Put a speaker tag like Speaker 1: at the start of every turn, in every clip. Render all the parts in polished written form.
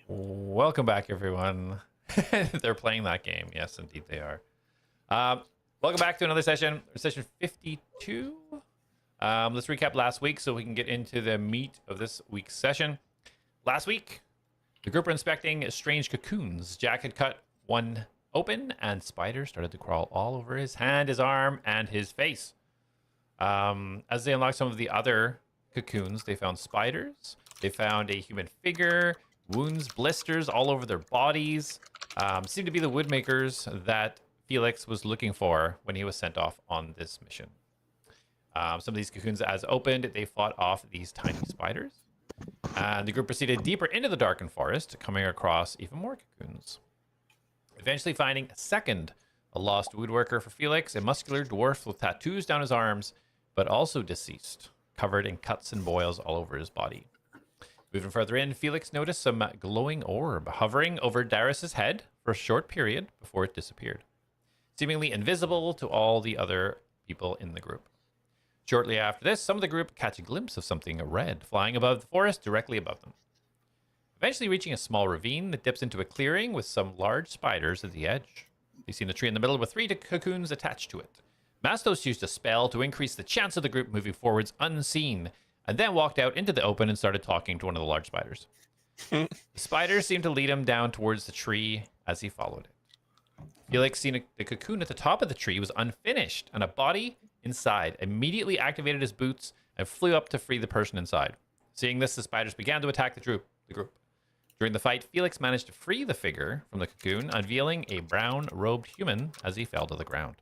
Speaker 1: Welcome back, everyone. They're playing that game. Yes, indeed they are. Welcome back to another session, session 52. Let's recap last week so we can get into the meat of this week's session. Last week, the group were inspecting strange cocoons. Jak had cut one open, and spiders started to crawl all over his hand, his arm, and his face. As they unlocked some of the other cocoons, they found spiders. They found a human figure, wounds, blisters all over their bodies. Seemed to be the woodmakers that Felix was looking for when he was sent off on this mission. Some of these cocoons, as opened, they fought off these tiny spiders. And the group proceeded deeper into the darkened forest, coming across even more cocoons. Eventually finding a lost woodworker for Felix, a muscular dwarf with tattoos down his arms, but also deceased, covered in cuts and boils all over his body. Moving further in, Felix noticed some glowing orb hovering over Darius's head for a short period before it disappeared, seemingly invisible to all the other people in the group. Shortly after this, some of the group catch a glimpse of something red flying above the forest directly above them. Eventually reaching a small ravine that dips into a clearing with some large spiders at the edge. They see a tree in the middle with 3 cocoons attached to it. Mastos used a spell to increase the chance of the group moving forwards unseen, and then walked out into the open and started talking to one of the large spiders. The spiders seemed to lead him down towards the tree as he followed it. Felix, seen the cocoon at the top of the tree was unfinished, and a body inside immediately activated his boots and flew up to free the person inside. Seeing this, the spiders began to attack the group. During the fight, Felix managed to free the figure from the cocoon, unveiling a brown-robed human as he fell to the ground.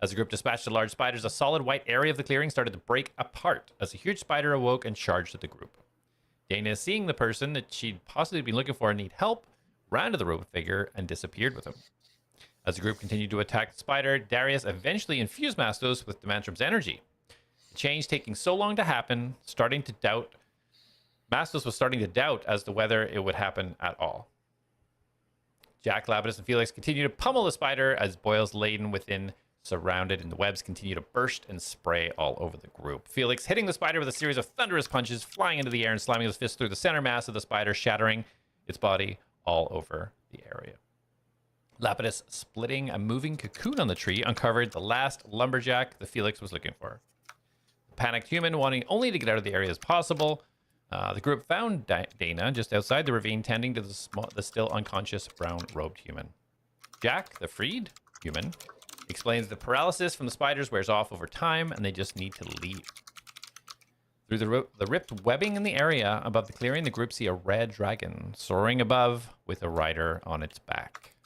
Speaker 1: As the group dispatched the large spiders, a solid white area of the clearing started to break apart as a huge spider awoke and charged at the group. Dana, seeing the person that she'd possibly been looking for and need help, ran to the robed figure and disappeared with him. As the group continued to attack the spider, Darius eventually infused Mastos with Demantrum's energy. The change taking so long to happen, Mastos was starting to doubt as to whether it would happen at all. Jak, Reditus, and Felix continued to pummel the spider as boils laden within surrounded, and the webs continue to burst and spray all over the group. Felix hitting the spider with a series of thunderous punches, flying into the air and slamming his fist through the center mass of the spider, shattering its body all over the area. Reditus, splitting a moving cocoon on the tree, uncovered the last lumberjack that Felix was looking for. The panicked human wanting only to get out of the area as possible, the group found Dana just outside the ravine, tending to the still unconscious brown-robed human. Jak, the freed human, explains the paralysis from the spiders wears off over time, and they just need to leave. Through the ripped webbing in the area above the clearing, the group see a red dragon soaring above with a rider on its back.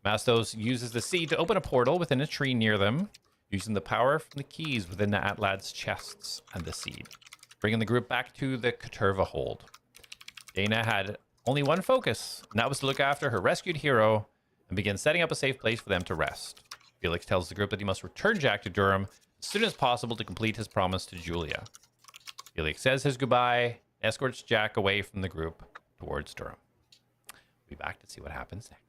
Speaker 1: Mastos uses the seed to open a portal within a tree near them, using the power from the keys within the ATLADS chests and the seed, bringing the group back to the Caterva hold. Dana had only one focus, and that was to look after her rescued hero and begin setting up a safe place for them to rest. Felix tells the group that he must return Jak to Durham as soon as possible to complete his promise to Julia. Felix says his goodbye, escorts Jak away from the group towards Durham. We'll be back to see what happens next.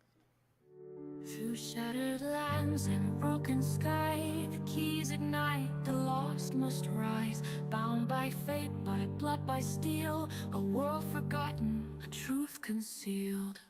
Speaker 2: Through shattered lands and broken sky, the keys ignite, the lost must rise. Bound by fate, by blood, by steel, a world forgotten, a truth concealed.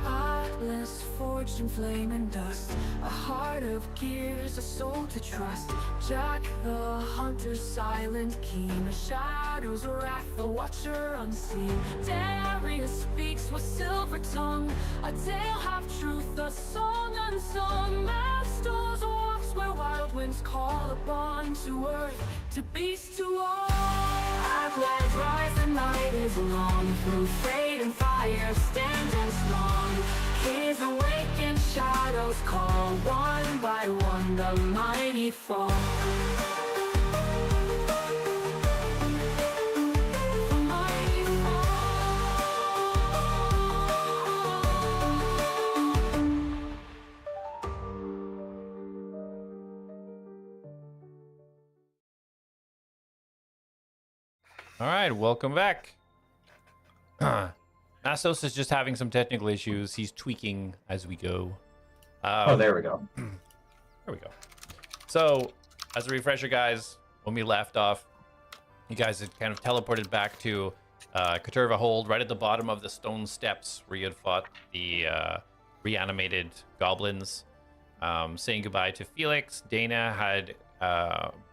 Speaker 2: Atlas forged in flame and dust, a heart of gears, a soul to trust. Jak the hunter, silent, keen, a shadow's wrath, the watcher unseen. Darius speaks with silver tongue, a tale half truth, a song unsung. Mastos walks where wild winds call upon, to earth, to beast, to all. ATLADS rise, the night is long, through fate and fire stand and strong. Keys awaken, shadows call, one by one the mighty fall. The mighty fall.
Speaker 1: All right, welcome back. Mastos is just having some technical issues. He's tweaking as we go.
Speaker 3: There we go.
Speaker 1: There we go. So, as a refresher, guys, when we left off, you guys had kind of teleported back to Katurva hold right at the bottom of the stone steps where you had fought the reanimated goblins. Saying goodbye to Felix, Dana had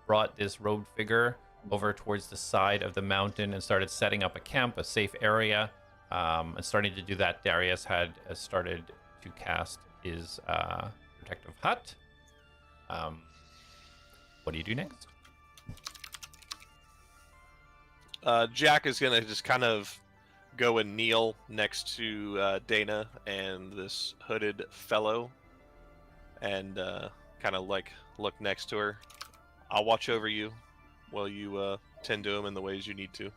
Speaker 1: brought this robed figure over towards the side of the mountain and started setting up a camp, a safe area. And starting to do that, Darius had started to cast his protective hut. What do you do next?
Speaker 3: Jak is gonna just kind of go and kneel next to Dana and this hooded fellow, and kind of like look next to her. I'll watch over you while you tend to him in the ways you need to.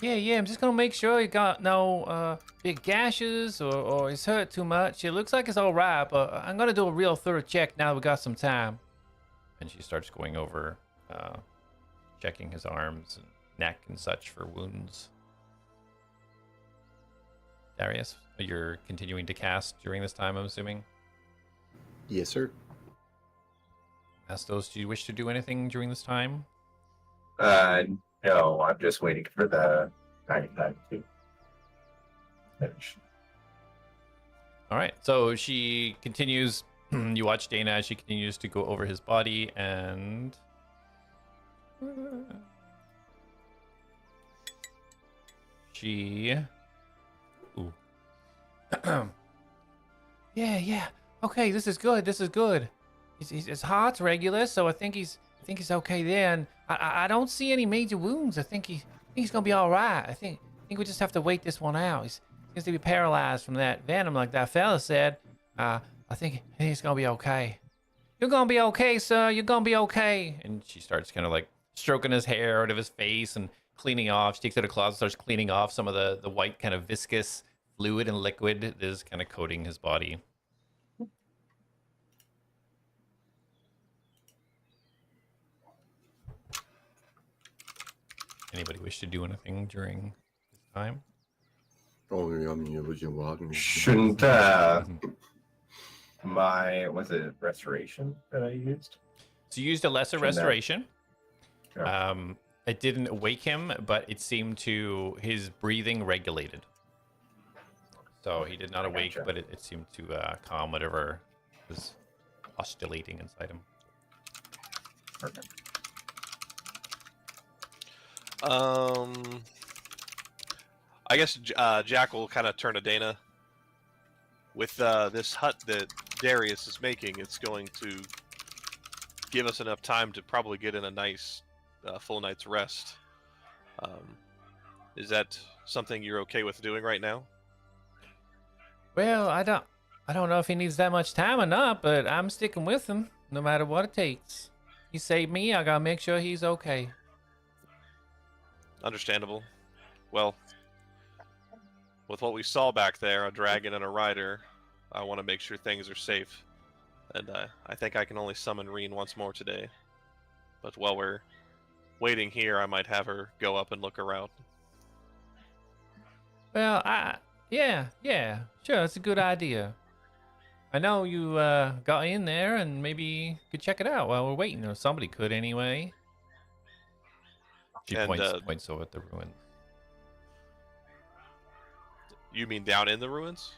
Speaker 1: Yeah, I'm just gonna make sure you got no big gashes or he's hurt too much. It looks like it's all right, but I'm gonna do a real thorough check now that we got some time. And she starts going over, checking his arms and neck and such for wounds. Darius, you're continuing to cast during this time, I'm assuming?
Speaker 4: Yes, sir.
Speaker 1: Mastos, do you wish to do anything during this time?
Speaker 5: No, I'm just waiting for the tiny time to finish.
Speaker 1: All right, so she continues. You watch Dana as she continues to go over his body, and she. Ooh. Yeah. Okay, this is good. His heart's regular, so I think he's okay there, and I don't see any major wounds. I think he's gonna be all right. I think we just have to wait this one out. He's going to be paralyzed from that venom, like that fella said. I think he's gonna be okay. You're gonna be okay, sir. You're gonna be okay. And she starts kind of like stroking his hair out of his face and cleaning off. She takes out a cloth and starts cleaning off some of the white kind of viscous fluid and liquid that is kind of coating his body. Anybody wish to do anything during this time?
Speaker 5: Shouldn't was it restoration that I used?
Speaker 1: So you used a lesser
Speaker 5: Shouldn't that-
Speaker 1: restoration.
Speaker 5: Yeah.
Speaker 1: It didn't wake him, but it seemed to his breathing regulated. So he did not awake,
Speaker 5: Gotcha.
Speaker 1: but it seemed to calm whatever was oscillating inside him.
Speaker 5: Perfect.
Speaker 3: I guess Jak will kind of turn to Dana. With this hut that Darius is making, it's going to give us enough time to probably get in a nice full night's rest. Is that something you're okay with doing right now?
Speaker 1: Well, I don't know if he needs that much time or not, but I'm sticking with him no matter what it takes. He saved me. I gotta make sure he's okay.
Speaker 3: Understandable. Well, with what we saw back there, a dragon and a rider, I want to make sure things are safe. And I think I can only summon Reen once more today. But while we're waiting here, I might have her go up and look around.
Speaker 1: Well, yeah, sure, that's a good idea. I know you got in there, and maybe could check it out while we're waiting, or somebody could anyway. She
Speaker 3: And,
Speaker 1: points over at the ruins.
Speaker 3: You mean down in the ruins?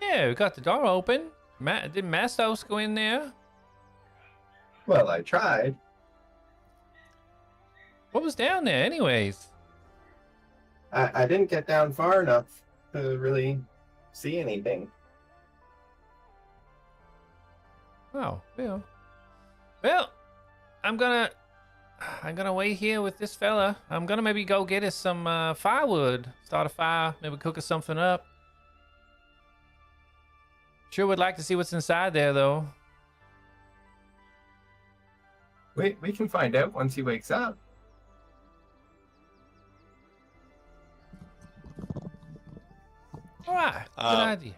Speaker 1: Yeah, we got the door open. Did Mastos go in there?
Speaker 5: Well, I tried.
Speaker 1: What was down there, anyways?
Speaker 5: I didn't get down far enough to really see anything.
Speaker 1: Oh, well, I'm gonna wait here with this fella. I'm gonna maybe go get us some firewood, start a fire, maybe cook us something up. Sure would like to see what's inside there, though.
Speaker 5: We can find out once he wakes up.
Speaker 1: All right, good idea.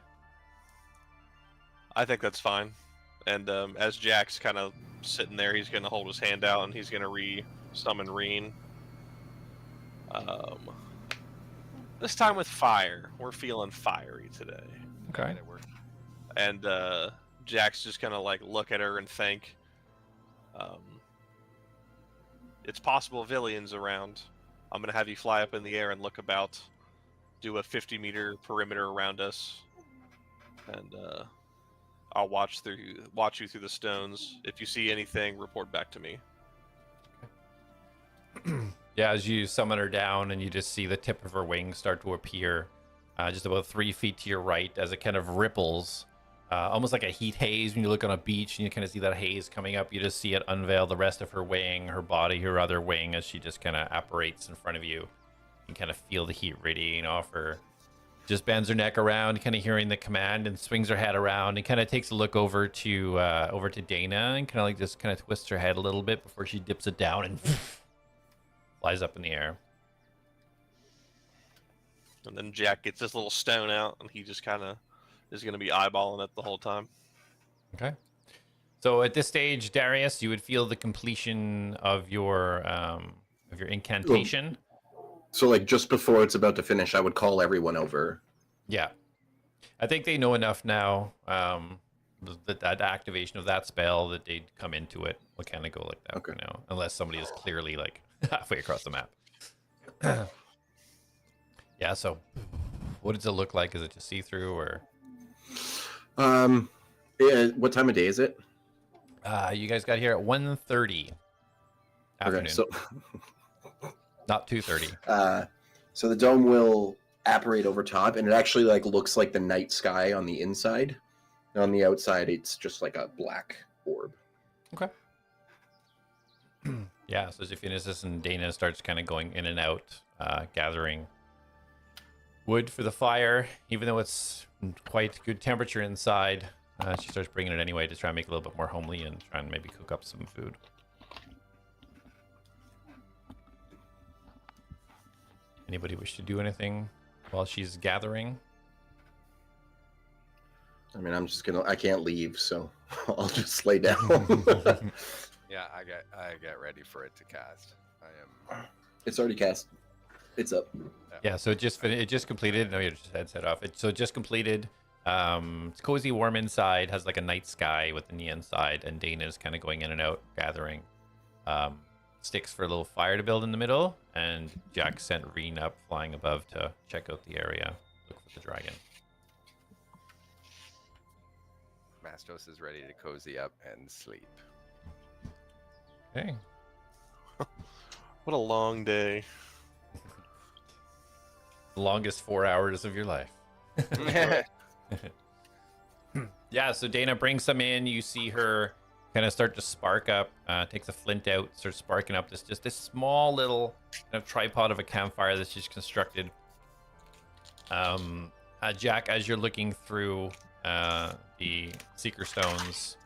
Speaker 3: I think that's fine. And as Jak's kind of sitting there, he's going to hold his hand out and he's going to re-summon Reen. This time with fire. We're feeling fiery today.
Speaker 1: Okay.
Speaker 3: And Jak's just going to like look at her and think, it's possible Villian's around. I'm gonna have you fly up in the air and look about, do a 50-meter perimeter around us, and I'll watch you through the stones. If you see anything, report back to me.
Speaker 1: Yeah, as you summon her down and you just see the tip of her wings start to appear just about 3 feet to your right as it kind of ripples, almost like a heat haze when you look on a beach and you kind of see that haze coming up. You just see it unveil the rest of her wing, her body, her other wing, as she just kind of apparates in front of you. You kind of feel the heat radiating off her. Just bends her neck around, kind of hearing the command, and swings her head around and kind of takes a look over to Dana and kind of like just kind of twists her head a little bit before she dips it down and flies up in the air.
Speaker 3: And then Jak gets this little stone out, and he just kind of is going to be eyeballing it the whole time.
Speaker 1: Okay. So at this stage, Darius, you would feel the completion of your incantation.
Speaker 4: So like just before it's about to finish, I would call everyone over.
Speaker 1: Yeah. I think they know enough now that activation of that spell that they'd come into it will kind of go like that for now, unless somebody is clearly like halfway across the map. Yeah, so what does it look like? Is it just see-through or?
Speaker 4: Yeah, what time of day is it?
Speaker 1: You guys got here at 1:30 afternoon.
Speaker 4: Okay, so
Speaker 1: not 2:30.
Speaker 4: So the dome will apparate over top, and it actually like looks like the night sky on the inside. And on the outside, it's just like a black orb.
Speaker 1: Okay. Yeah, so as you finish this, and Dana starts kind of going in and out, gathering wood for the fire, even though it's quite good temperature inside. She starts bringing it anyway to try and make it a little bit more homely and try and maybe cook up some food. Anybody wish to do anything while she's gathering?
Speaker 4: I mean, I can't leave, so I'll just lay down.
Speaker 6: Yeah, I get ready for it to cast. I am.
Speaker 4: It's already cast. It's up.
Speaker 1: Yeah, so it just completed. No, your head's set off. It just completed. It's cozy, warm inside. Has like a night sky with the neon side, and Dana's kind of going in and out, gathering sticks for a little fire to build in the middle. And Jak sent Reen up, flying above to check out the area, look for the dragon.
Speaker 6: Mastos is ready to cozy up and sleep.
Speaker 1: Okay.
Speaker 3: What a long day.
Speaker 1: The longest 4 hours of your life. Yeah, so Dana brings some in. You see her kind of start to spark up, takes a flint out, starts sparking up this small little kind of tripod of a campfire that she's constructed. Jak, as you're looking through the Seeker Stones,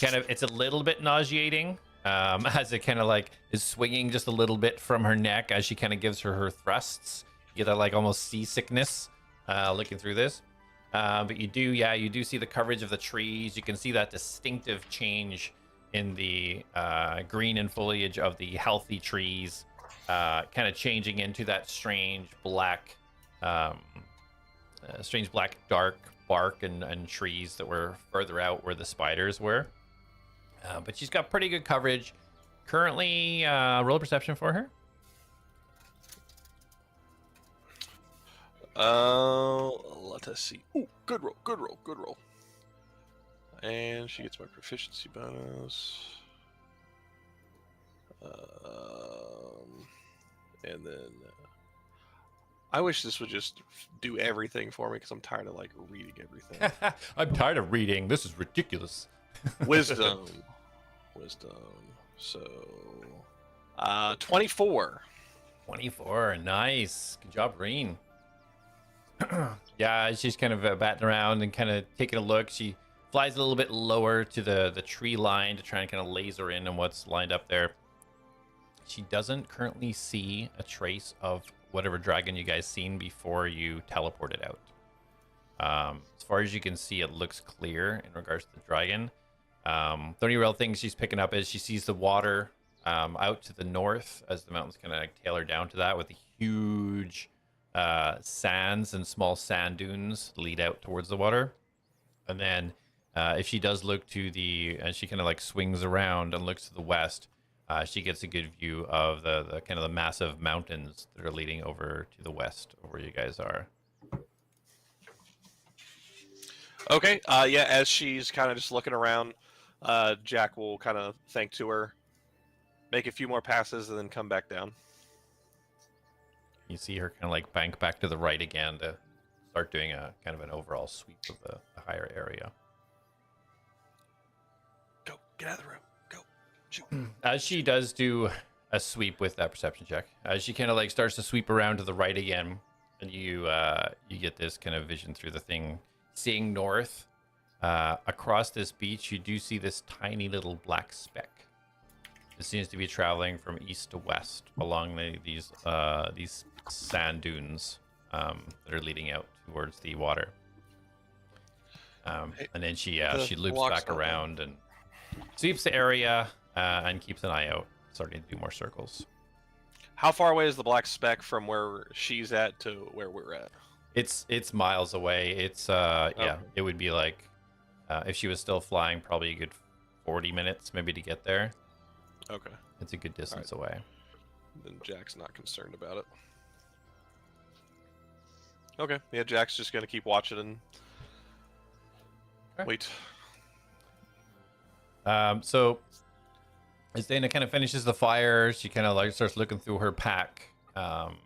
Speaker 1: it's a little bit nauseating, as it kind of like is swinging just a little bit from her neck as she kind of gives her thrusts. You get that like almost seasickness looking through this. But you do see the coverage of the trees. You can see that distinctive change in the green and foliage of the healthy trees, kind of changing into that strange black dark bark and trees that were further out where the spiders were. But she's got pretty good coverage. Currently, roll a perception for her.
Speaker 3: Let us see. Ooh, good roll. And she gets my proficiency bonus. And then I wish this would just do everything for me because I'm tired of like reading everything.
Speaker 1: I'm tired of reading. This is ridiculous.
Speaker 3: Wisdom. So, 24.
Speaker 1: 24. Nice. Good job, Reen. Yeah, she's kind of batting around and kind of taking a look. She flies a little bit lower to the tree line to try and kind of laser in on what's lined up there. She doesn't currently see a trace of whatever dragon you guys seen before you teleported out. As far as you can see, it looks clear in regards to the dragon. The only real thing she's picking up is she sees the water out to the north as the mountains kind of like tailor down to that, with the huge sands and small sand dunes lead out towards the water. And then if she does look to and she kind of like swings around and looks to the west, she gets a good view of the kind of the massive mountains that are leading over to the west, where you guys are.
Speaker 3: Okay. Yeah. As she's kind of just looking around, Jak will kind of thank to her, make a few more passes, and then come back down.
Speaker 1: You see her kind of like bank back to the right again to start doing a kind of an overall sweep of the higher area.
Speaker 3: Go. Get out of the room. Go. Shoot.
Speaker 1: As she does do a sweep with that perception check, as she kind of like starts to sweep around to the right again, and you get this kind of vision through the thing, seeing north across this beach. You do see this tiny little black speck. It seems to be traveling from east to west along these sand dunes that are leading out towards the water. And then she loops
Speaker 3: block's
Speaker 1: back
Speaker 3: not
Speaker 1: around and sweeps the area and keeps an eye out, starting to do more circles.
Speaker 3: How far away is the black speck from where she's at to where we're at?
Speaker 1: It's miles away. It's it would be like if she was still flying, probably a good 40 minutes maybe to get there.
Speaker 3: Okay.
Speaker 1: It's a good distance away.
Speaker 3: Then Jak's not concerned about it. Okay. Yeah, Jak's just gonna keep watching and
Speaker 1: Okay.
Speaker 3: wait.
Speaker 1: So as Dana kind of finishes the fire, she kind of like starts looking through her pack. And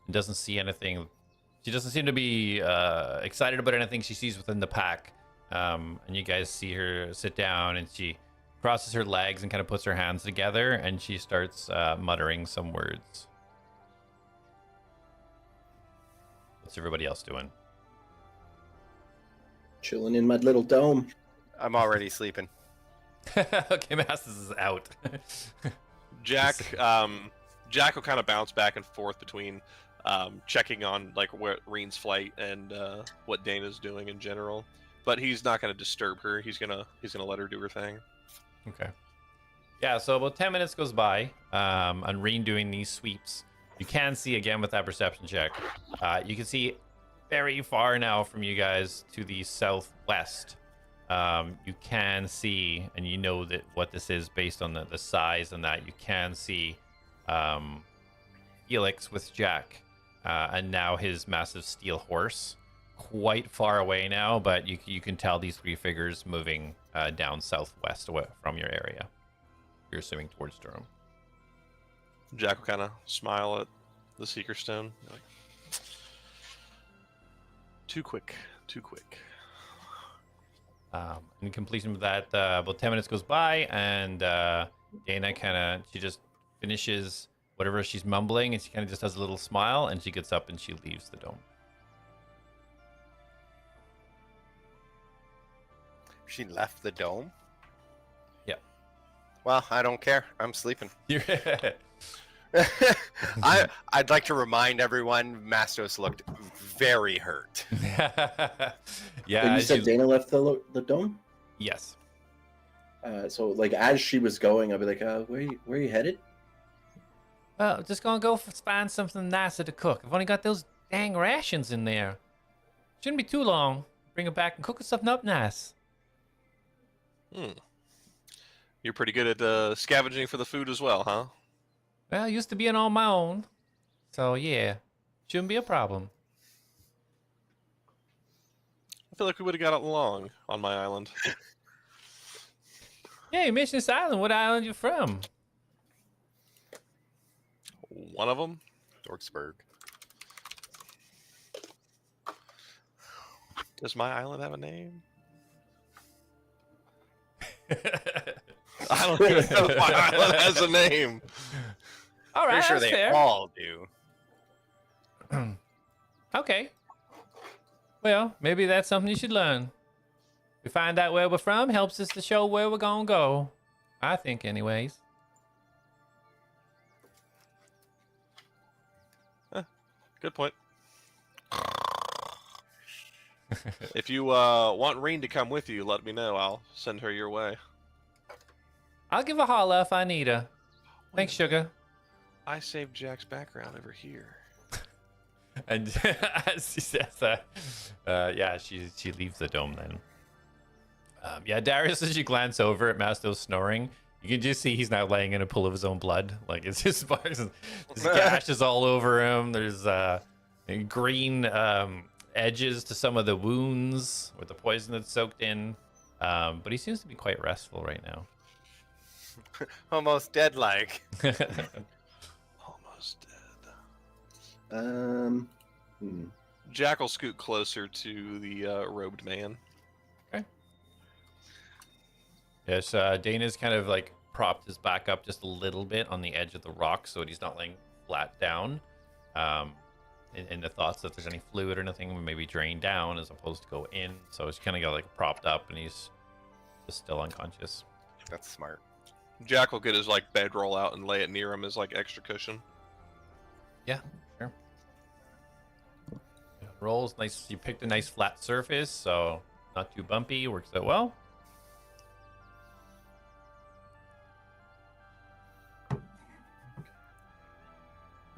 Speaker 1: doesn't see anything. She doesn't seem to be excited about anything she sees within the pack. And you guys see her sit down, and she crosses her legs and kind of puts her hands together, and she starts muttering some words. What's everybody else doing?
Speaker 4: Chilling in my little dome.
Speaker 7: I'm already sleeping.
Speaker 1: Okay, Mastos is out.
Speaker 3: Jak will kind of bounce back and forth between checking on like where Reen's flight and what Dana's doing in general, but he's not going to disturb her. He's gonna let her do her thing.
Speaker 1: Okay. Yeah, so about 10 minutes goes by, on Reen doing these sweeps. You can see again with that perception check. You can see very far now from you guys to the southwest. You can see, and you know that what this is based on the size and that, you can see Felix with Jak, and now his massive steel horse, quite far away now, but you can tell these three figures moving down southwest away from your area. You're assuming towards Durham.
Speaker 3: Jak will kind of smile at the Seeker Stone. Like, too quick.
Speaker 1: In completion of that, about 10 minutes goes by, and Dana she just finishes whatever she's mumbling, and she kind of just has a little smile, and she gets up and she leaves the dome.
Speaker 7: She left the dome?
Speaker 1: Yeah.
Speaker 7: Well, I don't care. I'm sleeping.
Speaker 1: Yeah.
Speaker 7: I'd like to remind everyone, Mastos looked very hurt.
Speaker 1: Yeah.
Speaker 4: You said Dana left the dome?
Speaker 1: Yes.
Speaker 4: So, like, as she was going, I'll be like, where are you headed?
Speaker 1: Well, just gonna go find something nicer to cook. I've only got those dang rations in there. Shouldn't be too long. Bring it back and cook something up nice.
Speaker 3: You're pretty good at scavenging for the food as well, huh?
Speaker 1: Well, used to being on my own. So, yeah. Shouldn't be a problem.
Speaker 3: I feel like we would have got along on my island.
Speaker 1: Yeah, you mentioned this island. What island you from?
Speaker 3: One of them?
Speaker 7: Dorksburg.
Speaker 3: Does my island have a name? I don't even know if my island has a name.
Speaker 1: All right,
Speaker 7: Pretty sure
Speaker 1: that's
Speaker 7: they
Speaker 1: fair.
Speaker 7: all do.
Speaker 1: Okay. Well, maybe that's something you should learn. We find out where we're from, helps us to show where we're gonna go. I think, anyways.
Speaker 3: Good point. If you want Reen to come with you, let me know. I'll send her your way.
Speaker 1: I'll give a holler if I need her. Thanks, sugar.
Speaker 3: I saved Jak's background over here.
Speaker 1: And as she says that, yeah, she leaves the dome then. Yeah, Darius, as you glance over at Mastos snoring, You can just see he's now laying in a pool of his own blood. Like it's just there's gashes all over him. There's green edges to some of the wounds with the poison that's soaked in. But he seems to be quite restful right now.
Speaker 7: Almost dead like.
Speaker 3: Almost dead. Jack will scoot closer to the robed man.
Speaker 1: Yes, Dana's kind of like propped his back up just a little bit on the edge of the rock so he's not laying flat down. In the thoughts that there's any fluid or anything, maybe drain down as opposed to go in. So he's kind of got like propped up and he's just still unconscious.
Speaker 7: That's smart.
Speaker 3: Jack will get his like bedroll out and lay it near him as like extra cushion.
Speaker 1: Yeah, sure. Rolls nice. You picked a nice flat surface, so not too bumpy. Works out well.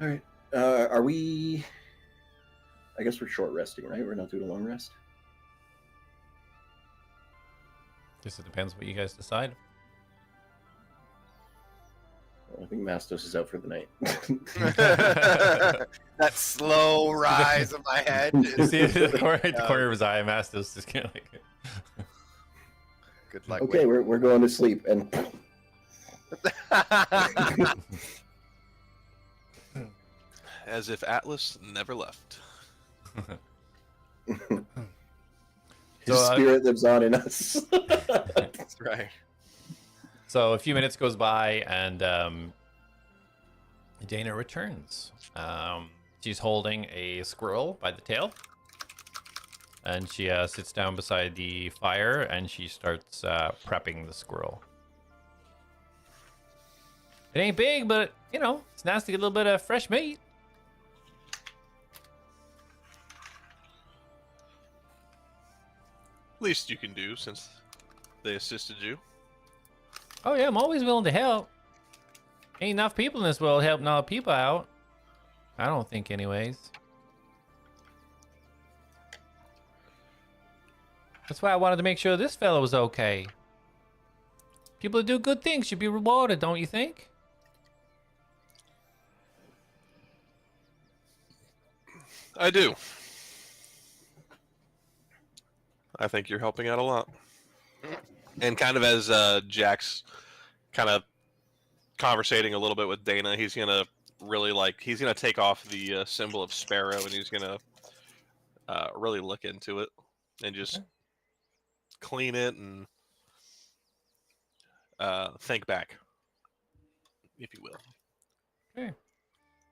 Speaker 4: All right. Are we? I guess we're short resting, right? We're not doing a long rest.
Speaker 1: Guess it depends what you guys decide.
Speaker 4: Well, I think Mastos is out for the night.
Speaker 7: That slow rise of my head.
Speaker 1: You see the corner of his eye, Mastos just kind of like.
Speaker 7: Good luck.
Speaker 4: Okay, we're going to sleep, and
Speaker 3: As if Atlas never left.
Speaker 4: his
Speaker 1: So,
Speaker 4: spirit lives on in us.
Speaker 7: That's right.
Speaker 1: So a few minutes goes by and Dana returns. She's holding a squirrel by the tail. And she sits down beside the fire and she starts prepping the squirrel. It ain't big, but, you know, it's nice to get a little bit of fresh meat.
Speaker 3: Least you can do since they assisted you.
Speaker 1: Oh, yeah, I'm always willing to help. Ain't enough people in this world helping other people out. I don't think, anyways. That's why I wanted to make sure this fellow was okay. People who do good things should be rewarded, don't you think?
Speaker 3: I do. I think you're helping out a lot. And kind of as Jack's kind of conversating a little bit with Dana, he's going to really he's going to take off the symbol of Sparrow and he's going to really look into it and just clean it and think back, if you will.
Speaker 1: Okay.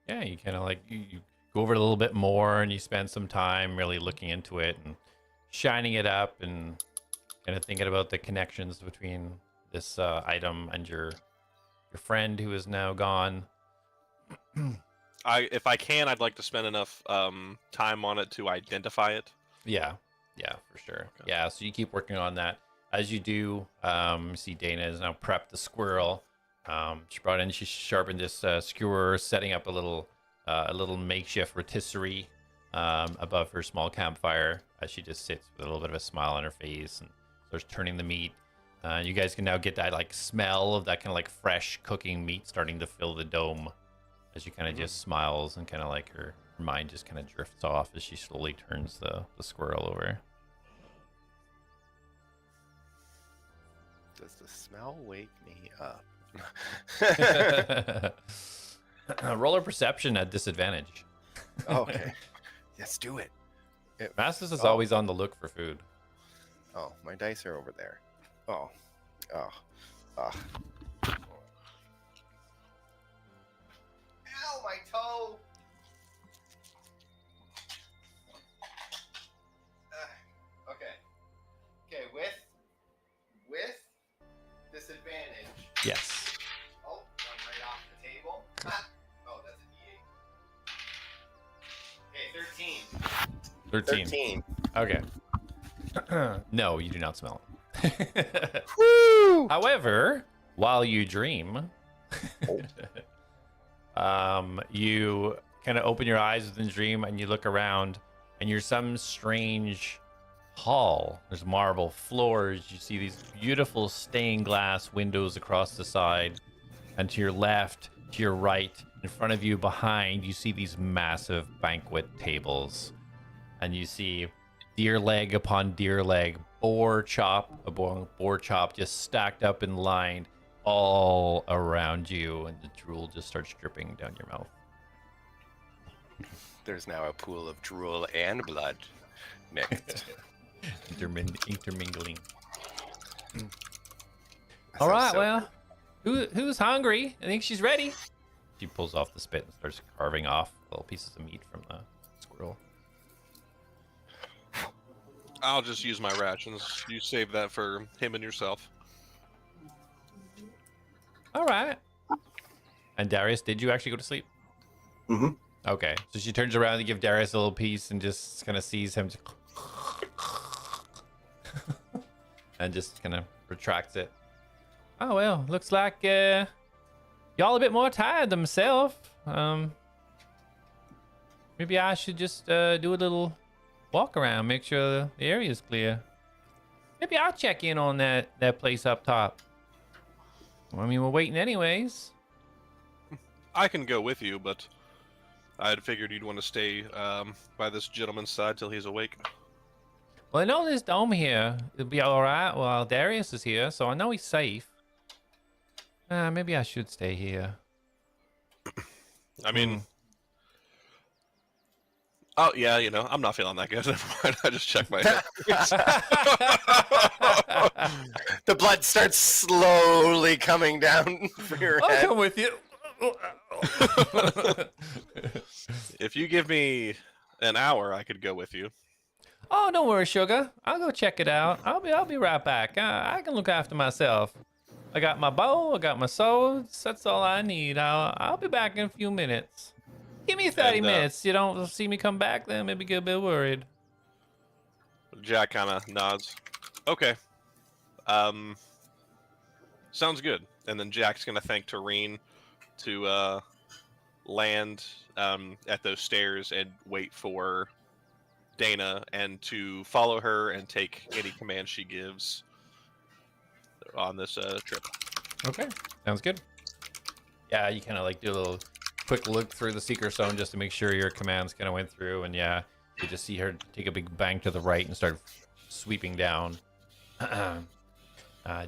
Speaker 1: Yeah, you kind of you go over it a little bit more and you spend some time really looking into it and shining it up and kind of thinking about the connections between this item and your friend who is now gone.
Speaker 3: If I can, I'd like to spend enough time on it to identify it.
Speaker 1: Yeah, for sure. Okay. Yeah, so you keep working on that. As you do, you see Dana has now prepped the squirrel. She sharpened this skewer, setting up a little makeshift rotisserie above her small campfire as she just sits with a little bit of a smile on her face and starts turning the meat. You guys can now get that smell of that kind of fresh cooking meat starting to fill the dome as she kind of just smiles and kind of her mind just kind of drifts off as she slowly turns the squirrel over.
Speaker 7: Does the smell wake me up?
Speaker 1: Roller perception at disadvantage.
Speaker 7: Okay. Let's do it.
Speaker 1: Mastos is always on the look for food.
Speaker 7: Oh, my dice are over there. Oh. Ow, my toe! Okay, with disadvantage.
Speaker 1: Yes.
Speaker 7: Oh, one right off the table. Oh, that's a D8. Okay, 13.
Speaker 1: 13. Okay. No, you do not smell it.
Speaker 7: Woo!
Speaker 1: However, while you dream, you kind of open your eyes within the dream and you look around and you're some strange hall. There's marble floors. You see these beautiful stained glass windows across the side. And to your left, to your right, in front of you, behind, you see these massive banquet tables. And you see deer leg upon deer leg, boar chop upon boar chop, just stacked up and lined all around you. And the drool just starts dripping down your mouth.
Speaker 7: There's now a pool of drool and blood mixed.
Speaker 1: Intermingling. All right, well, who's hungry? I think she's ready. She pulls off the spit and starts carving off little pieces of meat from the squirrel.
Speaker 3: I'll just use my rations. You save that for him and yourself.
Speaker 1: All right. And Darius, did you actually go to sleep?
Speaker 4: Mm-hmm.
Speaker 1: Okay. So she turns around to give Darius a little piece and just kind of sees him and just kind of retracts it. Oh, well, looks like y'all a bit more tired than myself. Maybe I should just do a little walk around, make sure the area's clear. Maybe I'll check in on that place up top. I mean, we're waiting anyways.
Speaker 3: I can go with you, but I had figured you'd want to stay by this gentleman's side till he's awake.
Speaker 1: Well, I know this dome here. It'll be all right while Darius is here, so I know he's safe. Maybe I should stay here.
Speaker 3: I mean... Oh, yeah, you know, I'm not feeling that good. Never mind, I just checked my head.
Speaker 7: The blood starts slowly coming down for your
Speaker 1: I'll
Speaker 7: head.
Speaker 1: come with you.
Speaker 3: If you give me an hour, I could go with you.
Speaker 1: Oh, don't worry, sugar. I'll go check it out. I'll be right back. I can look after myself. I got my bow. I got my swords. That's all I need. I'll be back in a few minutes. Give me 30 minutes. You don't see me come back, then maybe get a bit worried.
Speaker 3: Jak kind of nods. Okay. Sounds good. And then Jak's gonna thank Tareen to land at those stairs and wait for Dana and to follow her and take any commands she gives on this trip.
Speaker 1: Okay, sounds good. Yeah, you kind of like do a little quick look through the seeker zone just to make sure your commands kind of went through, and yeah, you just see her take a big bank to the right and start sweeping down.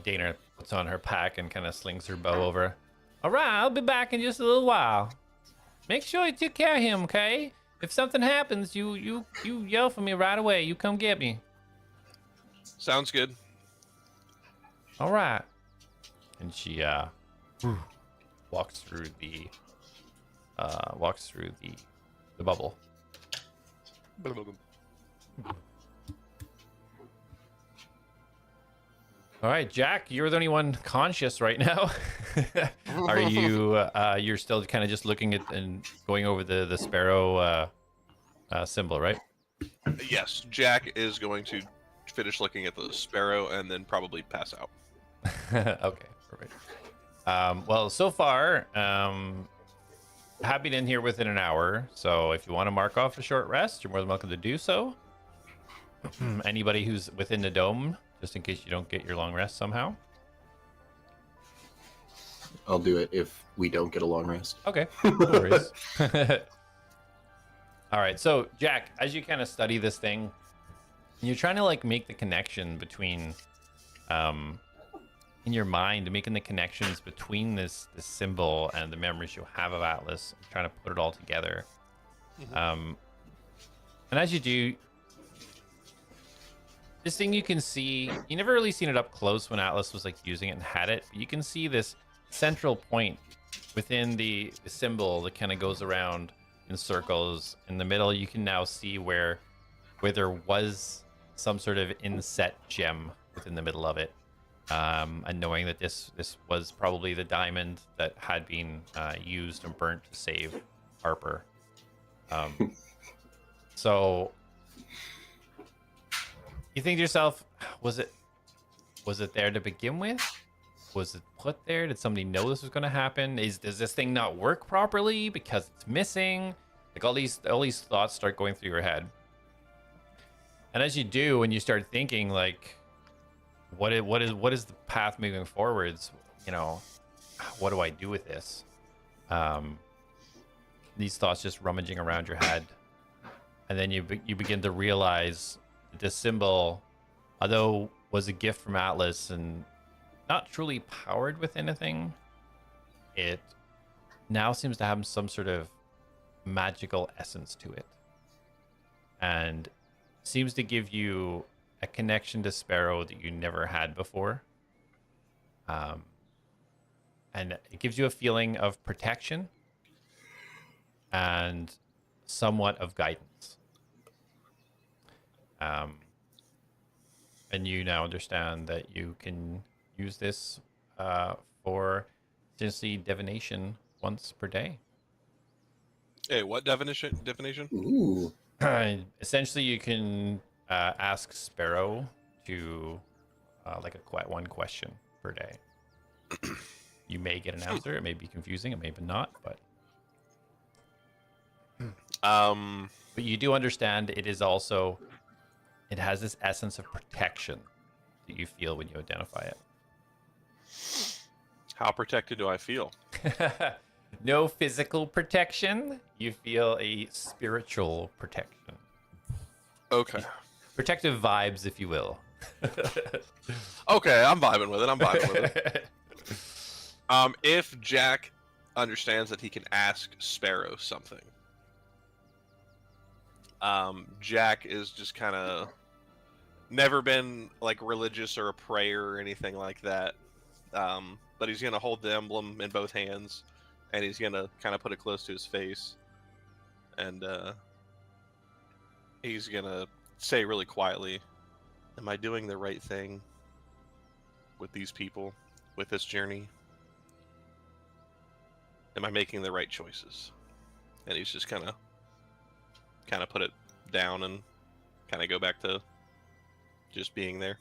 Speaker 1: Dana puts on her pack and kind of slings her bow over. All right, I'll be back in just a little while. Make sure you take care of him, okay? If something happens, you yell for me right away. You come get me.
Speaker 3: Sounds good.
Speaker 1: All right. And she walks through the bubble. All right, Jak, you're the only one conscious right now. Are you? You're still kind of just looking at and going over the sparrow symbol, right?
Speaker 3: Yes, Jak is going to finish looking at the sparrow and then probably pass out.
Speaker 1: Okay, perfect. Well, so far, happy to end here within an hour. So if you want to mark off a short rest, you're more than welcome to do so. Anybody who's within the dome, just in case you don't get your long rest somehow.
Speaker 4: I'll do it if we don't get a long rest.
Speaker 1: Okay, no worries. All right, so Jak, as you kind of study this thing, you're trying to like make the connection between, in your mind, making the connections between this symbol and the memories you have of Atlas, trying to put it all together. And as you do, this thing you can see, you never really seen it up close when Atlas was like using it and had it, but you can see this central point within the symbol that kind of goes around in circles. In the middle, you can now see where there was some sort of inset gem within the middle of it. And knowing that this was probably the diamond that had been used and burnt to save Harper. So you think to yourself, was it there to begin with? Was it put there? Did somebody know this was going to happen? Does this thing not work properly because it's missing? Like all these thoughts start going through your head. And as you do, when you start thinking like, what is the path moving forwards? You know, what do I do with this? These thoughts just rummaging around your head, and then you begin to realize that this symbol, although was a gift from Atlas and not truly powered with anything, it now seems to have some sort of magical essence to it, and seems to give you a connection to Sparrow that you never had before. And it gives you a feeling of protection and somewhat of guidance. And you now understand that you can use this for essentially divination once per day.
Speaker 3: Hey, what definition?
Speaker 4: Ooh.
Speaker 1: Essentially, you can ask Sparrow to like one question per day. You may get an answer. It may be confusing. It may be not. But you do understand it is also, it has this essence of protection that you feel when you identify it.
Speaker 3: How protected do I feel?
Speaker 1: No physical protection. You feel a spiritual protection.
Speaker 3: Okay.
Speaker 1: Protective vibes, if you will.
Speaker 3: Okay, I'm vibing with it. If Jak understands that he can ask Sparrow something, Jak is just kind of never been like religious or a prayer or anything like that. But he's gonna hold the emblem in both hands, and he's gonna kind of put it close to his face, and he's gonna say really quietly, "Am I doing the right thing with these people, with this journey? Am I making the right choices?" And he's just kind of put it down and kind of go back to just being there.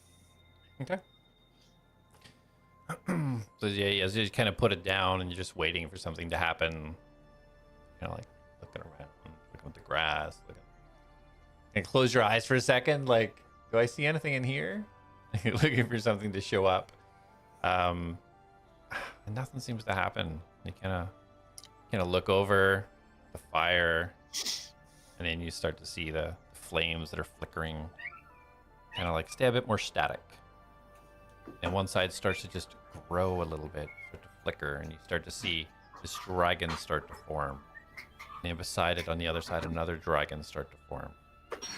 Speaker 1: Okay. So yeah, as you kind of put it down and you're just waiting for something to happen, kind of like looking around, looking at the grass, and close your eyes for a second. Like, do I see anything in here? Looking for something to show up. And nothing seems to happen. You kind of look over the fire, and then you start to see the flames that are flickering, kind of like stay a bit more static. And one side starts to just grow a little bit, start to flicker, and you start to see this dragon start to form. And then beside it, on the other side, another dragon start to form.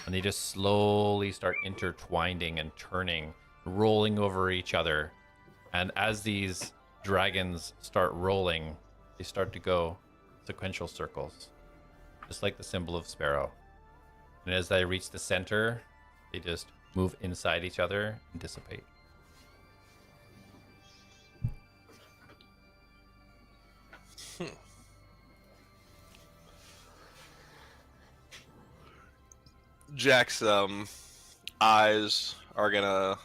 Speaker 1: And they just slowly start intertwining and turning, rolling over each other. And as these dragons start rolling, they start to go sequential circles, just like the symbol of Sparrow. And as they reach the center, they just move inside each other and dissipate.
Speaker 3: Jak's eyes are gonna.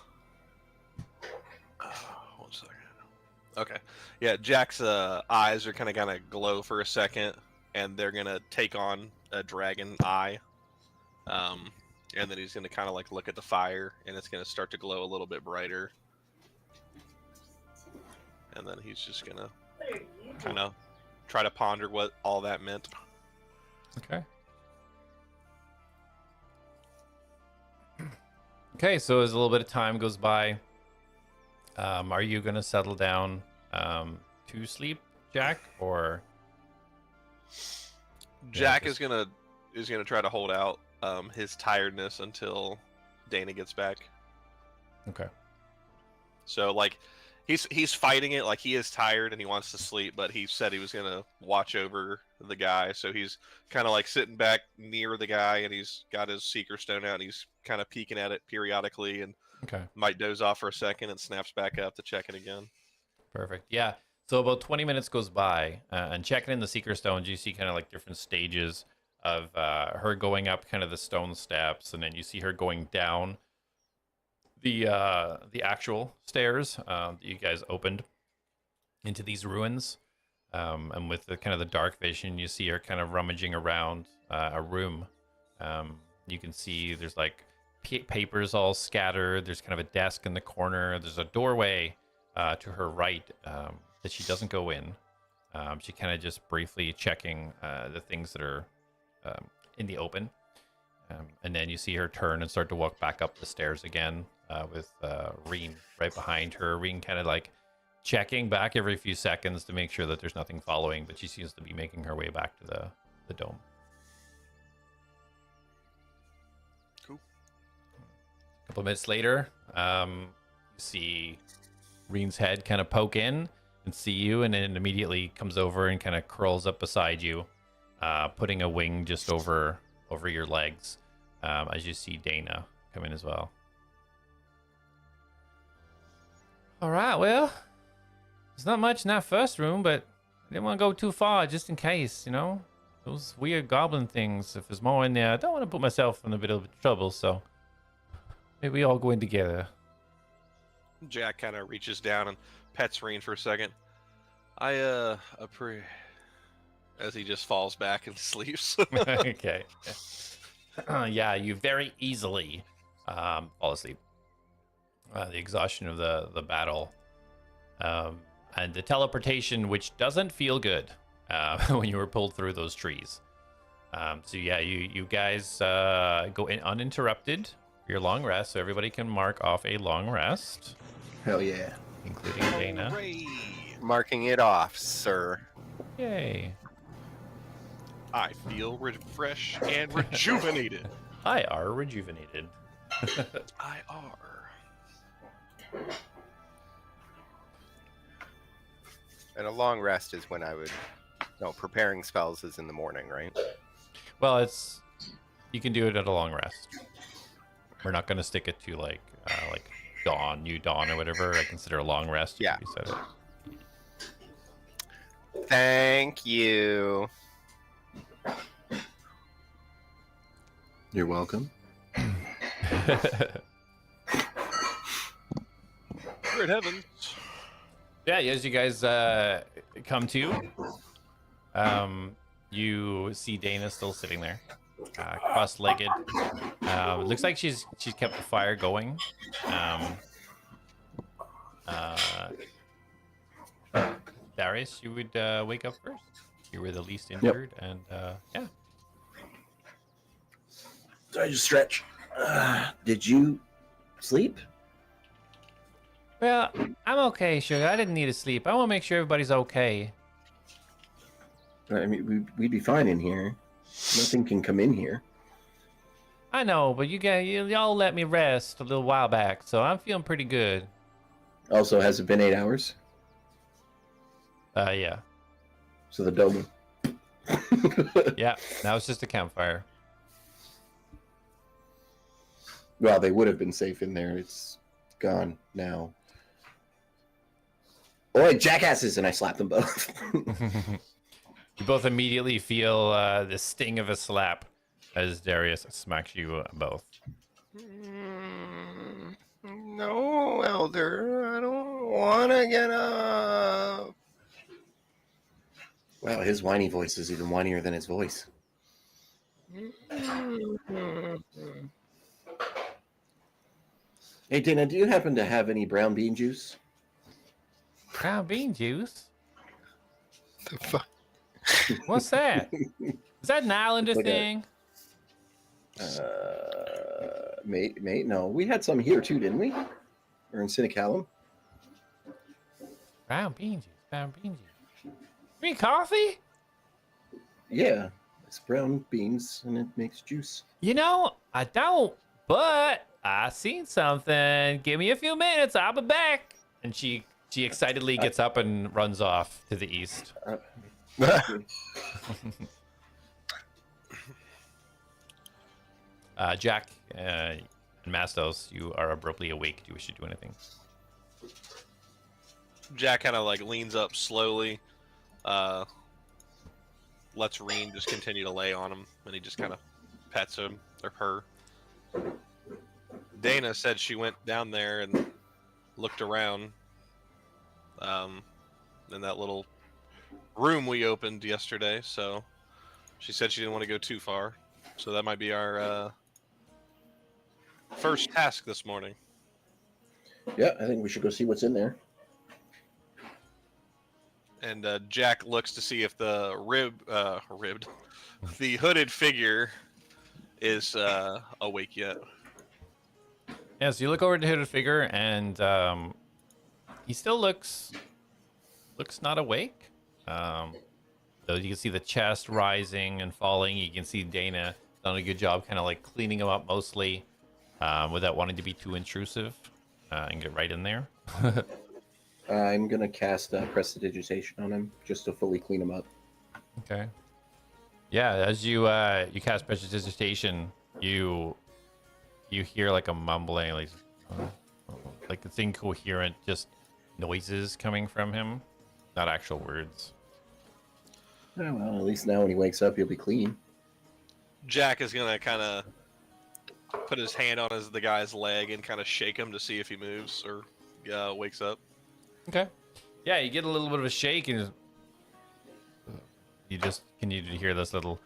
Speaker 3: One second. Okay, yeah. Jak's eyes are kind of gonna glow for a second, and they're gonna take on a dragon eye. And then he's gonna kind of like look at the fire, and it's gonna start to glow a little bit brighter. And then he's just gonna kind of try to ponder what all that meant.
Speaker 1: Okay. Okay, so as a little bit of time goes by, are you going to settle down to sleep, Jak, or?
Speaker 3: Jak
Speaker 1: just-
Speaker 3: is gonna try to hold out his tiredness until Dana gets back.
Speaker 1: Okay.
Speaker 3: So like he's fighting it, like he is tired and he wants to sleep, but he said he was gonna watch over the guy, so he's kind of like sitting back near the guy, and he's got his seeker stone out, and he's kind of peeking at it periodically, and
Speaker 1: Okay.
Speaker 3: might doze off for a second and snaps back up to check it again.
Speaker 1: Perfect. Yeah. So about 20 minutes goes by, and checking in the Seeker Stones, you see kind of like different stages of her going up kind of the stone steps, and then you see her going down the actual stairs that you guys opened into these ruins. And with the kind of the dark vision, you see her kind of rummaging around a room. You can see there's like papers all scattered. There's kind of a desk in the corner. There's a doorway to her right that she doesn't go in. She kind of just briefly checking the things that are in the open. And then you see her turn and start to walk back up the stairs again with Reen right behind her. Reen kind of like checking back every few seconds to make sure that there's nothing following, but she seems to be making her way back to the dome.
Speaker 3: Cool.
Speaker 1: A couple minutes later, you see Reen's head kind of poke in and see you, and then immediately comes over and kind of curls up beside you, putting a wing just over your legs, as you see Dana come in as well. All right, well, there's not much in that first room, but I didn't want to go too far just in case, you know? Those weird goblin things, if there's more in there, I don't want to put myself in a bit of trouble, so maybe we all go in together.
Speaker 3: Jak kind of reaches down and pets Reen for a second. As he just falls back and sleeps.
Speaker 1: Okay. Yeah, you very easily fall asleep. The exhaustion of the battle. And the teleportation, which doesn't feel good when you were pulled through those trees. So yeah, you guys go in uninterrupted for your long rest, so everybody can mark off a long rest.
Speaker 4: Hell yeah.
Speaker 1: Including Dana.
Speaker 3: Hooray!
Speaker 7: Marking it off, sir.
Speaker 1: Yay.
Speaker 3: I feel refreshed and rejuvenated.
Speaker 1: I are rejuvenated.
Speaker 3: I are.
Speaker 7: And a long rest is when I would... No, preparing spells is in the morning, right?
Speaker 1: Well, you can do it at a long rest. We're not going to stick it to like new dawn or whatever. I consider a long rest.
Speaker 7: Yeah.
Speaker 1: You said it.
Speaker 7: Thank you.
Speaker 4: You're welcome.
Speaker 3: Good heavens.
Speaker 1: Yeah, as you guys come to, you see Dana still sitting there, cross-legged. It looks like she's kept the fire going. Darius, you would wake up first. You were the least injured, and yeah.
Speaker 4: So I just stretch. Did you sleep?
Speaker 1: Well, I'm okay, sugar. I didn't need to sleep. I want to make sure everybody's okay.
Speaker 4: I mean, we'd be fine in here. Nothing can come in here.
Speaker 1: I know, but y'all let me rest a little while back, so I'm feeling pretty good.
Speaker 4: Also, has it been 8 hours?
Speaker 1: Yeah.
Speaker 4: So the dome.
Speaker 1: Yeah, now it's just a campfire.
Speaker 4: Well, they would have been safe in there. It's gone now. Oi, jackasses! And I slap them both.
Speaker 1: You both immediately feel the sting of a slap as Darius smacks you both.
Speaker 7: No, Elder. I don't want to get up.
Speaker 4: Wow, his whiny voice is even whinier than his voice. Hey, Dana, do you happen to have any brown bean juice?
Speaker 1: Brown bean juice?
Speaker 7: The fuck?
Speaker 1: What's that? Is that an Islander
Speaker 4: Like
Speaker 1: thing?
Speaker 4: Mate, no. We had some here too, didn't we? Or in Sinicalum?
Speaker 1: Brown bean juice. Brown bean juice. You mean coffee?
Speaker 4: Yeah, it's brown beans and it makes juice.
Speaker 1: You know, I don't, but I seen something. Give me a few minutes. I'll be back. And she excitedly gets up and runs off to the east. Jak and Mastos, you are abruptly awake. Do you wish to do anything?
Speaker 3: Jak kind of like leans up slowly, lets Reen just continue to lay on him, and he just kind of pets him or her. Dana said she went down there and looked around in that little room we opened yesterday, so she said she didn't want to go too far. So that might be our first task this morning.
Speaker 4: Yeah, I think we should go see what's in there.
Speaker 3: And Jak looks to see if the the hooded figure is awake yet.
Speaker 1: Yeah, so you look over to the hooded figure, and he still looks not awake. So you can see the chest rising and falling. You can see Dana done a good job kind of like cleaning him up mostly without wanting to be too intrusive and get right in there.
Speaker 4: I'm going to cast Prestidigitation on him just to fully clean him up.
Speaker 1: Okay. Yeah, as you cast Prestidigitation, you hear like a mumbling, like it's incoherent, just noises coming from him, not actual words.
Speaker 4: Oh, well, at least now when he wakes up, he'll be clean.
Speaker 3: Jak is gonna kind of put his hand on the guy's leg and kind of shake him to see if he moves or wakes up.
Speaker 1: Okay. Yeah, you get a little bit of a shake, and you just continue to hear this little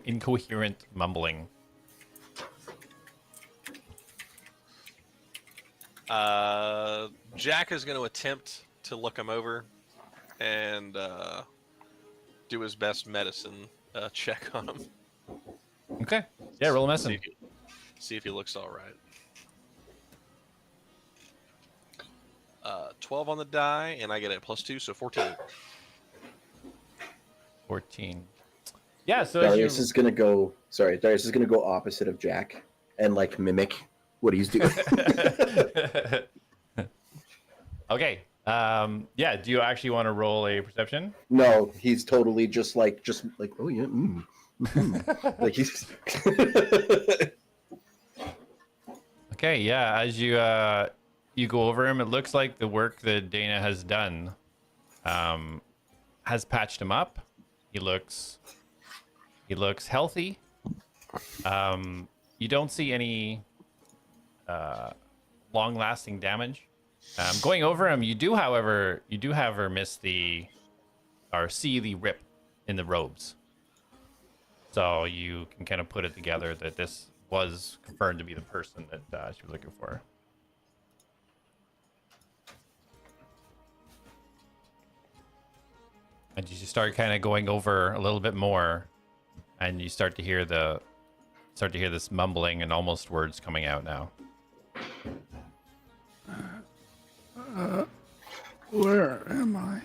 Speaker 1: incoherent mumbling.
Speaker 3: Jak is going to attempt to look him over and do his best medicine check on him.
Speaker 1: Okay. Yeah, roll a medicine.
Speaker 3: See if he looks all right. 12 on the die, and I get a +2, so 14.
Speaker 1: 14. Yeah, so
Speaker 4: Darius is gonna go. Sorry, Darius is gonna go opposite of Jak and like mimic what he's doing.
Speaker 1: Okay. Yeah. Do you actually want to roll a perception?
Speaker 4: No, he's totally just like oh yeah, like he's.
Speaker 1: Okay. Yeah. As you go over him, it looks like the work that Dana has done has patched him up. He looks healthy. You don't see any long-lasting damage. Going over him, you do, however, miss see the rip in the robes. So you can kind of put it together that this was confirmed to be the person that she was looking for. And you start kind of going over a little bit more, and you start to hear this mumbling and almost words coming out now.
Speaker 8: Where am I?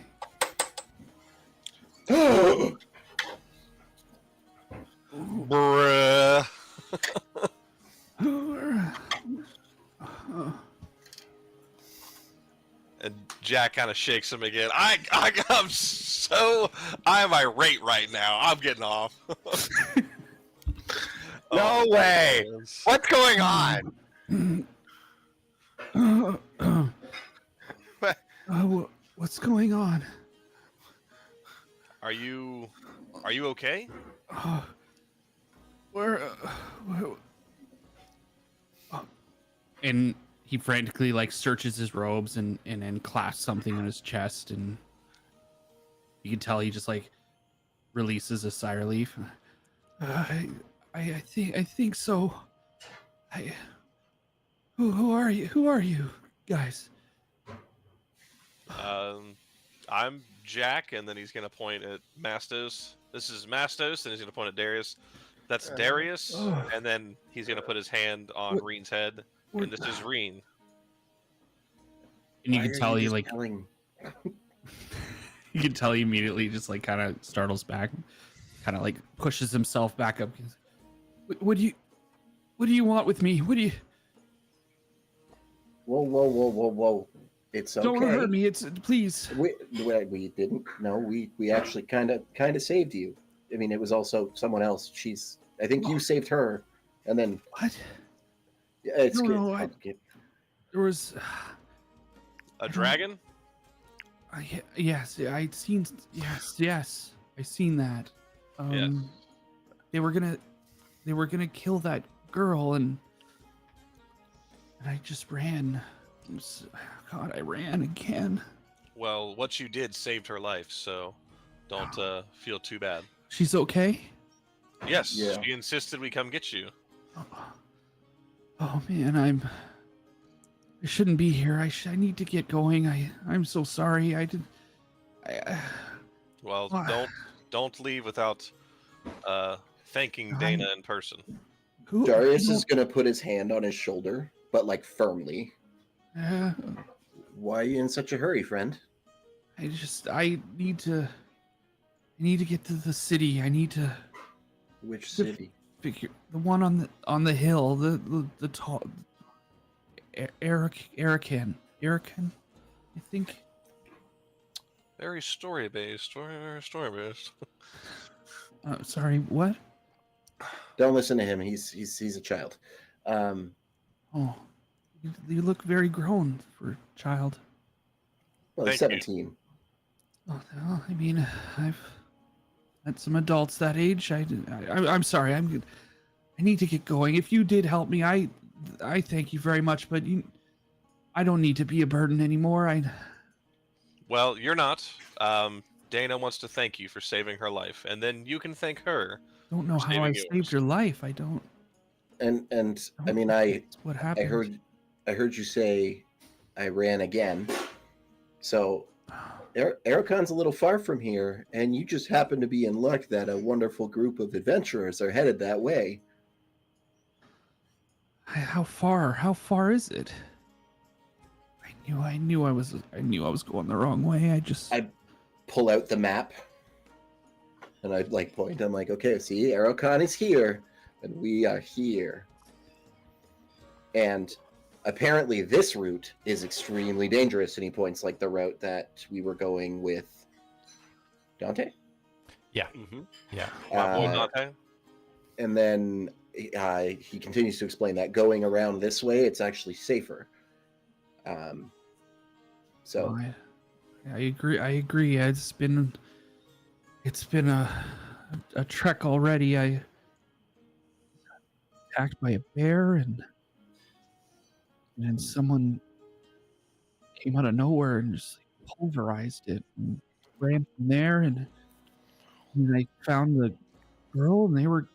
Speaker 3: Bruh. And Jak kind of shakes him again. I'm irate right now. I'm getting off.
Speaker 7: No way! What's going on?
Speaker 8: What's going on?
Speaker 3: Are you okay?
Speaker 8: Where? And he frantically like searches his robes and then clasps something on his chest, and you can tell he just like releases a sigh of relief. I think so. Who are you? Who are you guys?
Speaker 3: I'm Jak, and then he's gonna point at Mastos. This is Mastos, and he's gonna point at Darius. That's Darius, and then he's gonna put his hand on Reen's head, and this is Reen.
Speaker 8: And you can tell he like
Speaker 4: Telling...
Speaker 8: you can tell he immediately just like kind of startles back, kind of like pushes himself back up. What do you want with me? What do you?
Speaker 4: Whoa! It's okay.
Speaker 8: Don't hurt me. It's please.
Speaker 4: We didn't. No, we actually kind of saved you. I mean, it was also someone else. I think you saved her, and then
Speaker 8: What?
Speaker 4: yeah, it's good.
Speaker 8: No, there was.
Speaker 3: A dragon?
Speaker 8: Yes, I'd seen. Yes, I seen that.
Speaker 3: Yes.
Speaker 8: They were gonna kill that girl, and I just ran. God, I ran again.
Speaker 3: Well, what you did saved her life, so don't feel too bad.
Speaker 8: She's okay.
Speaker 3: Yes,
Speaker 4: Yeah.
Speaker 3: she insisted we come get you.
Speaker 8: Oh man, I shouldn't be here. I need to get going. I'm so sorry.
Speaker 3: Well,
Speaker 8: Ah.
Speaker 3: don't leave without thanking
Speaker 8: I-
Speaker 3: Dana in person.
Speaker 8: Who?
Speaker 4: Darius is gonna put his hand on his shoulder, but like firmly.
Speaker 8: Uh,
Speaker 4: Why are you in such a hurry, friend?
Speaker 8: I need to get to the city. I need to
Speaker 4: Which city?
Speaker 8: figure the one on the hill, the tall Erican, I think.
Speaker 3: Very story based. Very story based.
Speaker 8: Sorry, what?
Speaker 4: Don't listen to him. He's a child.
Speaker 8: Oh, you look very grown for a child.
Speaker 4: Well, he's
Speaker 3: Thank you.
Speaker 4: 17.
Speaker 8: Oh, well, I mean, I've met some adults that age. I'm sorry. I need to get going. If you did help me, I thank you very much. But I don't need to be a burden anymore.
Speaker 3: Well, you're not. Dana wants to thank you for saving her life, and then you can thank her.
Speaker 8: Don't know how I
Speaker 3: Saving yours.
Speaker 8: saved your life. I don't.
Speaker 4: And I mean, I
Speaker 8: What happened?
Speaker 4: heard you say I ran again. So Aracon's a little far from here, and you just happen to be in luck that a wonderful group of adventurers are headed that way.
Speaker 8: How far? How far is it? I knew I was going the wrong way.
Speaker 4: I pull out the map, and I like point. I'm like, okay, see, Aracon is here, and we are here. And apparently, this route is extremely dangerous. And he points like the route that we were going with Dante.
Speaker 3: Mm-hmm.
Speaker 1: Yeah.
Speaker 3: Dante.
Speaker 4: And then he continues to explain that going around this way, it's actually safer. So
Speaker 8: I agree. Yeah, it's been a trek already. I attacked by a bear and someone came out of nowhere and just like, pulverized it and ran from there and I found the girl and they were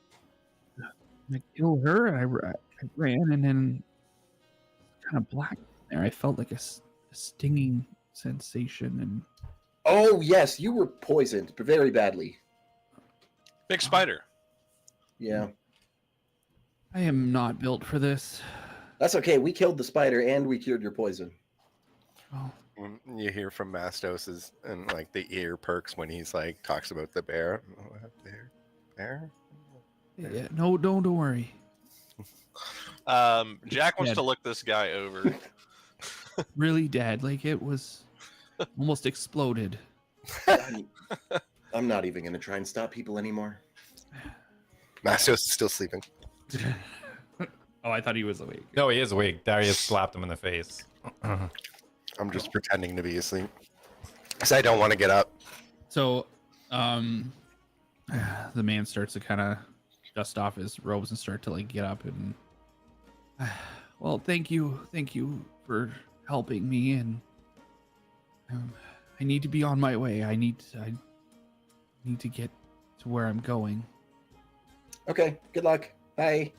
Speaker 8: gonna kill her and I ran and then kind of black there. I felt like a stinging sensation and
Speaker 4: oh yes, you were poisoned very badly.
Speaker 3: Big spider.
Speaker 4: Yeah,
Speaker 8: I am not built for this.
Speaker 4: that's okay. We killed the spider and we cured your poison.
Speaker 8: Oh,
Speaker 7: When you hear from Mastos and like the ear perks when he's like talks about the bear. Bear?
Speaker 8: yeah, no, don't worry.
Speaker 3: Jack wants
Speaker 8: dead.
Speaker 3: to look this guy over.
Speaker 8: Really dead. Like it was almost exploded.
Speaker 4: I'm not even going to try and stop people anymore.
Speaker 7: Mastos is still sleeping.
Speaker 8: Oh, I thought he was awake.
Speaker 1: No, he is awake. Darius slapped him in the face.
Speaker 7: I'm just pretending to be asleep. Because I don't want to get up.
Speaker 8: So, the man starts to kind of dust off his robes and start to like get up and. Well, thank you for helping me, and I need to be on my way. I need to get to where I'm going.
Speaker 4: Okay, good luck. Bye.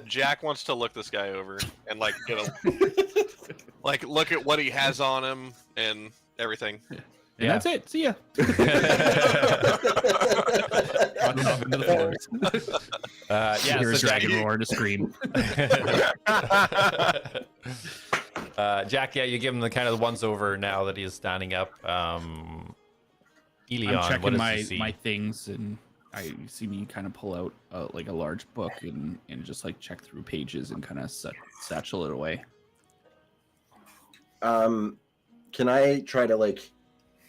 Speaker 3: Jack wants to look this guy over and like get a like look at what he has on him and everything.
Speaker 8: And
Speaker 1: Yeah.
Speaker 8: that's it. See ya. Walking off into the forest.
Speaker 1: Yeah,
Speaker 8: Hear a
Speaker 1: so Jack,
Speaker 8: dragon roar and a scream.
Speaker 1: Jack, yeah, you give him the kind of the once over now that he is standing up. Elion,
Speaker 8: I'm
Speaker 1: what
Speaker 8: checking
Speaker 1: does he see?
Speaker 8: my things, and I see me kind of pull out like a large book and just like check through pages and kind of satchel it away.
Speaker 4: Can I try to like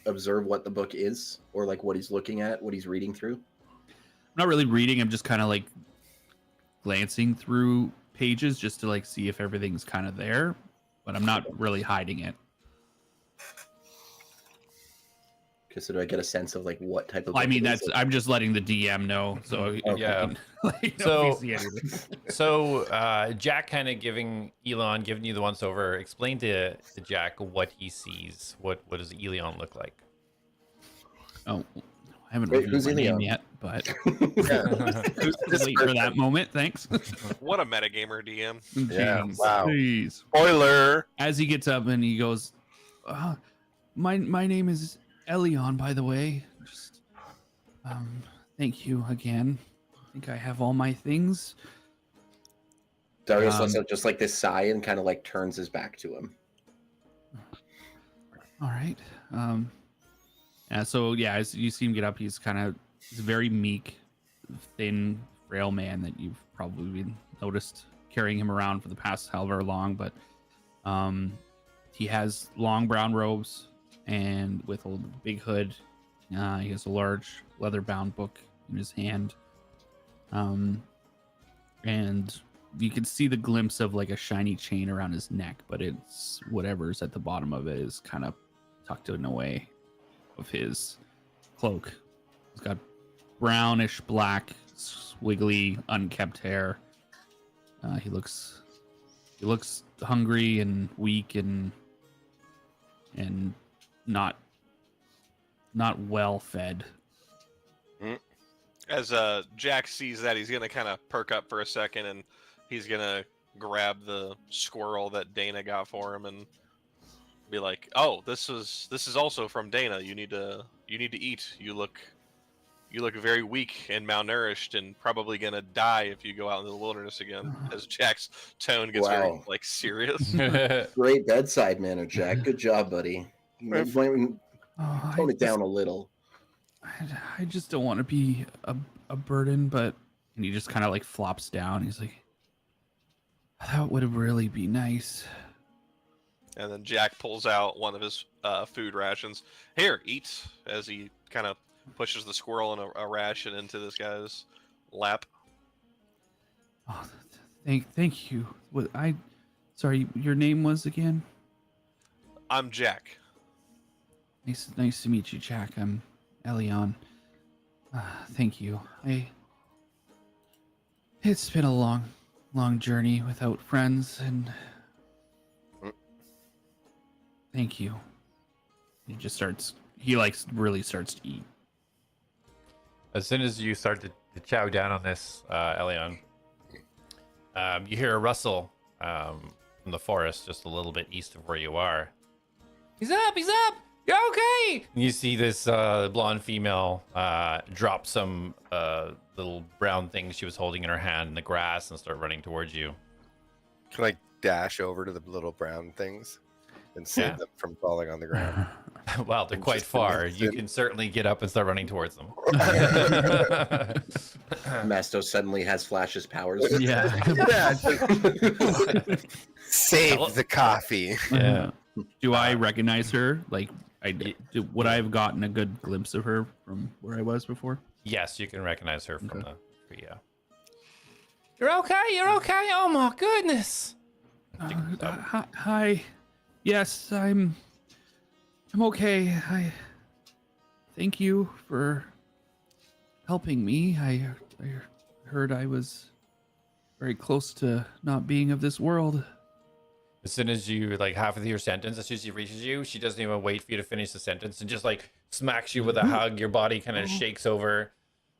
Speaker 4: observe what the book is, or like what he's looking at, what he's reading through?
Speaker 8: I'm not really reading. I'm just kind of like glancing through pages just to like see if everything's kind of there, but I'm not really hiding it.
Speaker 4: Because so do I get a sense of like what type of?
Speaker 8: Well, I
Speaker 4: book
Speaker 8: mean,
Speaker 4: it is?
Speaker 8: that's I'm just letting the DM know. So
Speaker 4: Okay.
Speaker 1: Yeah.
Speaker 8: so
Speaker 1: So- Jack kind of giving you the once over. Explain to Jack what he sees. What does Elion look like?
Speaker 8: oh, I haven't
Speaker 4: Wait,
Speaker 8: reviewed
Speaker 4: who's
Speaker 8: my name
Speaker 4: Elion?
Speaker 8: yet. but
Speaker 7: Yeah.
Speaker 8: wait for that moment. Thanks.
Speaker 3: What a metagamer DM.
Speaker 7: Yeah,
Speaker 8: Jeez,
Speaker 7: wow.
Speaker 8: Jeez.
Speaker 7: Spoiler.
Speaker 8: As he gets up and he goes, my name is Elion, by the way. Just thank you again. I think I have all my things.
Speaker 4: Darius lets out just like this sigh and kind of like turns his back to him.
Speaker 8: All right. So yeah, as you see him get up, he's a very meek, thin, frail man that you've probably noticed carrying him around for the past however long. But he has long brown robes and with a big hood. He has a large leather-bound book in his hand. And you can see the glimpse of like a shiny chain around his neck, but it's whatever's at the bottom of it is kind of tucked in a way of his cloak. He's got brownish black, swiggly, unkept hair. He looks hungry and weak and not well fed.
Speaker 3: As Jak sees that, he's gonna kind of perk up for a second, and he's gonna grab the squirrel that Dana got for him and be like, "Oh, this is also from Dana. You need to eat. You look very weak and malnourished, and probably gonna die if you go out into the wilderness again." As Jak's tone gets very
Speaker 4: Wow.
Speaker 3: like serious.
Speaker 4: Great bedside manner, Jak. Good job, buddy. You might tone it down a little.
Speaker 8: I just don't want to be a burden, but and he just kind of like flops down. He's like, that would really be nice.
Speaker 3: And then Jak pulls out one of his food rations. Here, eat. As he kind of pushes the squirrel and a ration into this guy's lap.
Speaker 8: Oh, thank you. Sorry, your name was again?
Speaker 3: I'm Jak.
Speaker 8: Nice to meet you, Jak. I'm Elion. Thank you. It's been a long journey without friends, and thank you. He really starts to eat.
Speaker 1: As soon as you start to chow down on this, Elion, you hear a rustle from the forest just a little bit east of where you are. He's up! You're okay! And you see this blonde female drop some little brown things she was holding in her hand in the grass and start running towards you.
Speaker 7: Can I dash over to the little brown things and save them from falling on the ground?
Speaker 1: Well, they're quite far. You can certainly get up and start running towards them.
Speaker 4: Mastos suddenly has Flash's powers.
Speaker 8: Yeah.
Speaker 7: Save the coffee.
Speaker 8: Yeah. Do I recognize her? Like, would I have gotten a good glimpse of her from where I was before?
Speaker 1: Yes, you can recognize her from the tree. Yeah. You're okay. Oh my goodness.
Speaker 8: Hi. Yes, I'm okay. I thank you for helping me. I heard I was very close to not being of this world.
Speaker 1: As soon as you half of your sentence, as soon as she reaches you, she doesn't even wait for you to finish the sentence and just smacks you with a hug. Your body kind of shakes over.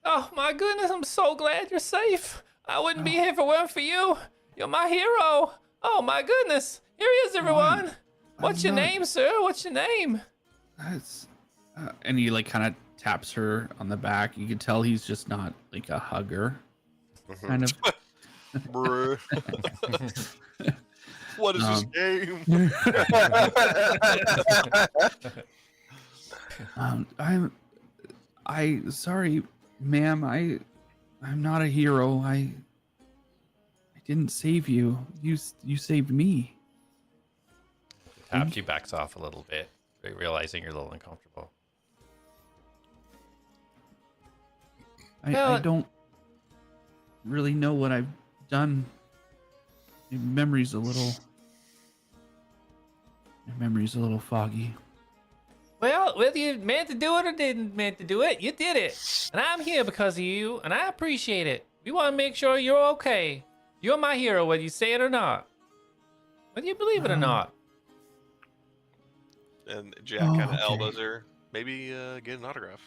Speaker 1: Oh my goodness, I'm so glad you're safe. I wouldn't be here if it weren't for you. You're my hero. Oh my goodness. Here he is, everyone. What's your name, sir? What's your name?
Speaker 8: And he kind of taps her on the back. You can tell he's just not a hugger. Kind of.
Speaker 3: Bruh. What is this game?
Speaker 8: Sorry, ma'am. I'm not a hero. I didn't save you. You saved me.
Speaker 1: She backs off a little bit, realizing you're a little uncomfortable.
Speaker 8: I don't really know what I've done. My memory's a little foggy.
Speaker 1: Well, whether you meant to do it or didn't meant to do it, you did it. And I'm here because of you, and I appreciate it. We want to make sure you're okay. You're my hero, whether you say it or not. Whether you believe it or not.
Speaker 3: And Jak kind of
Speaker 8: okay.
Speaker 3: elbows her. Maybe get an autograph.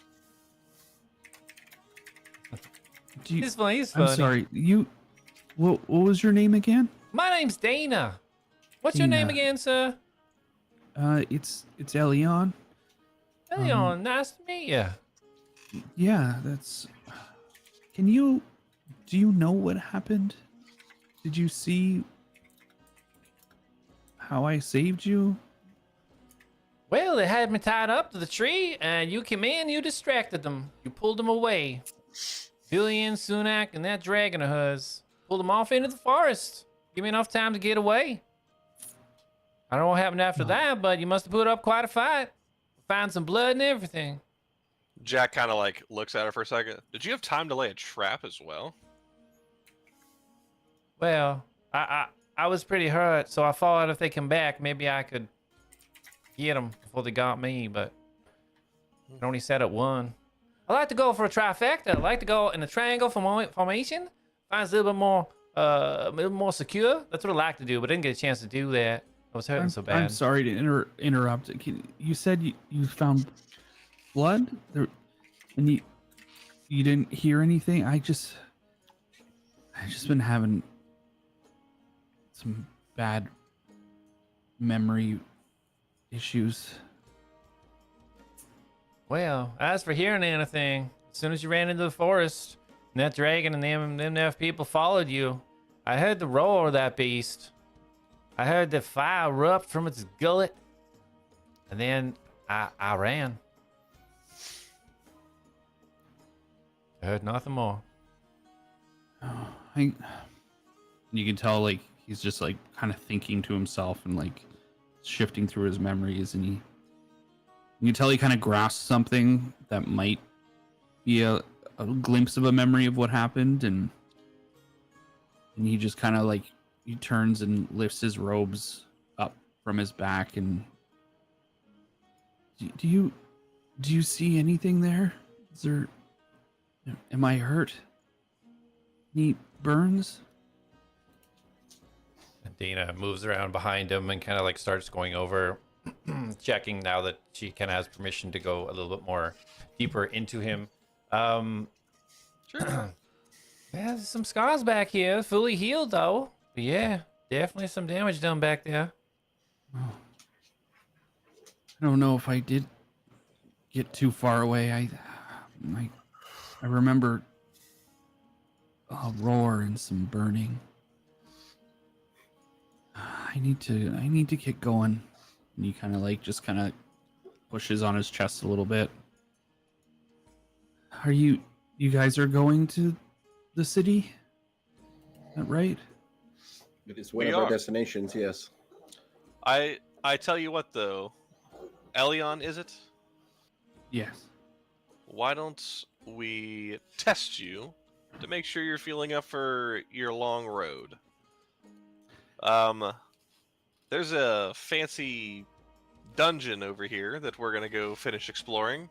Speaker 8: Do you,
Speaker 1: He's funny. He's funny.
Speaker 8: I'm sorry. You. What was your name again?
Speaker 1: My name's Dana. What's your name
Speaker 8: Dana.
Speaker 1: again, sir?
Speaker 8: It's Elion.
Speaker 1: Leon, nice to meet you.
Speaker 8: Yeah, that's. Do you know what happened? Did you see how I saved you?
Speaker 1: Well, they had me tied up to the tree, and you came in, you distracted them. You pulled them away. Billion, Sunak, and that dragon of hers. Pulled them off into the forest. Give me enough time to get away. I don't know what happened after that, but you must have put up quite a fight. Found some blood and everything.
Speaker 3: Jak kind of like looks at her for a second. Did you have time to lay a trap as well?
Speaker 1: Well, I was pretty hurt, so I thought if they come back, maybe I could get them before they got me, but it only set at one. I like to go for a trifecta. I like to go in a triangle formation. Finds a little bit more secure. That's what I like to do, but I didn't get a chance to do that. I was hurting so bad.
Speaker 8: I'm sorry to interrupt. You said you found blood, and you didn't hear anything. I just been having some bad memory issues.
Speaker 1: Well, as for hearing anything, as soon as you ran into the forest, and that dragon and them there people followed you, I heard the roar of that beast. I heard the fire erupt from its gullet, and then I ran. I heard nothing more.
Speaker 8: You can tell, like, he's just like kind of thinking to himself and like shifting through his memories, and you can tell he kind of grasps something that might be a glimpse of a memory of what happened, and he just kind of like he turns and lifts his robes up from his back. And do you see anything there? Am I hurt? Any burns?
Speaker 1: And Dana moves around behind him and kind of like starts going over, checking now that she kind of has permission to go a little bit more deeper into him.
Speaker 3: Sure.
Speaker 1: Yeah, there's some scars back here, fully healed though. But yeah, definitely some damage done back there.
Speaker 8: I don't know if I did get too far away. I remember a roar and some burning. I need to get going. And he kind of like just kind of pushes on his chest a little bit. Are you guys are going to the city? Is that right?
Speaker 4: It is one
Speaker 3: We
Speaker 4: of our
Speaker 3: are.
Speaker 4: destinations, yes.
Speaker 3: I tell you what though, Elion, is it?
Speaker 8: Yes.
Speaker 3: Why don't we test you to make sure you're feeling up for your long road? There's a fancy dungeon over here that we're gonna go finish exploring,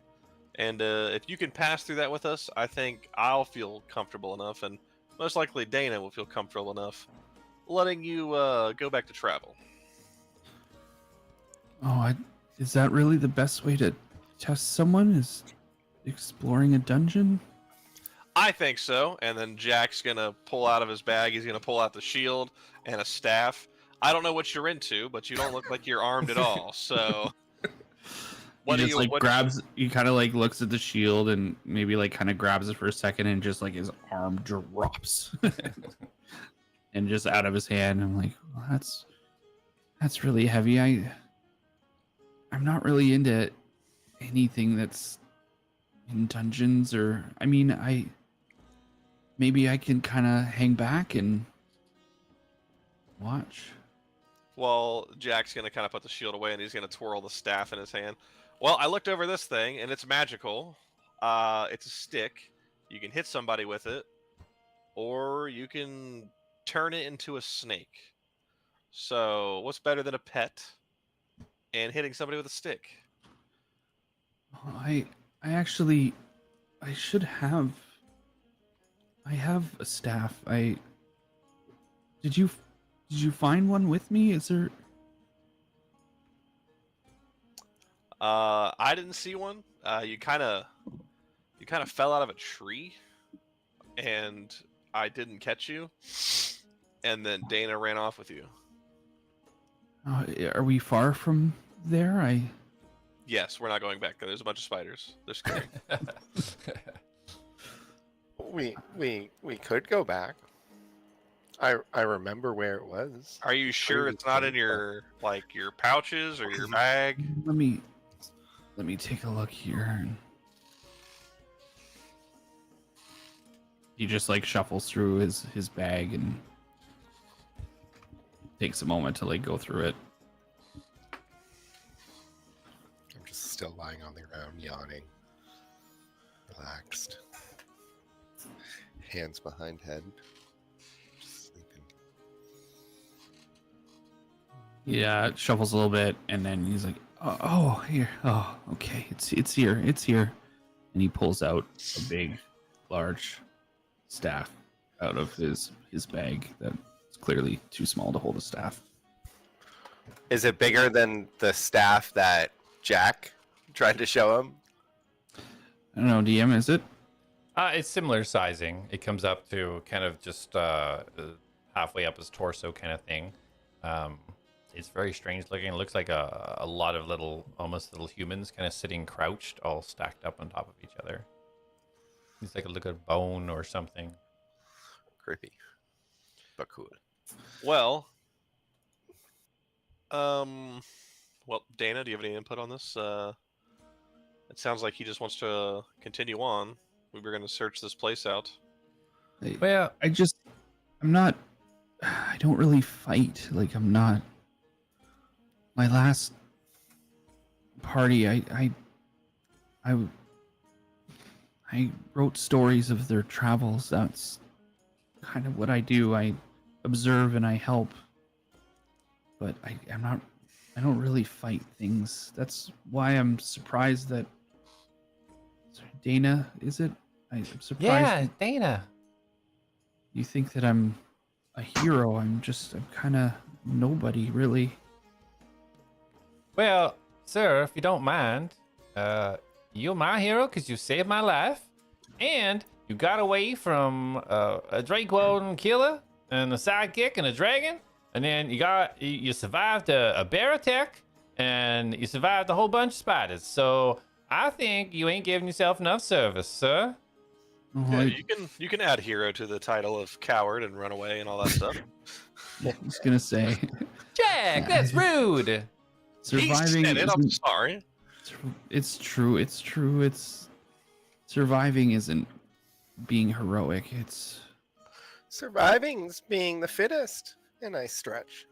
Speaker 3: and if you can pass through that with us, I think I'll feel comfortable enough, and most likely Dana will feel comfortable enough letting you go back to travel.
Speaker 8: Oh, is that really the best way to test someone? Is exploring a dungeon?
Speaker 3: I think so. And then Jak's gonna pull out of his bag. He's gonna pull out the shield and a staff. I don't know what you're into, but you don't look like you're armed at all. So, what
Speaker 8: he
Speaker 3: do
Speaker 8: just
Speaker 3: you
Speaker 8: like
Speaker 3: what-
Speaker 8: grabs? He kind of like looks at the shield and maybe like kind of grabs it for a second, and just like his arm drops, and just out of his hand. I'm like, well, that's really heavy. I'm not really into anything that's in dungeons, or I mean, maybe I can kind of hang back and watch.
Speaker 3: Well, Jak's gonna kind of put the shield away, and he's gonna twirl the staff in his hand. Well, I looked over this thing, and it's magical. It's a stick. You can hit somebody with it, or you can turn it into a snake. So, what's better than a pet and hitting somebody with a stick?
Speaker 8: I should have. I have a staff. Did you find one with me? Is there?
Speaker 3: I didn't see one. You kind of fell out of a tree, and I didn't catch you, and then Dana ran off with you.
Speaker 8: Are we far from there?
Speaker 3: Yes, we're not going back there. There's a bunch of spiders. They're scary.
Speaker 7: We could go back. I remember where it was.
Speaker 3: Are you sure it's not in your your pouches or your bag?
Speaker 8: Let me take a look here. He just like shuffles through his bag and takes a moment to like go through it.
Speaker 7: I'm just still lying on the ground, yawning, relaxed, hands behind head, just sleeping.
Speaker 8: Yeah, shuffles a little bit, and then he's like, "Oh, here. Oh, okay. It's here. It's here." And he pulls out a big, large staff out of his bag that's clearly too small to hold a staff.
Speaker 7: Is it bigger than the staff that Jak tried to show him?
Speaker 8: I don't know, DM, is it?
Speaker 1: It's similar sizing. It comes up to kind of just halfway up his torso kind of thing. It's very strange looking. It looks like a lot of almost little humans kind of sitting crouched, all stacked up on top of each other. It's like a look of bone or something.
Speaker 7: Creepy, but cool.
Speaker 3: Well, Dana, do you have any input on this? It sounds like he just wants to continue on. We were going to search this place out.
Speaker 1: Well,
Speaker 8: I don't really fight. Like, I'm not. My last party, I wrote stories of their travels. That's kind of what I do. I observe and I help. But I don't really fight things. That's why I'm surprised that Dana, is it? I'm surprised.
Speaker 1: yeah, Dana.
Speaker 8: You think that I'm a hero. I'm kind of nobody, really.
Speaker 1: Well, sir, if you don't mind, you're my hero because you saved my life, and you got away from a Drakewoden killer and a sidekick and a dragon, and then you survived a bear attack, and you survived a whole bunch of spiders. So I think you ain't giving yourself enough service, sir.
Speaker 3: Yeah, you can add hero to the title of coward and run away and all that stuff.
Speaker 8: I was gonna say,
Speaker 1: Jak, that's rude.
Speaker 8: surviving.
Speaker 3: He said it, I'm sorry.
Speaker 8: It's true. It's true. Surviving isn't being heroic. It's
Speaker 7: Surviving's being the fittest. And I stretch.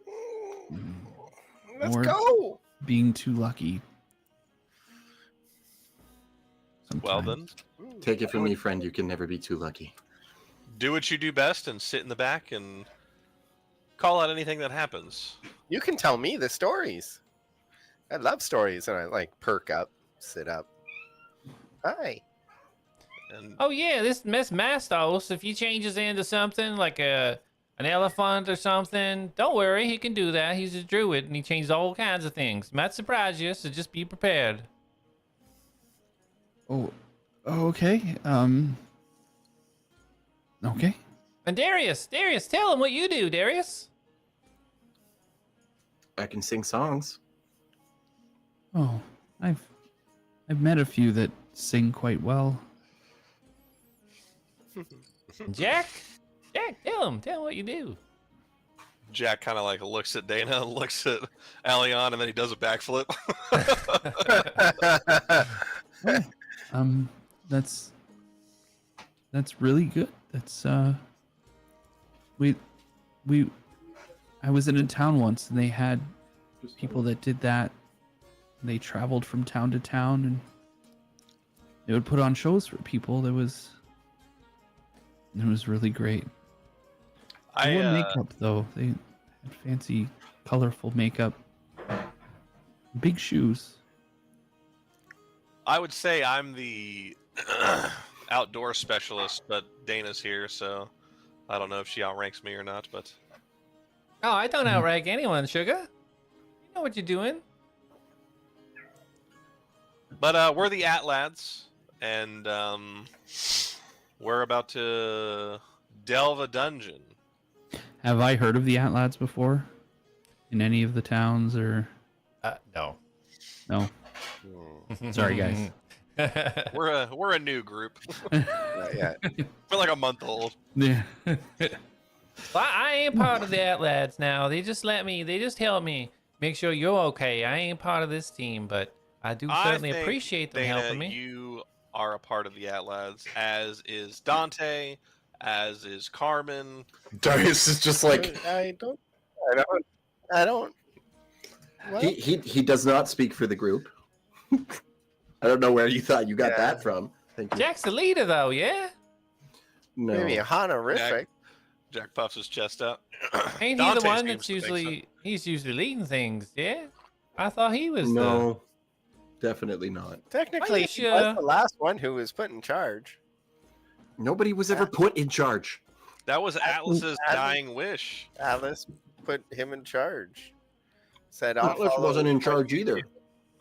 Speaker 7: Let's
Speaker 8: Or-
Speaker 7: go.
Speaker 8: being too lucky.
Speaker 3: Well
Speaker 8: Sometimes.
Speaker 3: then,
Speaker 4: Take it from me, friend. You can never be too lucky.
Speaker 3: do what you do best and sit in the back and call out anything that happens.
Speaker 7: You can tell me the stories. I love stories, and I like perk up, sit up. Hi.
Speaker 3: And
Speaker 1: Oh yeah, this Miss Mastos, if he changes into something like an elephant or something, don't worry, he can do that. He's a druid and he changes all kinds of things. Might surprise you, so just be prepared.
Speaker 8: Oh, okay. Okay.
Speaker 1: And Darius, tell him what you do, Darius.
Speaker 4: I can sing songs.
Speaker 8: Oh, I've met a few that sing quite well.
Speaker 1: Jak, tell him what you do.
Speaker 3: Jak kind of like looks at Dana, looks at Alion, and then he does a backflip.
Speaker 8: That's really good. That's I was in a town once and they had people that did that. They traveled from town to town and they would put on shows for people. It was really great. They wore makeup though. They had fancy, colorful makeup. Big shoes.
Speaker 3: I would say I'm the outdoor specialist, but Dana's here, so I don't know if she outranks me or not, but
Speaker 1: Oh, I don't outrank anyone, sugar. You know what you're doing.
Speaker 3: we're the ATLADS, and we're about to delve a dungeon.
Speaker 8: Have I heard of the ATLADS before? In any of the towns or
Speaker 1: No.
Speaker 8: no? Sorry, guys.
Speaker 3: We're a new group.
Speaker 7: Yeah.
Speaker 3: We're like a month old.
Speaker 8: Yeah.
Speaker 1: Well, I ain't part of the ATLADS now. They just help me make sure you're okay. I ain't part of this team, but I do certainly
Speaker 3: think,
Speaker 1: appreciate them
Speaker 3: Dana,
Speaker 1: helping me.
Speaker 3: You are a part of the ATLADS, as is Dante, as is Carmen.
Speaker 4: Darius is just like
Speaker 7: I don't. Well,
Speaker 4: he does not speak for the group. I don't know where you thought you got that from. Thank you.
Speaker 1: Jack's the leader, though, yeah?
Speaker 4: No.
Speaker 7: maybe a honorific.
Speaker 3: Jack puffs his chest out.
Speaker 1: Ain't he the
Speaker 3: Dante
Speaker 1: one
Speaker 3: seems
Speaker 1: that's
Speaker 3: to think so.
Speaker 1: he's usually leading things, yeah? I thought he was
Speaker 4: No, definitely not.
Speaker 7: Technically,
Speaker 1: you
Speaker 7: he
Speaker 1: sure?
Speaker 7: was the last one who was put in charge.
Speaker 4: Nobody was ever put in charge.
Speaker 3: That was Atlas's
Speaker 7: Atlas-
Speaker 3: dying wish.
Speaker 7: Atlas put him in charge. Said
Speaker 4: Atlas
Speaker 7: follow
Speaker 4: wasn't in
Speaker 7: the
Speaker 4: charge either.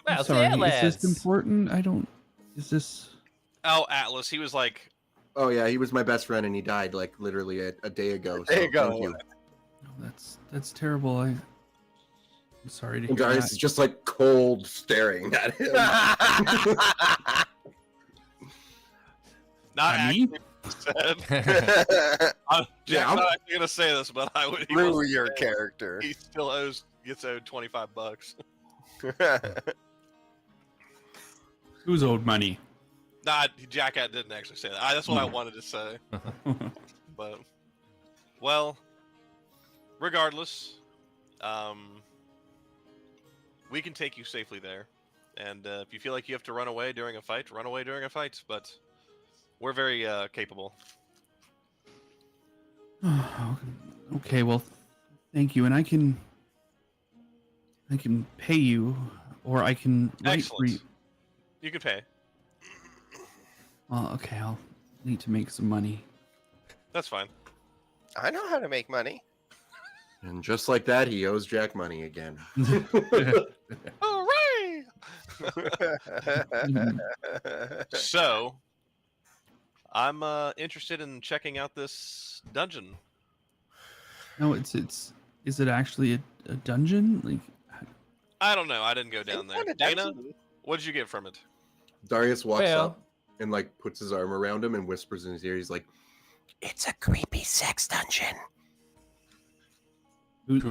Speaker 1: Well,
Speaker 8: Sorry, is
Speaker 1: ATLADS.
Speaker 8: this important? I don't. Is this?
Speaker 3: Oh, Atlas. He was like,
Speaker 4: Oh yeah, he was my best friend and he died like literally a day ago.
Speaker 7: There you
Speaker 4: so
Speaker 7: go.
Speaker 4: thank you.
Speaker 8: No, that's terrible. I'm sorry to hear
Speaker 4: And Darius
Speaker 8: that.
Speaker 4: is just like cold staring at him.
Speaker 3: not
Speaker 8: I mean-
Speaker 3: actually said. Jack's
Speaker 4: Yeah, I'm-
Speaker 3: not actually gonna say this, but I would. He
Speaker 7: Rue
Speaker 3: wasn't
Speaker 7: your
Speaker 3: dead.
Speaker 7: character.
Speaker 3: He still gets owed $25.
Speaker 8: Who's owed money?
Speaker 3: Nah, Jack didn't actually say that. That's what I wanted to say. But, well, regardless, we can take you safely there. And if you feel like you have to run away during a fight, run away during a fight. But we're very capable.
Speaker 8: Okay, well, thank you, and I can pay you, or I can write for you.
Speaker 3: Excellent. You can pay.
Speaker 8: Well, okay, I'll need to make some money.
Speaker 3: That's fine.
Speaker 7: I know how to make money.
Speaker 4: And just like that, he owes Jack money again.
Speaker 3: Hooray! So, I'm interested in checking out this dungeon.
Speaker 8: No, it's is it actually a dungeon? Like,
Speaker 3: I don't know. I didn't go down there. Dana, what did you get from it?
Speaker 4: Darius walks
Speaker 1: Well-
Speaker 4: up and like puts his arm around him and whispers in his ear. He's like, "It's a creepy sex dungeon."
Speaker 8: who yeah.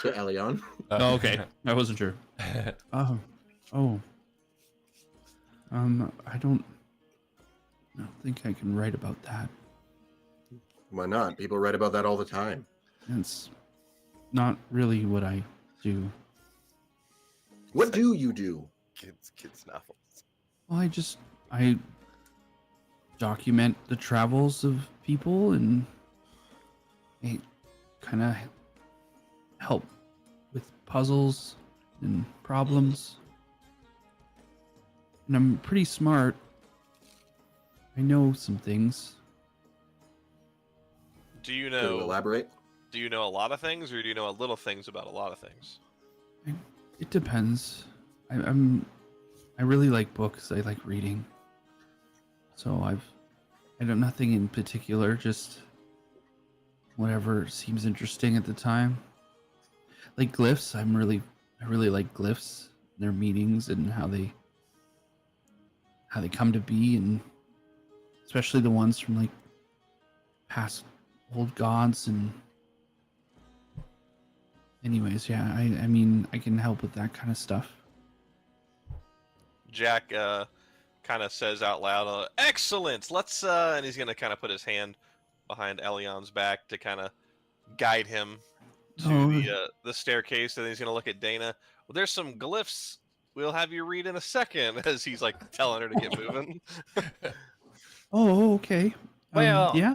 Speaker 4: To Elion.
Speaker 8: Oh, okay. I wasn't sure. I don't think I can write about that.
Speaker 4: Why not? People write about that all the time.
Speaker 8: It's not really what I do.
Speaker 4: What do you do?
Speaker 7: Kids novels.
Speaker 8: Well, I document the travels of people and I kind of help with puzzles and problems. And I'm pretty smart. I know some things.
Speaker 3: Do you
Speaker 4: Can you
Speaker 3: know?
Speaker 4: elaborate?
Speaker 3: Do you know a lot of things, or do you know a little things about a lot of things?
Speaker 8: It depends. I really like books. I like reading. So I know nothing in particular, just whatever seems interesting at the time. Like glyphs, I really like glyphs, their meanings and how they come to be, and especially the ones from like past old gods. And anyways, yeah, I mean I can help with that kind of stuff.
Speaker 3: Jack kind of says out loud, "Excellent! Let's," and he's gonna kind of put his hand behind Elion's back to kind of guide him to the staircase, and then he's gonna look at Dana. Well, there's some glyphs we'll have you read in a second, as he's like telling her to get moving.
Speaker 8: Oh, okay.
Speaker 1: Well,
Speaker 8: yeah.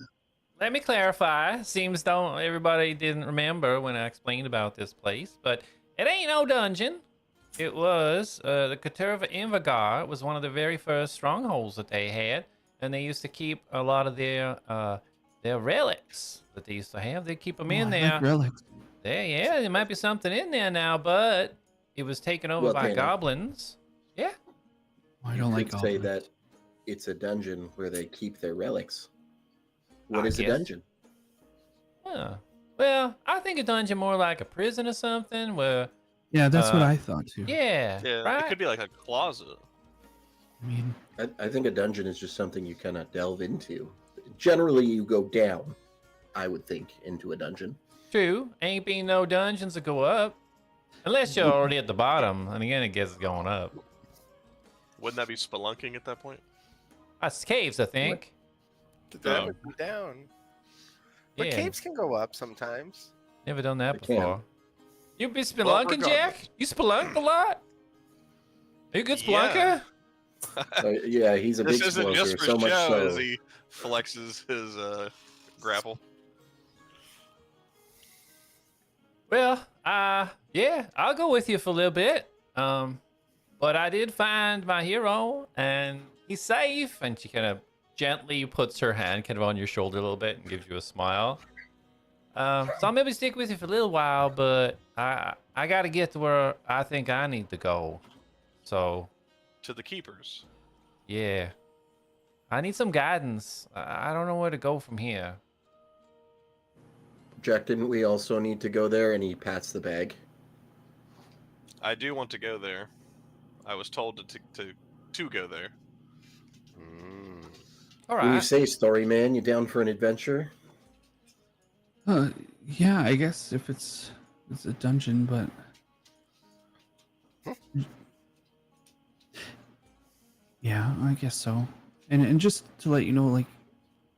Speaker 1: Let me clarify. Seems everybody didn't remember when I explained about this place, but it ain't no dungeon. It was the Caterva Invagar. It was one of the very first strongholds that they had, and they used to keep a lot of their relics that they used to have. They keep them in
Speaker 8: I
Speaker 1: there.
Speaker 8: like relics.
Speaker 1: There might be something in there now, but it was taken over
Speaker 4: Well,
Speaker 1: by
Speaker 4: Dana.
Speaker 1: goblins. Yeah.
Speaker 8: I don't like
Speaker 4: Could say
Speaker 8: goblins.
Speaker 4: that it's a dungeon where they keep their relics. What
Speaker 1: I
Speaker 4: is a
Speaker 1: guess.
Speaker 4: dungeon?
Speaker 1: Huh. Well, I think a dungeon more like a prison or something where,
Speaker 8: Yeah, that's what
Speaker 1: Uh,
Speaker 8: I thought too.
Speaker 1: yeah,
Speaker 3: Yeah,
Speaker 1: right?
Speaker 3: it could be like a closet.
Speaker 8: I mean,
Speaker 4: I think a dungeon is just something you kind of delve into. Generally, you go down, I would think, into a dungeon.
Speaker 1: True. Ain't been no dungeons that go up. Unless you're already at the bottom, and again, it gets going up.
Speaker 3: Wouldn't that be spelunking at that point?
Speaker 1: That's caves, I think.
Speaker 7: That
Speaker 3: Oh.
Speaker 7: would be down. But
Speaker 1: Yeah.
Speaker 7: caves can go up sometimes.
Speaker 1: Never done that
Speaker 4: They can.
Speaker 1: before. You be
Speaker 3: Well,
Speaker 1: spelunking, Jack? You spelunked a lot? Are you a good spelunker?
Speaker 3: Yeah.
Speaker 4: Yeah, he's a big
Speaker 3: This isn't just
Speaker 4: spelunker,
Speaker 3: for
Speaker 4: so much
Speaker 3: show
Speaker 4: so.
Speaker 3: as he flexes his grapple.
Speaker 1: Well, yeah, I'll go with you for a little bit. But I did find my hero, and he's safe. And she kind of gently puts her hand kind of on your shoulder a little bit and gives you a smile. So I'll maybe stick with you for a little while, but I got to get to where I think I need to go. So,
Speaker 3: To the keepers.
Speaker 1: yeah. I need some guidance. I don't know where to go from here.
Speaker 4: Jack, didn't we also need to go there? And he pats the bag.
Speaker 3: I do want to go there. I was told to go there.
Speaker 7: Mm.
Speaker 1: All
Speaker 4: When you
Speaker 1: right.
Speaker 4: say story man, you down for an adventure?
Speaker 8: yeah, I guess if it's a dungeon, but yeah, I guess so. And just to let you know, like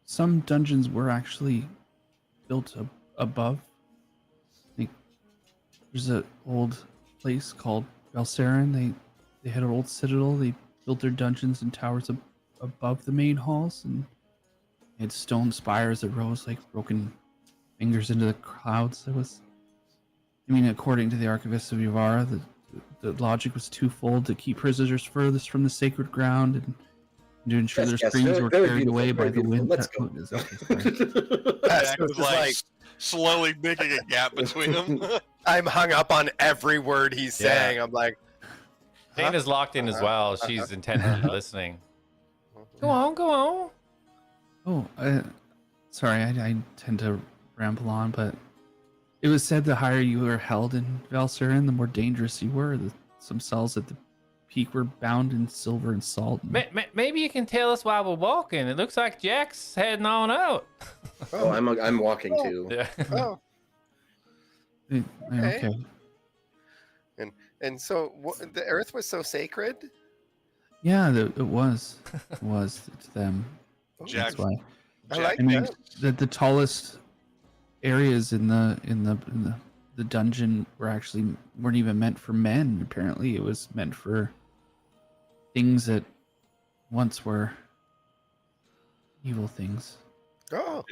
Speaker 8: some dungeons were actually built above. Like there's an old place called Belsarin. They had an old citadel. They built their dungeons and towers above the main halls, and they had stone spires that rose like broken fingers into the clouds. According to the Archivist of Yavara, the logic was twofold: to keep prisoners furthest from the sacred ground and to ensure
Speaker 4: Yes,
Speaker 8: their
Speaker 4: yes,
Speaker 8: screams
Speaker 4: very-
Speaker 8: were
Speaker 4: very
Speaker 8: carried away
Speaker 4: beautiful,
Speaker 8: by the
Speaker 4: very
Speaker 8: wind.
Speaker 4: beautiful. Let's
Speaker 8: Oh,
Speaker 4: go.
Speaker 8: is- okay, sorry.
Speaker 7: That's
Speaker 3: Jack
Speaker 7: just
Speaker 3: is like
Speaker 7: like
Speaker 3: slowly making a gap between them.
Speaker 7: I'm hung up on every word he's
Speaker 1: Yeah.
Speaker 7: saying. I'm like,
Speaker 1: Dana's locked in as well. She's intently listening. Go on, go on.
Speaker 8: Oh, sorry, I tend to ramble on, but it was said the higher you were held in Valsarin, the more dangerous you were. Some cells at the peak were bound in silver and salt.
Speaker 1: Maybe you can tell us while we're walking. It looks like Jack's heading on out.
Speaker 4: Oh, I'm walking too.
Speaker 1: Yeah.
Speaker 7: oh.
Speaker 8: Okay.
Speaker 7: And so the earth was so sacred.
Speaker 8: Yeah, it was. It was to them.
Speaker 3: Jack,
Speaker 8: That's why.
Speaker 7: I
Speaker 3: Jack-
Speaker 7: like
Speaker 8: I mean,
Speaker 7: that.
Speaker 8: the tallest areas in the dungeon weren't even meant for men. Apparently, it was meant for things that once were evil things.
Speaker 7: Oh,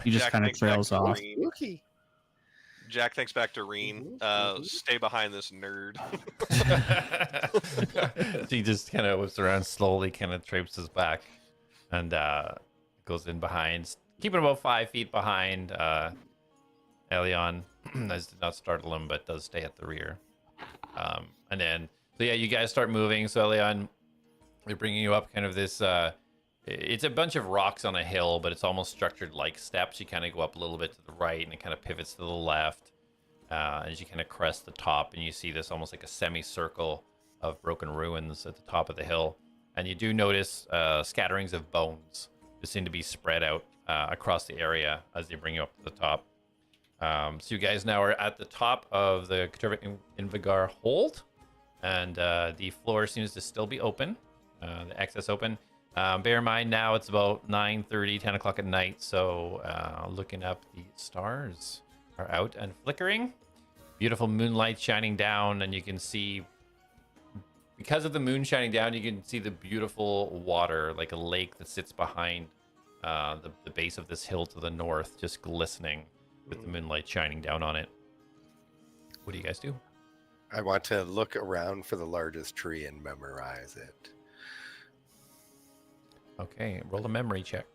Speaker 8: He just
Speaker 3: Jack
Speaker 8: kind of
Speaker 3: thinks back
Speaker 8: trails
Speaker 3: to
Speaker 8: off.
Speaker 3: Reen.
Speaker 7: spooky.
Speaker 3: Jack thinks back to Reen. Stay behind this nerd.
Speaker 1: She just kind of whips around slowly, kind of traipses back, and goes in behind, keeping about 5 feet behind Elion. Does not startle him, but does stay at the rear. And then, so yeah, you guys start moving. So Elion, they're bringing you up kind of this. It's a bunch of rocks on a hill, but it's almost structured like steps. You kind of go up a little bit to the right, and it kind of pivots to the left. As you kind of crest the top, and you see this almost like a semicircle of broken ruins at the top of the hill. And you do notice scatterings of bones that seem to be spread out across the area as they bring you up to the top. So you guys now are at the top of the Caterva Invigar hold, and the floor seems to still be open, the access open. Bear in mind now it's about 9:30, 10 o'clock at night, so looking up, the stars are out and flickering. Beautiful moonlight shining down, and you can see, because of the moon shining down, you can see the beautiful water, like a lake that sits behind the base of this hill to the north, just glistening with the moonlight shining down on it. What do you guys do?
Speaker 7: I want to look around for the largest tree and memorize it.
Speaker 1: Okay, roll a memory check.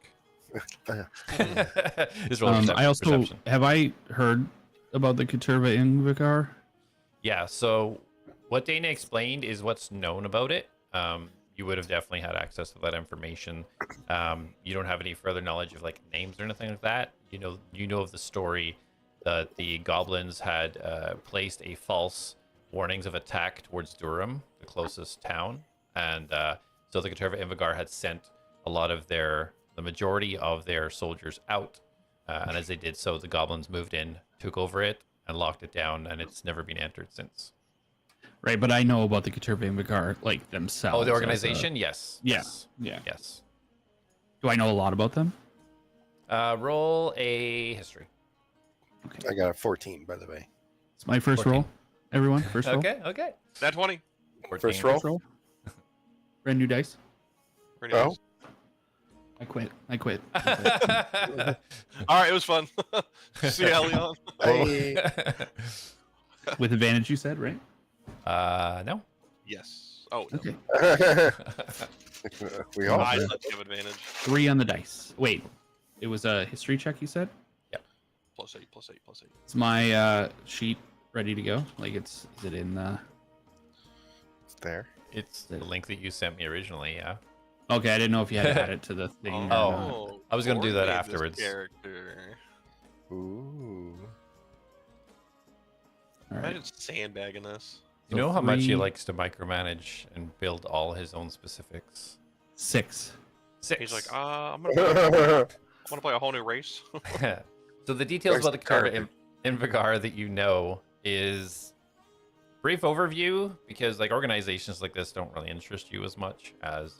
Speaker 1: Just roll a
Speaker 8: I also
Speaker 1: perception.
Speaker 8: have I heard about the Caterva Invigar?
Speaker 1: Yeah, so what Dana explained is what's known about it. You you would have definitely had access to that information. You don't have any further knowledge of like names or anything like that. You know of the story that the goblins had placed a false warnings of attack towards Durham, the closest town, and so the Caterva Invigar had sent a lot of the majority of their soldiers out, and as they did so, the goblins moved in, took over it, and locked it down, and it's never been entered since.
Speaker 8: Right, but I know about the Caterva Invigar, like themselves.
Speaker 1: Oh, the organization? Yes.
Speaker 8: Yeah.
Speaker 1: Yes.
Speaker 8: Do I know a lot about them?
Speaker 1: Roll a history.
Speaker 8: Okay.
Speaker 7: I got a 14, by the way.
Speaker 8: It's my first
Speaker 1: 14.
Speaker 8: roll. Everyone, first roll.
Speaker 1: Okay.
Speaker 3: Nat 20.
Speaker 1: 14.
Speaker 7: First roll.
Speaker 8: First roll. Brand new dice.
Speaker 3: Pretty
Speaker 7: Oh.
Speaker 3: nice.
Speaker 8: I quit.
Speaker 3: All right, it was fun. See you, Leon.
Speaker 8: With advantage, you said, right?
Speaker 1: No.
Speaker 3: Yes. Oh, no.
Speaker 8: Okay.
Speaker 7: We all
Speaker 3: I
Speaker 7: did.
Speaker 3: let you have advantage.
Speaker 8: 3 on the dice. Wait, it was a history check, you said?
Speaker 3: +8, +8, +8.
Speaker 8: Is my sheet ready to go? Like, is it in
Speaker 7: It's there.
Speaker 1: It's the link that you sent me originally, yeah.
Speaker 8: Okay, I didn't know if you had to add it to the thing. or not.
Speaker 3: Oh,
Speaker 1: I was gonna do that
Speaker 3: Gordon made this
Speaker 1: afterwards.
Speaker 3: Character.
Speaker 7: Ooh.
Speaker 8: All right.
Speaker 3: Imagine sandbagging this.
Speaker 1: You know how much he
Speaker 8: 3,
Speaker 1: likes to micromanage and build all his own specifics?
Speaker 8: 6.
Speaker 1: 6.
Speaker 3: He's like, I'm gonna play a whole new race.
Speaker 1: So the details
Speaker 7: Where's
Speaker 1: about the
Speaker 7: the
Speaker 1: Caterva
Speaker 7: character?
Speaker 1: Invigar that you know is brief overview, because like organizations like this don't really interest you as much as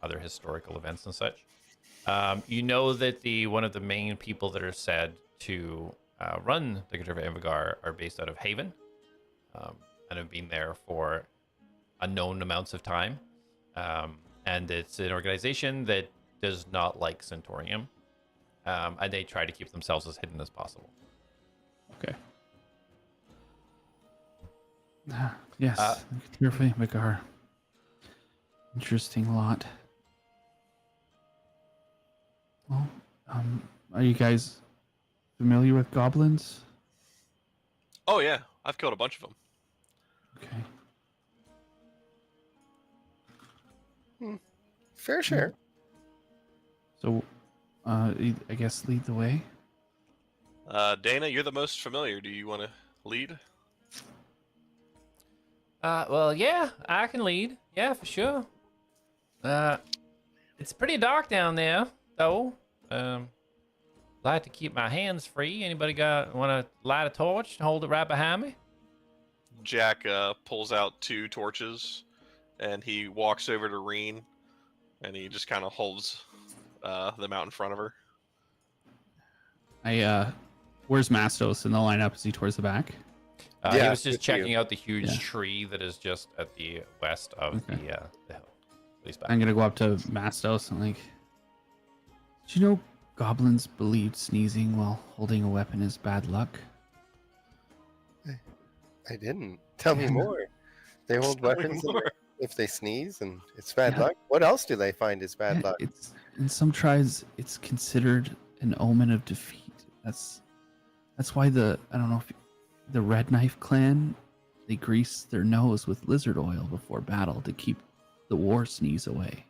Speaker 1: other historical events and such. You know that one of the main people that are said to run the Caterva Invigar are based out of Haven, and have been there for unknown amounts of time. And it's an organization that does not like Centaurium, and they try to keep themselves as hidden as possible.
Speaker 8: Okay. Yes, Caterva Invigar. Interesting lot. Well, are you guys familiar with goblins?
Speaker 3: Oh yeah, I've killed a bunch of them.
Speaker 8: Okay.
Speaker 7: Fair share.
Speaker 8: So, I guess lead the way.
Speaker 3: Dana, you're the most familiar. Do you want to lead?
Speaker 1: Well, yeah, I can lead. Yeah, for sure. It's pretty dark down there, though. Like to keep my hands free. Anybody want to light a torch and hold it right behind me?
Speaker 3: Jak pulls out 2 torches, and he walks over to Reen, and he just kind of holds them out in front of her.
Speaker 8: Where's Mastos in the lineup? Is he towards the back?
Speaker 1: He
Speaker 7: Yeah,
Speaker 1: was just
Speaker 7: good for you.
Speaker 1: checking out the huge
Speaker 8: Yeah.
Speaker 1: tree that is just at the west of
Speaker 8: Okay.
Speaker 1: the hill. Please back.
Speaker 8: I'm gonna go up to Mastos and like, did you know goblins believed sneezing while holding a weapon is bad luck?
Speaker 7: I didn't. Tell me more. They hold
Speaker 3: Tell me
Speaker 7: weapons
Speaker 3: more.
Speaker 7: if they sneeze, and it's bad
Speaker 8: Yeah.
Speaker 7: luck. What else do they find is bad
Speaker 8: Yeah,
Speaker 7: luck?
Speaker 8: It's in some tribes it's considered an omen of defeat. That's why I don't know if the Red Knife clan, they grease their nose with lizard oil before battle to keep the war sneeze away.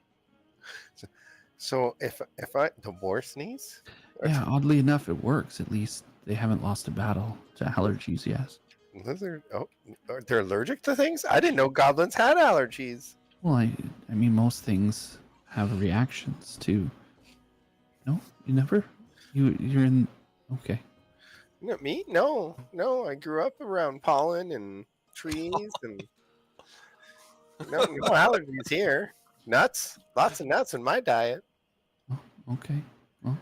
Speaker 7: So if the war sneeze?
Speaker 8: Yeah, oddly enough, it works. At least they haven't lost a battle to allergies yet.
Speaker 7: Lizard? Oh, they're allergic to things? I didn't know goblins had allergies.
Speaker 8: Well, I mean, most things have reactions to. No, you never. You're in. Okay.
Speaker 7: No, me? No. I grew up around pollen and trees and no allergies here. Nuts, lots of nuts in my diet.
Speaker 8: Oh, okay. Well.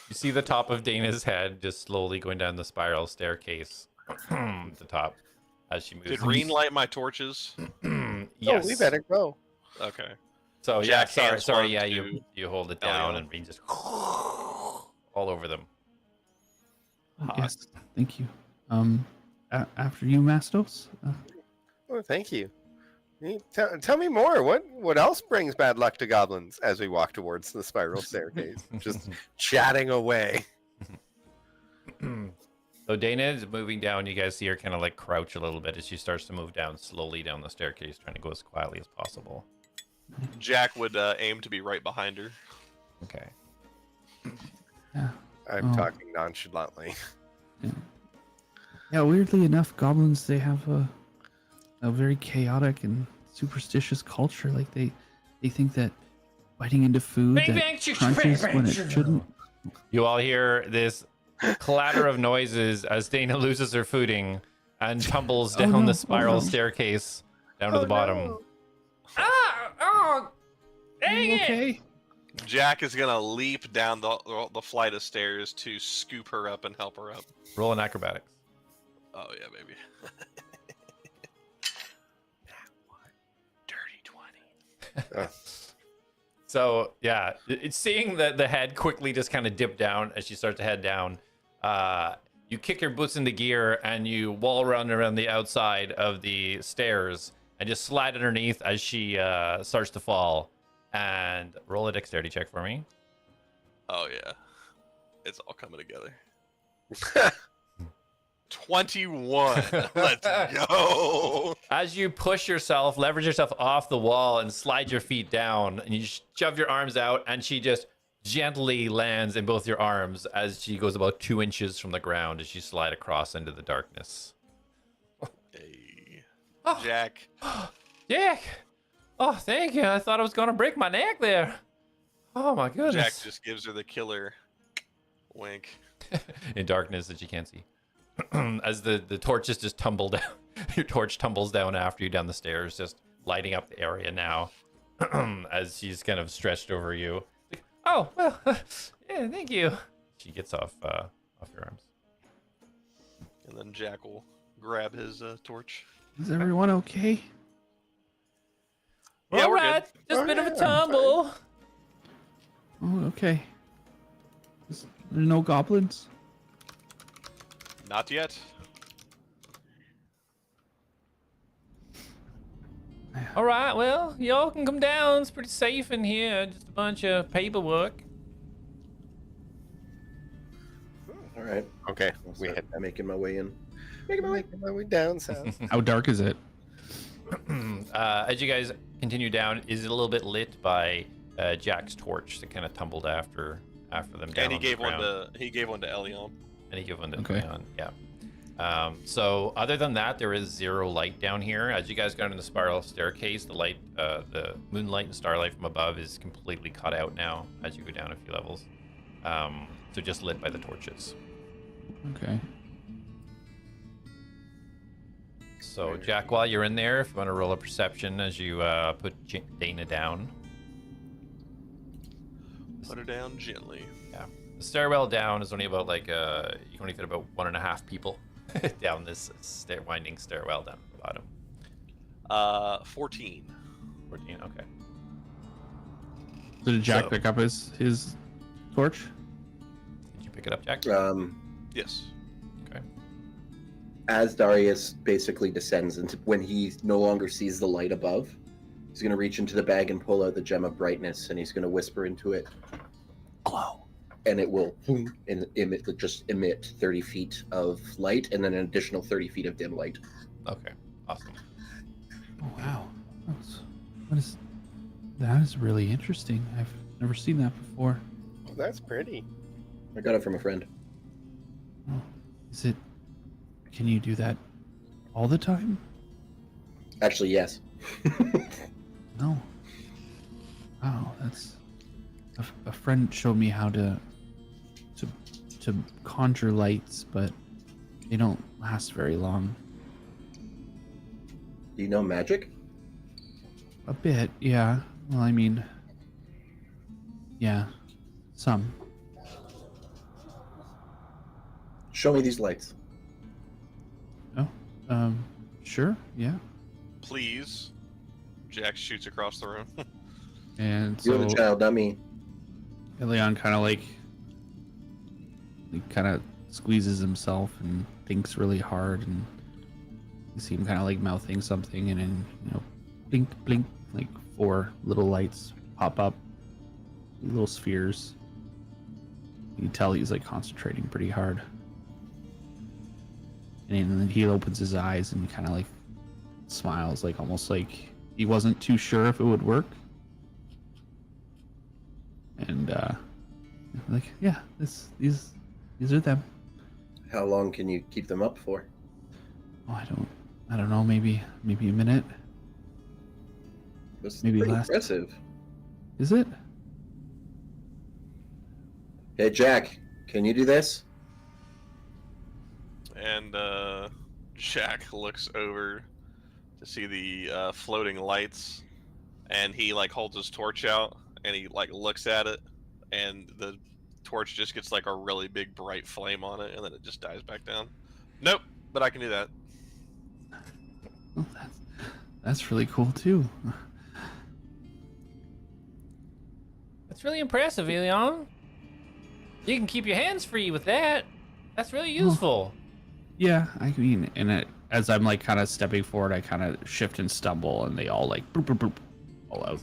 Speaker 1: You see the top of Dana's head just slowly going down the spiral staircase at the top as she moves.
Speaker 3: Did Reen light my torches?
Speaker 1: Yes.
Speaker 7: Oh, we better go.
Speaker 3: Okay.
Speaker 1: So yeah,
Speaker 3: Jak hands
Speaker 1: sorry,
Speaker 3: one
Speaker 1: yeah,
Speaker 3: to
Speaker 1: you hold it down
Speaker 3: Elion.
Speaker 1: and Reen just all over them.
Speaker 8: Yes. Thank you. After you, Mastos.
Speaker 7: Oh, thank you. Tell me more. What else brings bad luck to goblins as we walk towards the spiral staircase? Just chatting away.
Speaker 1: So Dana is moving down. You guys see her kind of like crouch a little bit as she starts to move down slowly down the staircase, trying to go as quietly as possible.
Speaker 3: Jak would aim to be right behind her.
Speaker 1: Okay.
Speaker 8: Yeah.
Speaker 7: I'm
Speaker 8: Oh.
Speaker 7: talking nonchalantly.
Speaker 8: Yeah, weirdly enough, goblins, they have a very chaotic and superstitious culture. Like they think that biting into food that crunches when it shouldn't.
Speaker 1: You all hear this clatter of noises as Dana loses her footing and tumbles down
Speaker 8: no,
Speaker 1: the spiral
Speaker 8: no.
Speaker 1: staircase down to the bottom.
Speaker 7: No.
Speaker 1: Dang it!
Speaker 8: Okay.
Speaker 3: Jak is gonna leap down the flight of stairs to scoop her up and help her up.
Speaker 1: Roll an acrobatics.
Speaker 3: Oh yeah, baby. Dirty 20.
Speaker 1: So yeah, it's seeing the head quickly just kind of dip down as she starts to head down. You kick your boots into gear and you wall run around the outside of the stairs and just slide underneath as she starts to fall. And roll a dexterity check for me.
Speaker 3: Oh yeah, it's all coming together. 21. Let's go.
Speaker 1: As you push yourself, leverage yourself off the wall and slide your feet down, and you shove your arms out, and she just gently lands in both your arms as she goes about 2 inches from the ground as you slide across into the darkness.
Speaker 3: Hey.
Speaker 1: Oh.
Speaker 3: Jak.
Speaker 1: Jak! Oh, thank you. I thought I was going to break my neck there. Oh, my goodness.
Speaker 3: Jak just gives her the killer wink.
Speaker 1: In darkness that you can't see. As the torches just tumble down. Your torch tumbles down after you down the stairs, just lighting up the area now. As she's kind of stretched over you. Like, oh, well, yeah, thank you. She gets off your arms.
Speaker 3: And then Jak will grab his torch.
Speaker 8: Is everyone okay?
Speaker 3: Yeah,
Speaker 1: All
Speaker 3: we're
Speaker 1: right,
Speaker 3: good.
Speaker 1: just a
Speaker 7: Oh,
Speaker 1: bit of
Speaker 7: yeah,
Speaker 1: a
Speaker 7: I'm
Speaker 1: tumble.
Speaker 8: Oh, okay. There's no goblins?
Speaker 3: Not yet.
Speaker 1: All right, well, y'all can come down. It's pretty safe in here. Just a bunch of paperwork.
Speaker 4: All right.
Speaker 7: Okay,
Speaker 4: I'll
Speaker 7: we
Speaker 4: start
Speaker 7: hit
Speaker 4: making my way in.
Speaker 7: making my way down south.
Speaker 8: How dark is it?
Speaker 1: As you guys continue down, is it a little bit lit by Jak's torch that kind of tumbled after them down?
Speaker 3: And he
Speaker 1: on
Speaker 3: gave
Speaker 1: the
Speaker 3: one
Speaker 1: ground?
Speaker 3: to Elion.
Speaker 1: And he gave one to
Speaker 8: Okay.
Speaker 1: Leon, yeah. So other than that, there is 0 light down here. As you guys go down the spiral staircase, the light, the moonlight and starlight from above is completely cut out now as you go down a few levels. So just lit by the torches.
Speaker 8: Okay.
Speaker 1: So Jak, while you're in there, if you want to roll a perception as you put Dana down.
Speaker 3: Put her down gently.
Speaker 1: Yeah. The stairwell down is only about like you can only fit about 1.5 people down this winding stairwell down at the bottom.
Speaker 3: 14.
Speaker 1: 14, okay.
Speaker 8: So did Jak
Speaker 1: So-
Speaker 8: pick up his torch?
Speaker 1: Did you pick it up, Jak?
Speaker 3: Yes.
Speaker 1: Okay.
Speaker 4: As Darius basically descends into when he no longer sees the light above, he's gonna reach into the bag and pull out the gem of brightness, and he's gonna whisper into it, "Glow," and it will boom, and just emit 30 feet of light, and then an additional 30 feet of dim light.
Speaker 1: Okay. Awesome.
Speaker 8: Oh wow. That is really interesting. I've never seen that before.
Speaker 7: Oh, that's pretty.
Speaker 4: I got it from a friend.
Speaker 8: Oh, can you do that all the time?
Speaker 4: Actually, yes.
Speaker 8: No. Wow, that's a friend showed me how to conjure lights, but they don't last very long.
Speaker 4: Do you know magic?
Speaker 8: A bit, yeah. Well, I mean, yeah, some.
Speaker 4: Show me these lights.
Speaker 8: Oh, sure, yeah.
Speaker 3: Please. Jak shoots across the room.
Speaker 8: And
Speaker 4: You're
Speaker 8: so
Speaker 4: the child, not me.
Speaker 8: Leon kind of like he kind of squeezes himself and thinks really hard, and you see him kind of like mouthing something, and then blink, blink, like 4 little lights pop up, little spheres. You can tell he's like concentrating pretty hard. And then he opens his eyes and kind of like smiles, like almost like he wasn't too sure if it would work. And like, yeah, these are them.
Speaker 4: How long can you keep them up for?
Speaker 8: Oh, I don't know, maybe a minute.
Speaker 4: That's
Speaker 8: Maybe
Speaker 4: pretty
Speaker 8: last-
Speaker 4: impressive.
Speaker 8: Is it?
Speaker 4: Hey, Jak, can you do this?
Speaker 3: And Jak looks over to see the floating lights, and he like holds his torch out, and he like looks at it, and the torch just gets like a really big bright flame on it, and then it just dies back down. Nope, but I can do that.
Speaker 8: Well, that's really cool too.
Speaker 1: That's really impressive, Elion. You can keep your hands free with that. That's really useful.
Speaker 8: Yeah, I mean, and as I'm like kind of stepping forward, I kind of shift and stumble, and they all like boop boop boop, all out.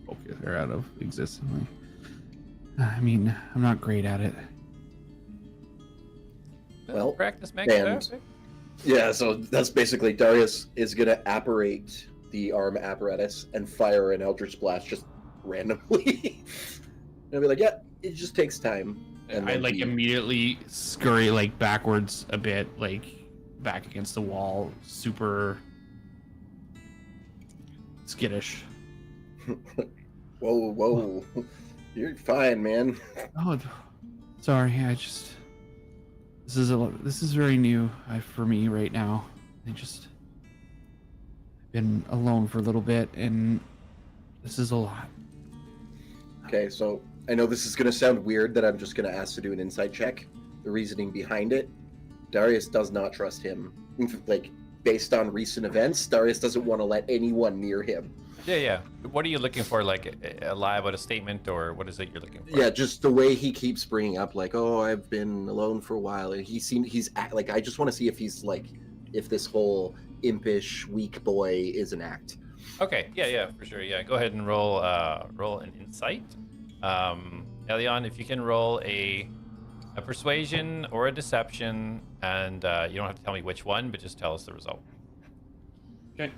Speaker 8: Okay, they're out of existence. I mean, I'm not great at it.
Speaker 4: Well,
Speaker 1: Practice makes
Speaker 4: and-
Speaker 1: perfect.
Speaker 4: Yeah, so that's basically Darius is gonna apparate the arm apparatus and fire an Eldritch Blast just randomly. And I'll be like, yeah, it just takes time. And
Speaker 8: I
Speaker 4: then
Speaker 8: like
Speaker 4: he-
Speaker 8: immediately scurry like backwards a bit, like back against the wall, super skittish.
Speaker 4: Whoa. You're fine, man.
Speaker 8: Oh, sorry. This is very new for me right now. I've been alone for a little bit, and this is a lot.
Speaker 4: Okay, so I know this is gonna sound weird that I'm just gonna ask to do an insight check. The reasoning behind it, Darius does not trust him. Like, based on recent events, Darius doesn't want to let anyone near him.
Speaker 1: Yeah. What are you looking for? Like a lie about a statement, or what is it you're looking for?
Speaker 4: Yeah, just the way he keeps bringing up, like, oh, I've been alone for a while, and like, I just want to see if he's like, if this whole impish weak boy is an act.
Speaker 1: Okay. Yeah, for sure. Yeah, go ahead and roll an insight. Elion, if you can roll a persuasion or a deception, and you don't have to tell me which one, but just tell us the result.
Speaker 8: Okay.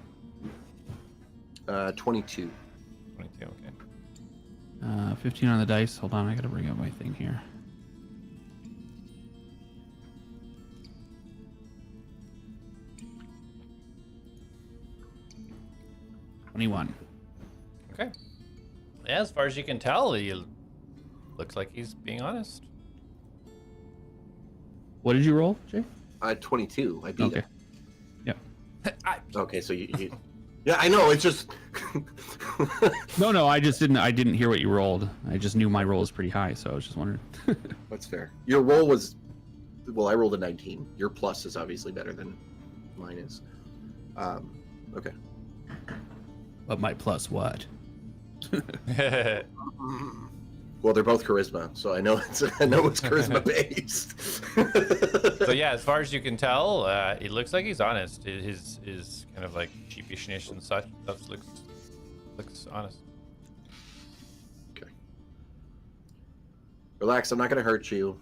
Speaker 4: 22.
Speaker 1: 22. Okay.
Speaker 8: 15 on the dice. Hold on, I gotta bring up my thing here. $21.
Speaker 1: Okay. Yeah, as far as you can tell, he looks like he's being honest.
Speaker 8: What did you roll, Jay?
Speaker 4: 22. I beat
Speaker 8: Okay.
Speaker 4: him.
Speaker 1: I,
Speaker 4: Okay, so you yeah, I know. It's just
Speaker 8: No, I didn't hear what you rolled. I just knew my roll was pretty high, so I was just wondering.
Speaker 4: that's fair. Your roll was, well, I rolled a 19. Your plus is obviously better than mine is. Okay.
Speaker 8: But my plus what?
Speaker 4: Well, they're both charisma, so I know it's charisma based.
Speaker 1: So yeah, as far as you can tell, it looks like he's honest. His kind of like sheepishness and such stuff looks honest.
Speaker 4: Okay. Relax. I'm not gonna hurt you.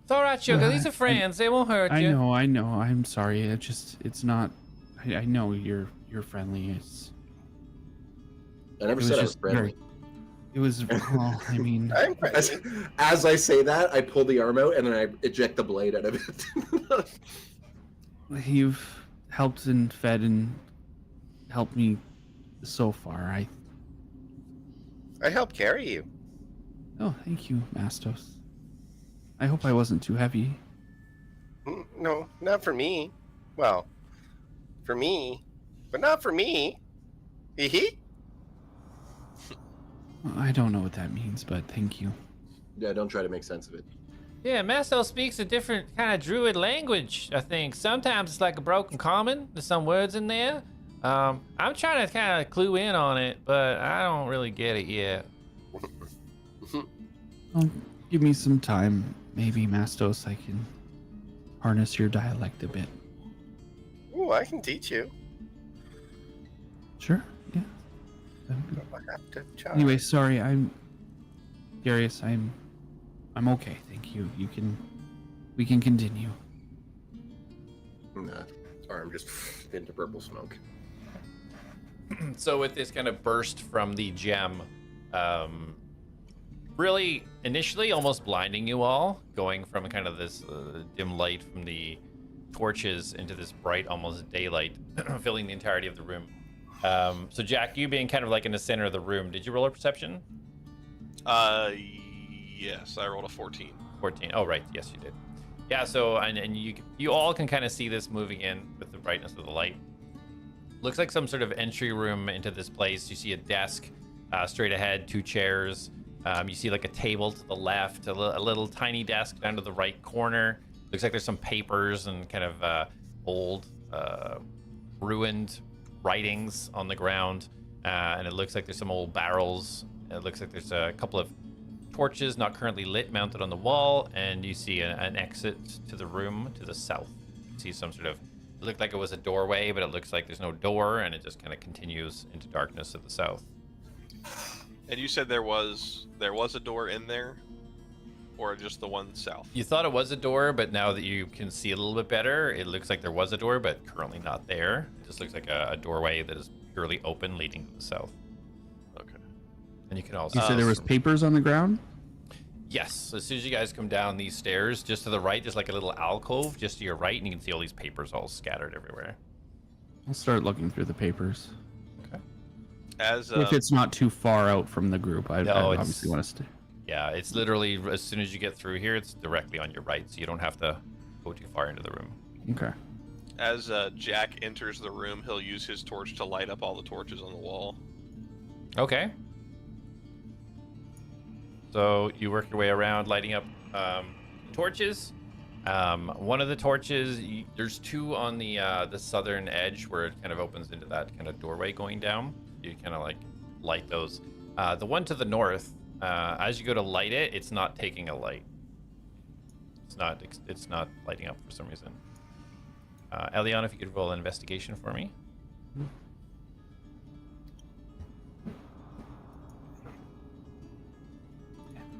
Speaker 1: It's all right, sugar. These are friends. They won't hurt you.
Speaker 8: I know. I'm sorry. It's not. I know you're friendly.
Speaker 4: I never
Speaker 8: It was
Speaker 4: said I was
Speaker 8: just
Speaker 4: friendly.
Speaker 8: It was. Well, I mean,
Speaker 7: I'm
Speaker 4: As I say that, I pull the arm out and then I eject the blade out of it.
Speaker 8: you've helped and fed and helped me so far.
Speaker 7: I helped carry you.
Speaker 8: Oh, thank you, Mastos. I hope I wasn't too heavy.
Speaker 7: No, not for me. Well, for me, but not for me. Hee.
Speaker 8: I don't know what that means, but thank you.
Speaker 4: Yeah, don't try to make sense of it.
Speaker 1: Yeah, Mastos speaks a different kind of druid language, I think. Sometimes it's like a broken common. There's some words in there. I'm trying to kind of clue in on it, but I don't really get it yet.
Speaker 8: Oh, give me some time. Maybe, Mastos, I can harness your dialect a bit.
Speaker 7: Ooh, I can teach you.
Speaker 8: Sure, yeah.
Speaker 7: I have to try.
Speaker 8: Anyway, sorry, Darius, I'm okay, thank you. We can continue.
Speaker 4: And the arm just into purple smoke.
Speaker 1: So with this kind of burst from the gem, really initially almost blinding you all, going from kind of this dim light from the torches into this bright, almost daylight, filling the entirety of the room. So Jak, you being kind of like in the center of the room, did you roll a perception?
Speaker 3: Yes, I rolled a 14.
Speaker 1: 14. Oh, right. Yes, you did. Yeah. So and you all can kind of see this moving in with the brightness of the light. Looks like some sort of entry room into this place. You see a desk straight ahead, 2 chairs. You see like a table to the left, a little tiny desk down to the right corner. Looks like there's some papers and kind of old, ruined writings on the ground. And it looks like there's some old barrels. It looks like there's a couple of torches not currently lit mounted on the wall. And you see an exit to the room to the south. You see some sort of, it looked like it was a doorway, but it looks like there's no door, and it just kind of continues into darkness to the south.
Speaker 3: And you said there was a door in there, or just the one south?
Speaker 1: You thought it was a door, but now that you can see a little bit better, it looks like there was a door, but currently not there. It just looks like a doorway that is purely open leading to the south.
Speaker 3: Okay.
Speaker 1: And you can also
Speaker 8: You said there was papers on the ground?
Speaker 1: Yes. So as soon as you guys come down these stairs, just to the right, there's like a little alcove just to your right, and you can see all these papers all scattered everywhere.
Speaker 8: I'll start looking through the papers.
Speaker 1: Okay.
Speaker 3: As
Speaker 8: If it's not too far out from the group, I obviously want to stay.
Speaker 1: Yeah, it's literally as soon as you get through here, it's directly on your right, so you don't have to go too far into the room.
Speaker 8: Okay.
Speaker 3: As Jak enters the room, he'll use his torch to light up all the torches on the wall.
Speaker 1: Okay. So you work your way around, lighting up torches. One of the torches, there's 2 on the southern edge where it kind of opens into that kind of doorway going down. You kind of like light those. The one to the north, as you go to light it, it's not taking a light. It's not lighting up for some reason. Elion, if you could roll an investigation for me.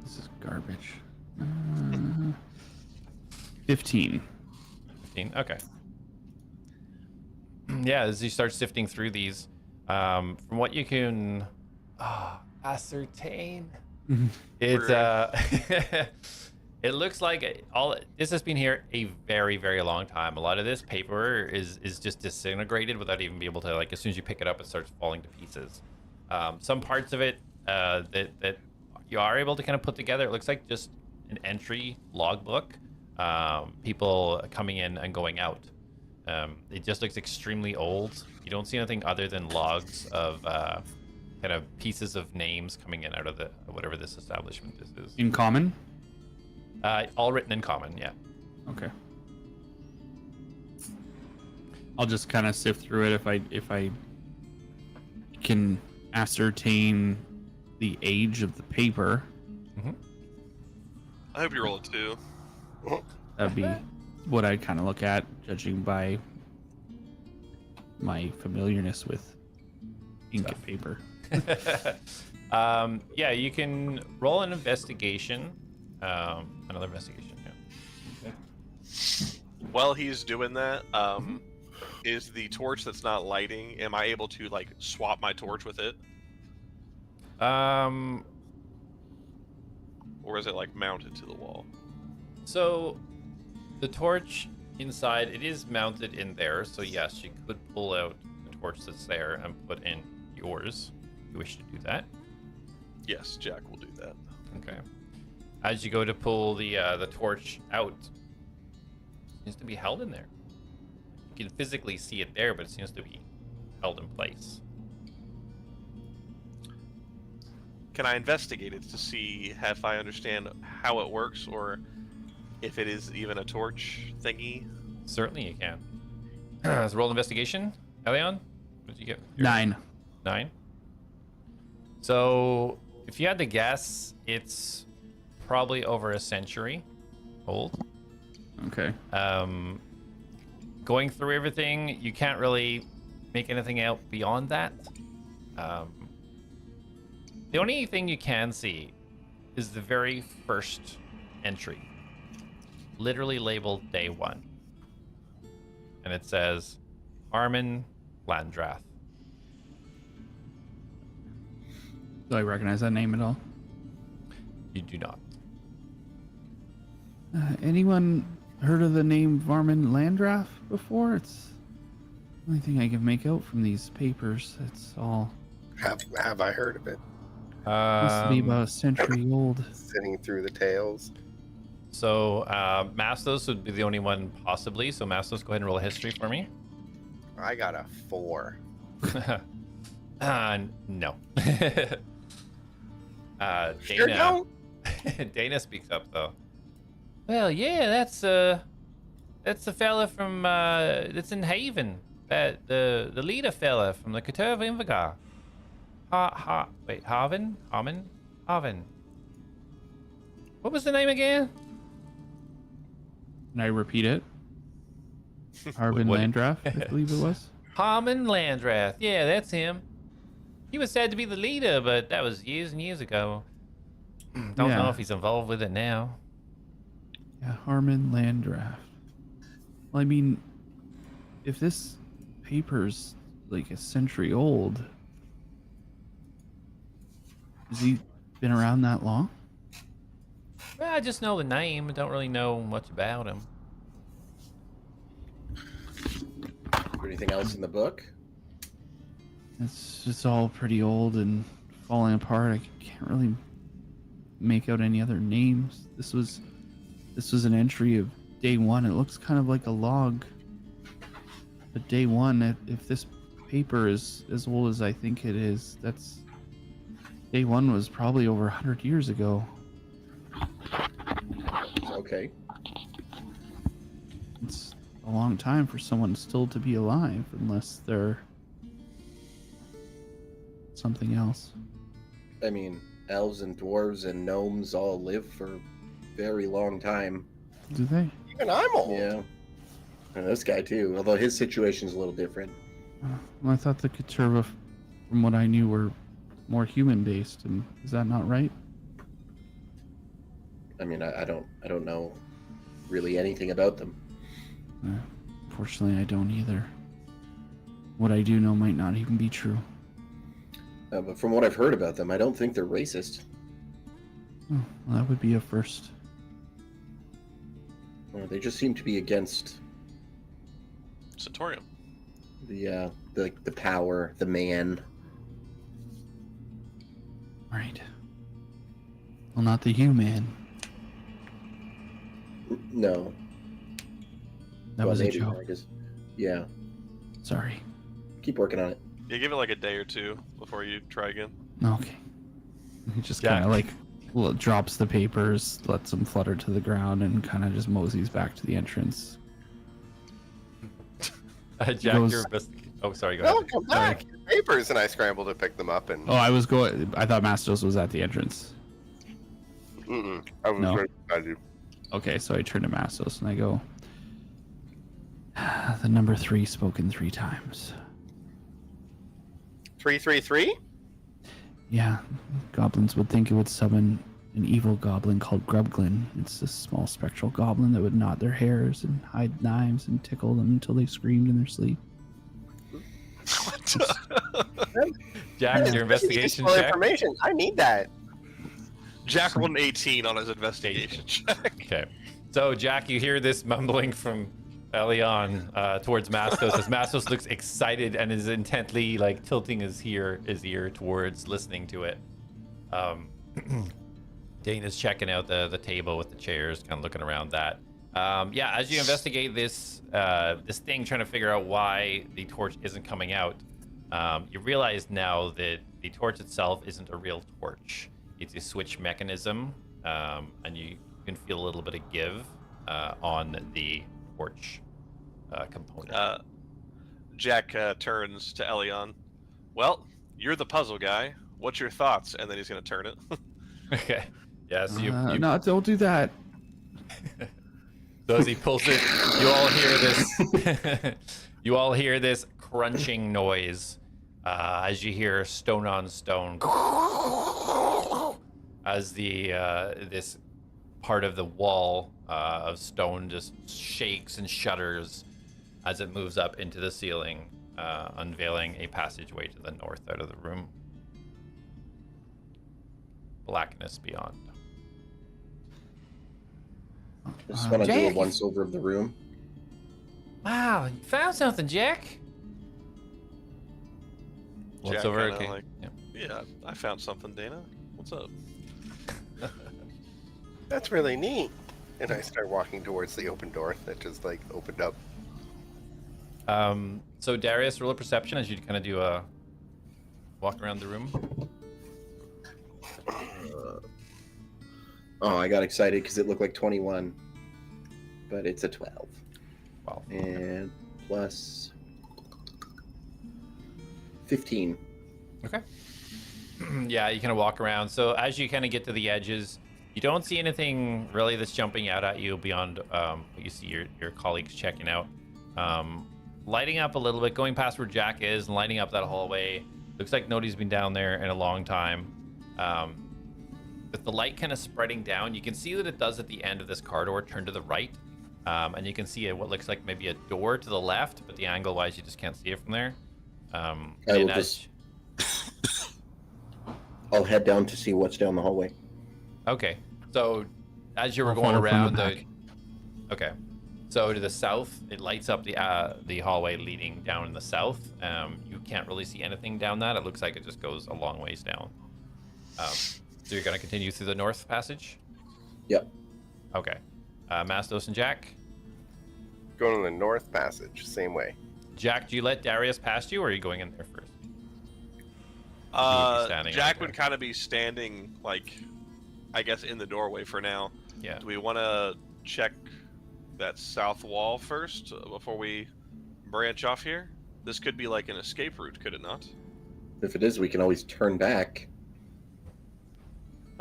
Speaker 8: This is garbage. 15.
Speaker 1: 15. Okay. Yeah, as you start sifting through these, from what you can ascertain, it it looks like this has been here a very, very long time. A lot of this paper is just disintegrated without even being able to, like, as soon as you pick it up, it starts falling to pieces. Some parts of it that you are able to kind of put together, it looks like just an entry logbook, people coming in and going out. It just looks extremely old. You don't see anything other than logs of kind of pieces of names coming in out of the whatever this establishment is.
Speaker 8: In common?
Speaker 1: All written in common, yeah.
Speaker 8: Okay. I'll just kind of sift through it if I can ascertain the age of the paper.
Speaker 3: I hope you roll a 2.
Speaker 8: That'd be what I'd kind of look at, judging by my familiarness with ink and paper.
Speaker 1: Yeah, you can roll an investigation. Another investigation, yeah. Okay.
Speaker 3: While he's doing that, is the torch that's not lighting, am I able to, like, swap my torch with it? Or is it, like, mounted to the wall?
Speaker 1: So the torch inside, it is mounted in there, so yes, you could pull out the torch that's there and put in yours if you wish to do that.
Speaker 3: Yes, Jak will do that.
Speaker 1: Okay. As you go to pull the torch out, it seems to be held in there. You can physically see it there, but it seems to be held in place.
Speaker 3: Can I investigate it to see if I understand how it works, or if it is even a torch thingy?
Speaker 1: Certainly you can. So roll investigation. Elion, what did you get?
Speaker 8: 9.
Speaker 1: 9. So if you had to guess, it's probably over a century old.
Speaker 8: Okay.
Speaker 1: Going through everything, you can't really make anything out beyond that. The only thing you can see is the very first entry, literally labeled day 1. and it says Armin Landrath.
Speaker 8: Do I recognize that name at all?
Speaker 1: You do not.
Speaker 8: Anyone heard of the name Armin Landrath before? It's the only thing I can make out from these papers. It's all
Speaker 7: Have I heard of it?
Speaker 8: must be about a century old.
Speaker 7: Sitting through the tales.
Speaker 1: So Mastos would be the only one possibly. So Mastos, go ahead and roll a history for me.
Speaker 7: I got a 4.
Speaker 1: No.
Speaker 7: Sure
Speaker 1: Dana.
Speaker 7: don't.
Speaker 1: Dana speaks up though. Well, yeah, that's a fella from that's in Haven. That the leader fella from the Cater of Invigar. Harvin? What was the name again?
Speaker 8: Can I repeat it? Armin
Speaker 1: What-
Speaker 8: Landrath, I believe it was.
Speaker 1: Harmon Landrath. Yeah, that's him. He was said to be the leader, but that was years and years ago. Don't know
Speaker 8: Yeah.
Speaker 1: if he's involved with it now.
Speaker 8: Yeah, Armin Landrath. Well, I mean, if this paper's like a century old, has he been around that long?
Speaker 1: Well, I just know the name. I don't really know much about him.
Speaker 4: Anything else in the book?
Speaker 8: It's just all pretty old and falling apart. I can't really make out any other names. This was an entry of day 1. It looks kind of like a log. But day 1, if this paper is as old as I think it is, that's day 1 was probably over 100 years ago.
Speaker 4: Okay.
Speaker 8: It's a long time for someone still to be alive, unless they're something else.
Speaker 4: I mean, elves and dwarves and gnomes all live for a very long time.
Speaker 8: Do they?
Speaker 7: Even I'm old.
Speaker 4: Yeah. And this guy too, although his situation's a little different.
Speaker 8: Well, I thought the Katurva, from what I knew, were more human-based, and is that not right?
Speaker 4: I mean, I don't know really anything about them.
Speaker 8: Unfortunately, I don't either. What I do know might not even be true.
Speaker 4: But from what I've heard about them, I don't think they're racist.
Speaker 8: Oh, well, that would be a first.
Speaker 4: They just seem to be against
Speaker 3: Centaurium.
Speaker 4: the power, the man.
Speaker 8: Right. Well, not the human.
Speaker 4: No.
Speaker 8: That
Speaker 4: Well,
Speaker 8: was a
Speaker 4: maybe,
Speaker 8: joke.
Speaker 4: I guess. Yeah.
Speaker 8: Sorry.
Speaker 4: Keep working on it.
Speaker 3: Yeah, give it like a day or two before you try again.
Speaker 8: Okay. He just
Speaker 1: Yeah.
Speaker 8: kind of drops the papers, lets them flutter to the ground, and kind of just moseys back to the entrance.
Speaker 1: Jack,
Speaker 8: Goes-
Speaker 1: you're investigating. Oh, sorry, go
Speaker 7: No,
Speaker 1: ahead.
Speaker 7: come back. Your papers, and I scrambled to pick them up, and
Speaker 8: Oh, I thought Mastos was at the entrance.
Speaker 7: I was
Speaker 8: No.
Speaker 7: right beside you.
Speaker 8: Okay, so I turn to Mastos and I go, the number 3 spoken 3 times.
Speaker 7: 333.
Speaker 8: Yeah, goblins would think it would summon an evil goblin called Grubglin. It's a small spectral goblin that would knot their hairs and hide knives and tickle them until they screamed in their sleep.
Speaker 1: Jack, your investigation
Speaker 7: Useful
Speaker 1: check.
Speaker 7: information. I need that.
Speaker 3: Jack rolled an 18 on his investigation check.
Speaker 1: Okay. So, Jack, you hear this mumbling from Elion towards Mastos as Mastos looks excited and is intently tilting his ear towards listening to it. Dana's checking out the table with the chairs, kind of looking around that. Yeah, as you investigate this thing, trying to figure out why the torch isn't coming out, you realize now that the torch itself isn't a real torch. It's a switch mechanism, and you can feel a little bit of give on the torch component.
Speaker 3: Jack turns to Elion. Well, you're the puzzle guy. What's your thoughts? And then he's going to turn it.
Speaker 1: Okay. Yeah, so you
Speaker 8: No, don't do that.
Speaker 1: So as he pulls it, you all hear this. You all hear this crunching noise as you hear stone on stone as the this part of the wall of stone just shakes and shudders as it moves up into the ceiling, unveiling a passageway to the north out of the room. Blackness beyond.
Speaker 4: Just want to do a
Speaker 1: Jack,
Speaker 4: once over of the room.
Speaker 1: Wow, you found something, Jak. Once
Speaker 3: Jak
Speaker 1: over,
Speaker 3: kinda
Speaker 1: okay.
Speaker 3: like-
Speaker 1: Yeah.
Speaker 3: Yeah, I found something, Dana. What's up?
Speaker 7: That's really neat. And I start walking towards the open door that just like opened up.
Speaker 1: So Darius, roll a perception as you kind of do a walk around the room.
Speaker 4: Oh, I got excited because it looked like 21, but it's a 12.
Speaker 1: Wow.
Speaker 4: And plus 15.
Speaker 1: Okay. Yeah, you kind of walk around. So as you kind of get to the edges, you don't see anything really that's jumping out at you beyond what you see your colleagues checking out. Lighting up a little bit, going past where Jak is, and lighting up that hallway. Looks like nobody's been down there in a long time. With the light kind of spreading down, you can see that it does at the end of this corridor turn to the right. And you can see what looks like maybe a door to the left, but the angle-wise, you just can't see it from there.
Speaker 4: I will I'll head down to see what's down the hallway.
Speaker 1: Okay, so as you were
Speaker 8: I'll
Speaker 1: going
Speaker 8: follow from
Speaker 1: around
Speaker 8: the
Speaker 1: the,
Speaker 8: back.
Speaker 1: okay, so to the south, it lights up the hallway leading down in the south. You can't really see anything down that. It looks like it just goes a long ways down. So you're gonna continue through the north passage.
Speaker 4: Yep.
Speaker 1: Okay, Mastos and Jak.
Speaker 7: Going to the north passage, same way.
Speaker 1: Jak, do you let Darius past you, or are you going in there first? be standing
Speaker 3: Jak
Speaker 1: right
Speaker 3: would
Speaker 1: there.
Speaker 3: kind of be standing, like, I guess, in the doorway for now.
Speaker 1: Yeah.
Speaker 3: Do we want to check that south wall first before we branch off here? This could be like an escape route, could it not?
Speaker 4: If it is, we can always turn back.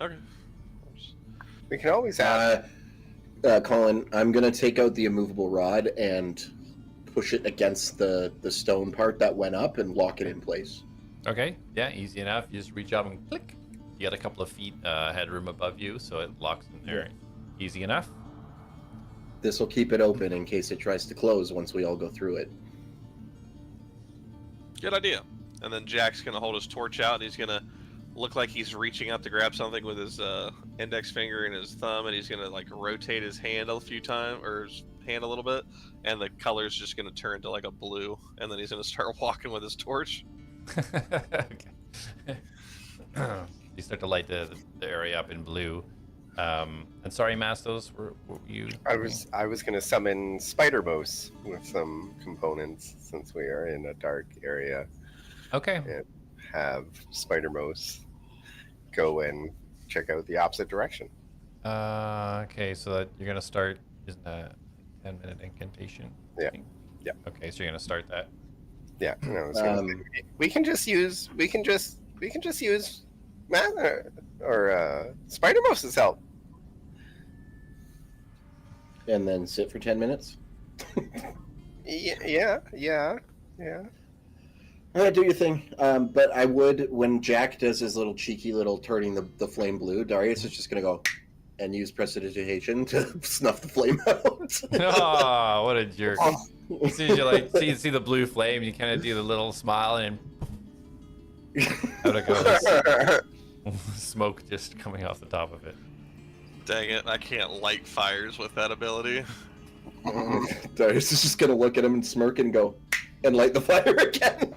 Speaker 3: Okay.
Speaker 7: We can always ask.
Speaker 4: Colin, I'm gonna take out the immovable rod and push it against the stone part that went up and lock it in place.
Speaker 1: Okay. Yeah, easy enough. You just reach up and click. You got a couple of feet headroom above you, so it locks in there. Easy enough.
Speaker 4: This will keep it open in case it tries to close once we all go through it.
Speaker 3: Good idea. And then Jak's gonna hold his torch out, and he's gonna look like he's reaching out to grab something with his index finger and his thumb, and he's gonna like rotate his hand a few times, or his hand a little bit, and the color's just gonna turn to like a blue, and then he's gonna start walking with his torch.
Speaker 1: Okay. You start to light the area up in blue. And sorry, Mastos, what were you?
Speaker 7: I was gonna summon Spider Mouse with some components since we are in a dark area.
Speaker 1: Okay.
Speaker 7: And have Spider Mouse go and check out the opposite direction.
Speaker 1: Okay, so that you're gonna start using a 10-minute incantation.
Speaker 7: Yeah.
Speaker 1: I think?
Speaker 7: Yeah.
Speaker 1: Okay, so you're gonna start that.
Speaker 7: Yeah, no, I was gonna say, we can just use Spider Mouse's help.
Speaker 4: And then sit for 10 minutes?
Speaker 7: Yeah.
Speaker 4: Do your thing. But I would, when Jak does his little cheeky little turning the flame blue, Darius is just going to go and use prestidigitation to snuff the flame out.
Speaker 1: Oh, what a jerk. As soon as you see the blue flame, you kind of do the little smile and out it goes. Smoke just coming off the top of it.
Speaker 3: Dang it, I can't light fires with that ability.
Speaker 4: Darius is just going to look at him and smirk and go, and light the fire again.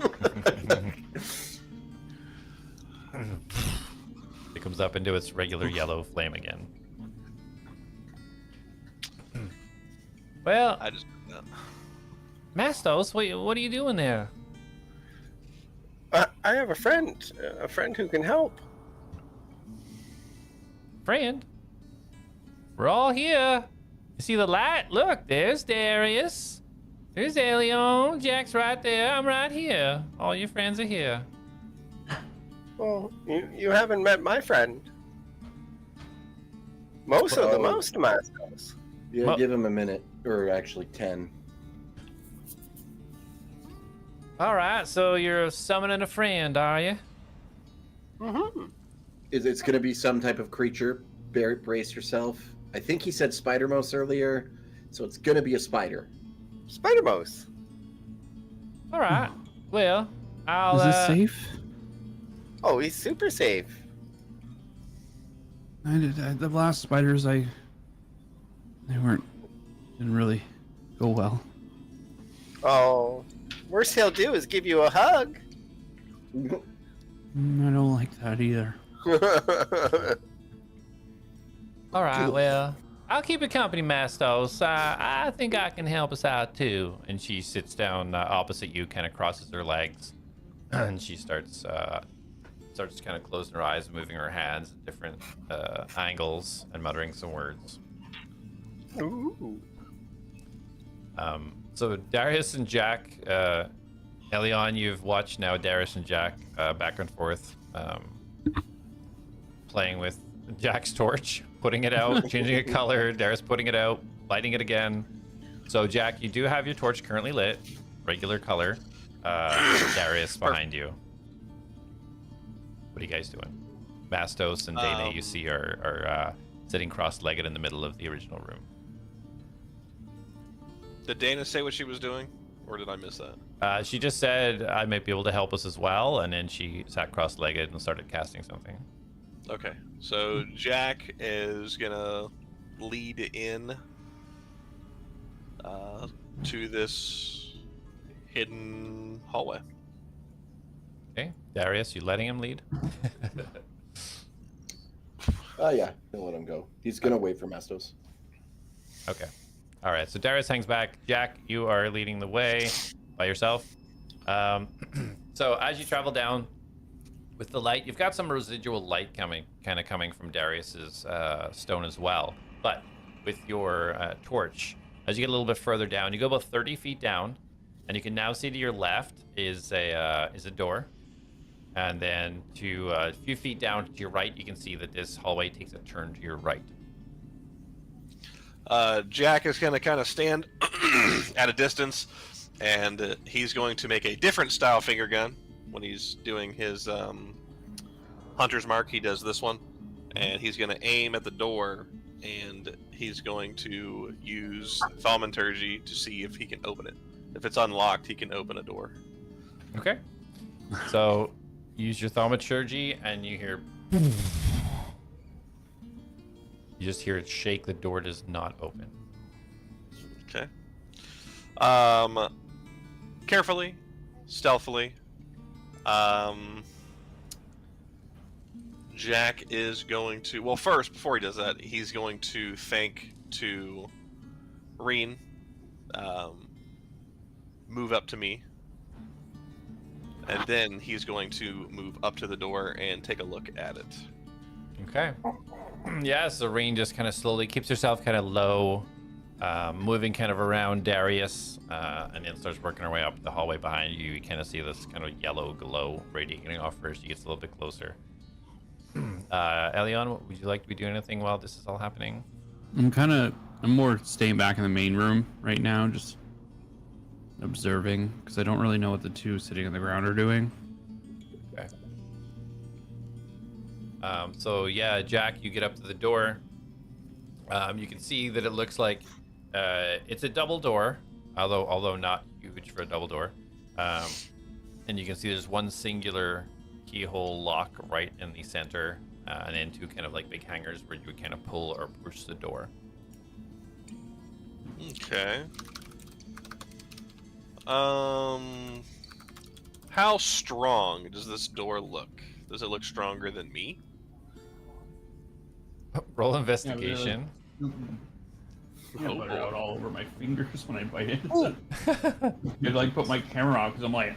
Speaker 1: It comes up into its regular yellow flame again. Well,
Speaker 3: I just
Speaker 1: Mastos, what are you doing there?
Speaker 7: I have a friend who can help.
Speaker 1: Friend? We're all here. You see the light? Look, there's Darius. There's Elion. Jak's right there. I'm right here. All your friends are here.
Speaker 7: Well, you haven't met my friend. Most of Mastos.
Speaker 4: Yeah,
Speaker 1: Well-
Speaker 4: give him a minute, or actually 10.
Speaker 1: All right, so you're summoning a friend, are you?
Speaker 7: Mm-hmm.
Speaker 4: It's going to be some type of creature. Brace yourself. I think he said spider mouse earlier, so it's going to be a spider.
Speaker 7: Spider Mouse.
Speaker 1: All right. Well, I'll.
Speaker 8: Is this safe?
Speaker 7: Oh, he's super safe.
Speaker 8: The last spiders, they didn't really go well.
Speaker 7: Oh, worst he'll do is give you a hug.
Speaker 8: I don't like that either.
Speaker 1: All right. Well, I'll keep you company, Mastos. I think I can help us out too. And she sits down opposite you, kind of crosses her legs, and she starts kind of closing her eyes, moving her hands at different angles, and muttering some words.
Speaker 7: Ooh.
Speaker 1: So Darius and Jak, Elion, you've watched now Darius and Jak back and forth, playing with Jak's torch, putting it out, changing a color, Darius putting it out, lighting it again. So Jak, you do have your torch currently lit, regular color. Darius behind you. What are you guys doing? Mastos and Dana, you see, are sitting cross-legged in the middle of the original room.
Speaker 3: Did Dana say what she was doing, or did I miss that?
Speaker 1: She just said I might be able to help us as well, and then she sat cross-legged and started casting something.
Speaker 3: Okay, so Jak is gonna lead in to this hidden hallway.
Speaker 1: Okay, Darius, you letting him lead?
Speaker 4: Yeah, don't let him go. He's gonna wait for Mastos.
Speaker 1: Okay. All right, so Darius hangs back. Jak, you are leading the way by yourself. So as you travel down with the light, you've got some residual light coming from Darius's stone as well. But with your torch, as you get a little bit further down, you go about 30 feet down, and you can now see to your left is a door. And then to a few feet down to your right, you can see that this hallway takes a turn to your right.
Speaker 3: Jak is going to kind of stand at a distance, and he's going to make a different style finger gun when he's doing his hunter's mark. He does this one, and he's going to aim at the door, and he's going to use thaumaturgy to see if he can open it. If it's unlocked, he can open a door.
Speaker 1: Okay. So use your thaumaturgy, and you hear. You just hear it shake. The door does not open.
Speaker 3: Okay. Carefully, stealthily, Jak is going to. Well, first, before he does that, he's going to thank to Reen. Move up to me. And then he's going to move up to the door and take a look at it.
Speaker 1: Okay. Yeah, so Reen just kind of slowly keeps herself kind of low, moving kind of around Darius, and then starts working her way up the hallway behind you. You kind of see this kind of yellow glow radiating off her as she gets a little bit closer. Elion, would you like to be doing anything while this is all happening?
Speaker 8: I'm more staying back in the main room right now, just observing, because I don't really know what the two sitting on the ground are doing.
Speaker 1: Okay. So yeah, Jak, you get up to the door. You can see that it looks like it's a double door, although not huge for a double door. And you can see there's one singular keyhole lock right in the center, and then two kind of like big hangers where you would kind of pull or push the door.
Speaker 3: Okay. How strong does this door look? Does it look stronger than me?
Speaker 1: Roll investigation.
Speaker 8: Peanut butter out all over my fingers when I bite it. I'd like put my camera on because I'm like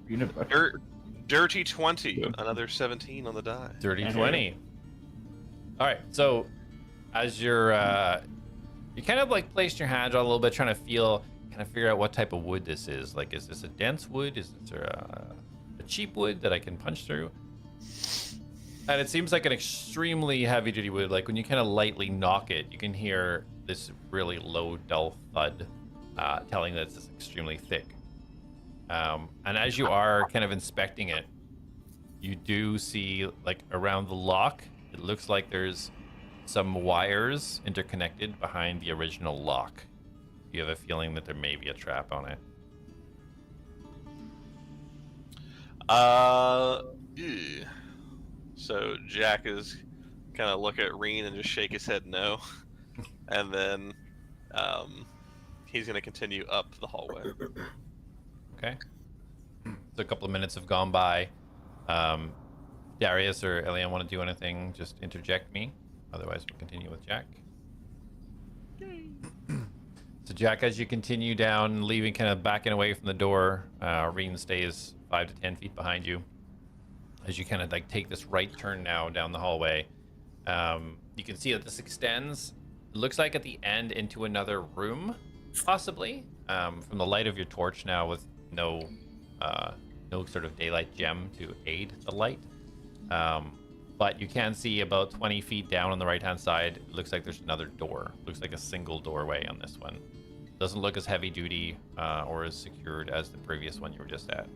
Speaker 8: peanut butter.
Speaker 3: Dirty 20. Another 17 on the die.
Speaker 1: Dirty 20. All right, so as you're you kind of like placed your hands on a little bit, trying to figure out what type of wood this is. Like, is this a dense wood? Is this a cheap wood that I can punch through? And it seems like an extremely heavy duty wood. Like when you kind of lightly knock it, you can hear this really low, dull thud, telling that it's extremely thick. And as you are kind of inspecting it, you do see like around the lock, it looks like there's some wires interconnected behind the original lock. you have a feeling that there may be a trap on it?
Speaker 3: Ew. So Jak is kind of look at Reen and just shake his head no, and then he's gonna continue up the hallway.
Speaker 1: Okay. So a couple of minutes have gone by. Darius or Elian want to do anything, just interject me. Otherwise, we'll continue with Jak. So Jak, as you continue down, leaving, kind of backing away from the door, Reen stays 5 to 10 feet behind you. As you kind of like take this right turn now down the hallway, you can see that this extends. It looks like at the end into another room, possibly. From the light of your torch now, with no sort of daylight gem to aid the light. But you can see about 20 feet down on the right-hand side, it looks like there's another door. Looks like a single doorway on this one. Doesn't look as heavy-duty or as secured as the previous one you were just at.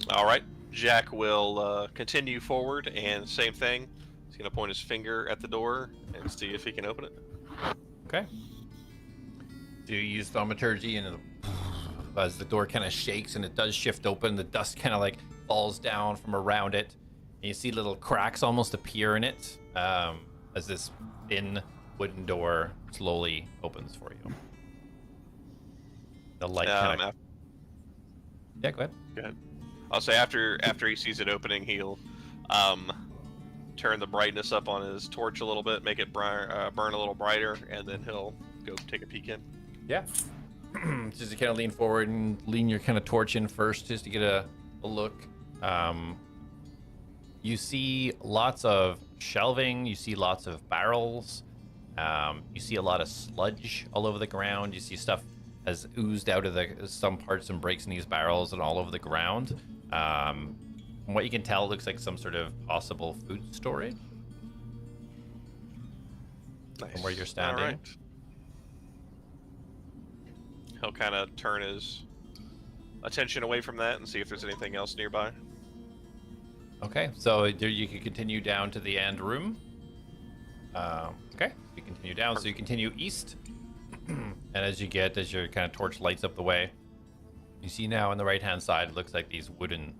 Speaker 3: All right, Jak will continue forward, and same thing. He's gonna point his finger at the door and see if he can open it.
Speaker 1: Okay. So you use thaumaturgy, and as the door kind of shakes and it does shift open, the dust kind of like falls down from around it. And you see little cracks almost appear in it as this thin wooden door slowly opens for you. The light kind of... Yeah, go ahead.
Speaker 3: Go ahead. I'll say after he sees it opening, he'll turn the brightness up on his torch a little bit, make it burn a little brighter, and then he'll go take a peek in.
Speaker 1: Yeah. Just to kind of lean forward and lean your kind of torch in first, just to get a look. You see lots of shelving. You see lots of barrels. You see a lot of sludge all over the ground. You see stuff has oozed out of some parts and breaks in these barrels and all over the ground. From what you can tell, it looks like some sort of possible food storage.
Speaker 3: Nice.
Speaker 1: From where you're standing.
Speaker 3: All right. He'll kind of turn his attention away from that and see if there's anything else nearby.
Speaker 1: Okay, so you can continue down to the end room. Okay, you continue down, so you continue east. And as your kind of torch lights up the way, you see now on the right-hand side, it looks like these wooden,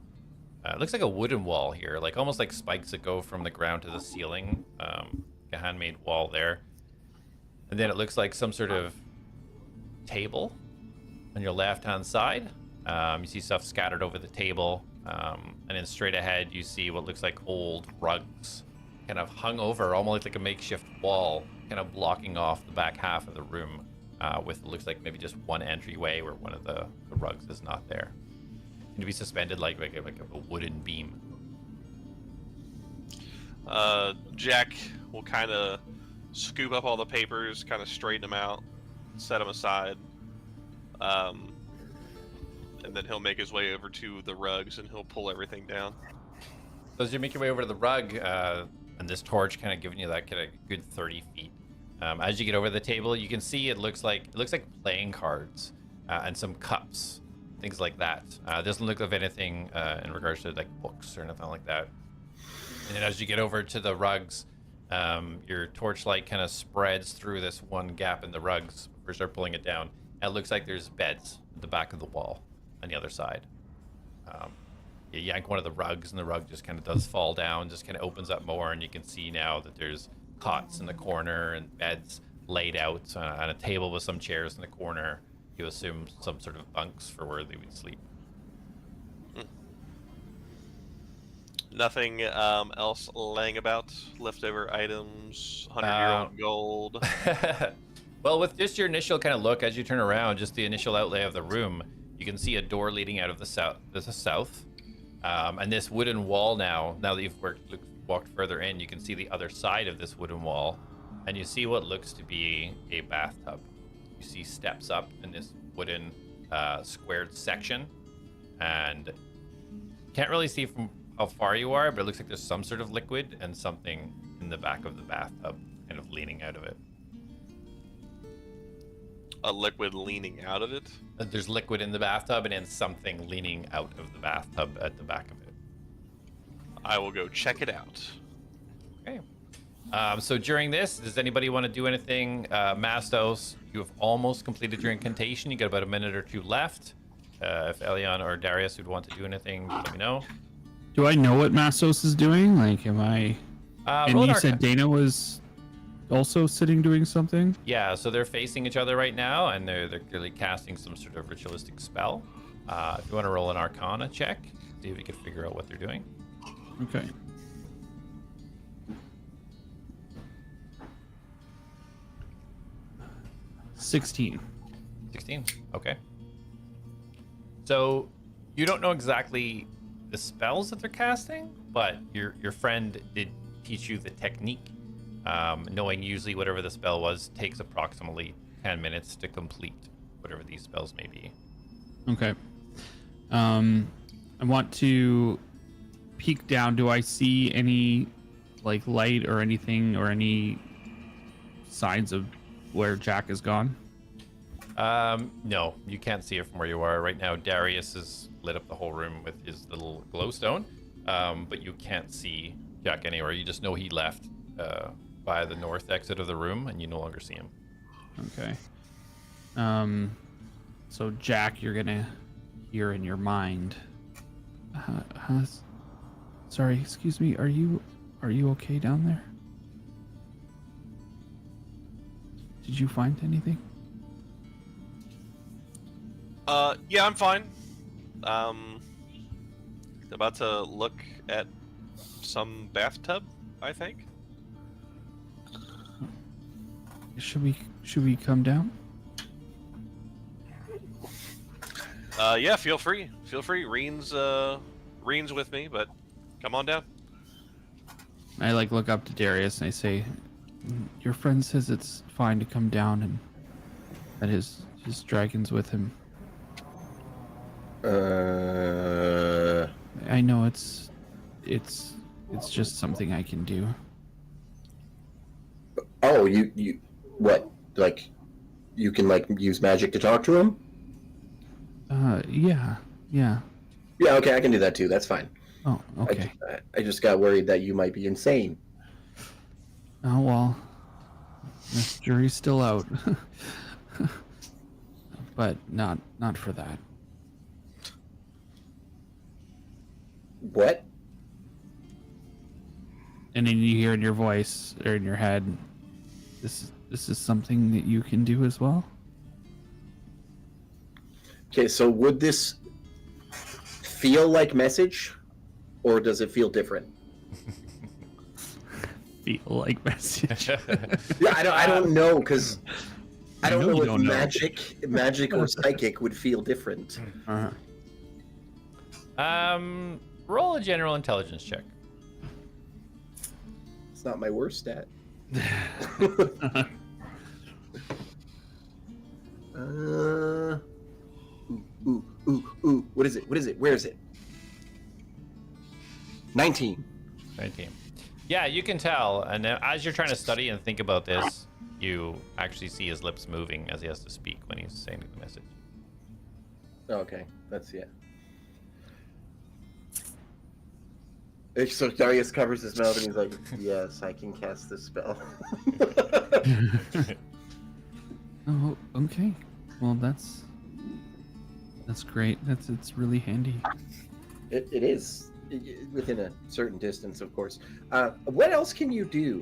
Speaker 1: looks like a wooden wall here, like almost like spikes that go from the ground to the ceiling, a handmade wall there. And then it looks like some sort of table on your left-hand side. You see stuff scattered over the table. And then straight ahead, you see what looks like old rugs kind of hung over, almost like a makeshift wall, kind of blocking off the back half of the room with what looks like maybe just one entryway where one of the rugs is not there. And to be suspended like a wooden beam.
Speaker 3: Jak will kind of scoop up all the papers, kind of straighten them out, set them aside. And then he'll make his way over to the rugs and he'll pull everything down.
Speaker 1: So as you make your way over to the rug, and this torch kind of giving you that kind of good 30 feet. As you get over the table, you can see it looks like playing cards and some cups, things like that. Doesn't look like anything in regards to like books or anything like that. And then as you get over to the rugs, your torchlight kind of spreads through this one gap in the rugs before you start pulling it down. And it looks like there's beds at the back of the wall on the other side. You yank one of the rugs and the rug just kind of does fall down, just kind of opens up more, and you can see now that there's cots in the corner and beds laid out on a table with some chairs in the corner. You assume some sort of bunks for where they would sleep.
Speaker 3: Nothing else laying about? Leftover items, 100-year-old gold?
Speaker 1: Well, with just your initial kind of look, as you turn around, just the initial outlay of the room, you can see a door leading out of the south. There's a south. And this wooden wall now that you've walked further in, you can see the other side of this wooden wall. And you see what looks to be a bathtub. You see steps up in this wooden squared section. And can't really see from how far you are, but it looks like there's some sort of liquid and something in the back of the bathtub kind of leaning out of it.
Speaker 3: A liquid leaning out of it?
Speaker 1: There's liquid in the bathtub and then something leaning out of the bathtub at the back of it.
Speaker 3: I will go check it out.
Speaker 1: Okay. So during this, does anybody want to do anything? Mastos, you You have almost completed your incantation. You got about a minute or two left. If Elion or Darius would want to do anything, just let me know.
Speaker 8: Do I know what Mastos is doing? Like, am I? And
Speaker 1: Roll an
Speaker 8: you said Dana was also sitting doing something?
Speaker 1: Yeah, so they're facing each other right now, and they're clearly casting some sort of ritualistic spell. If you want to roll an Arcana check, see if you can figure out what they're doing.
Speaker 8: Okay. $16.
Speaker 1: 16. Okay. So you don't know exactly the spells that they're casting, but your friend did teach you the technique. Knowing usually whatever the spell was takes approximately 10 minutes to complete whatever these spells may be.
Speaker 8: Okay. I want to peek down. Do I see any like light or anything or any signs of where Jak is gone?
Speaker 1: No, you can't see it from where you are right now. Darius has lit up the whole room with his little glowstone, but you can't see Jak anywhere. You just know he left by the north exit of the room, and you no longer see him.
Speaker 8: Okay. So Jak, you're gonna hear in your mind. Sorry, excuse me. Are you okay down there? Did you find anything?
Speaker 3: Yeah, I'm fine. About to look at some bathtub, I think.
Speaker 8: Should we come down?
Speaker 3: Yeah, feel free. Feel free. Reen's with me, but come on down.
Speaker 8: I like look up to Darius and I say, "Your friend says it's fine to come down and that his dragon's with him." I know it's just something I can do.
Speaker 4: Oh, you what? Like, you can like use magic to talk to him?
Speaker 8: Yeah.
Speaker 4: Yeah, okay, I can do that too. That's fine.
Speaker 8: Oh, okay.
Speaker 4: I just got worried that you might be insane.
Speaker 8: Oh well, the jury's still out, but not for that.
Speaker 4: What?
Speaker 8: And then you hear in your voice or in your head, this is something that you can do as well.
Speaker 4: Okay, so would this feel like message, or does it feel different?
Speaker 8: Feel like message.
Speaker 4: Yeah, I don't know, because I don't know
Speaker 8: you
Speaker 4: if
Speaker 8: don't know.
Speaker 4: magic or psychic would feel different.
Speaker 1: Roll a general intelligence check.
Speaker 4: It's not my worst stat. Ooh. What is it? Where is it? 19.
Speaker 1: 19. Yeah, you can tell. And as you're trying to study and think about this, you actually see his lips moving as he has to speak when he's saying the message.
Speaker 4: Okay, that's yeah. So Darius covers his mouth and he's like, "Yes, I can cast this spell."
Speaker 8: Oh, okay. Well, that's great. It's really handy.
Speaker 4: It is within a certain distance, of course. What else can you do?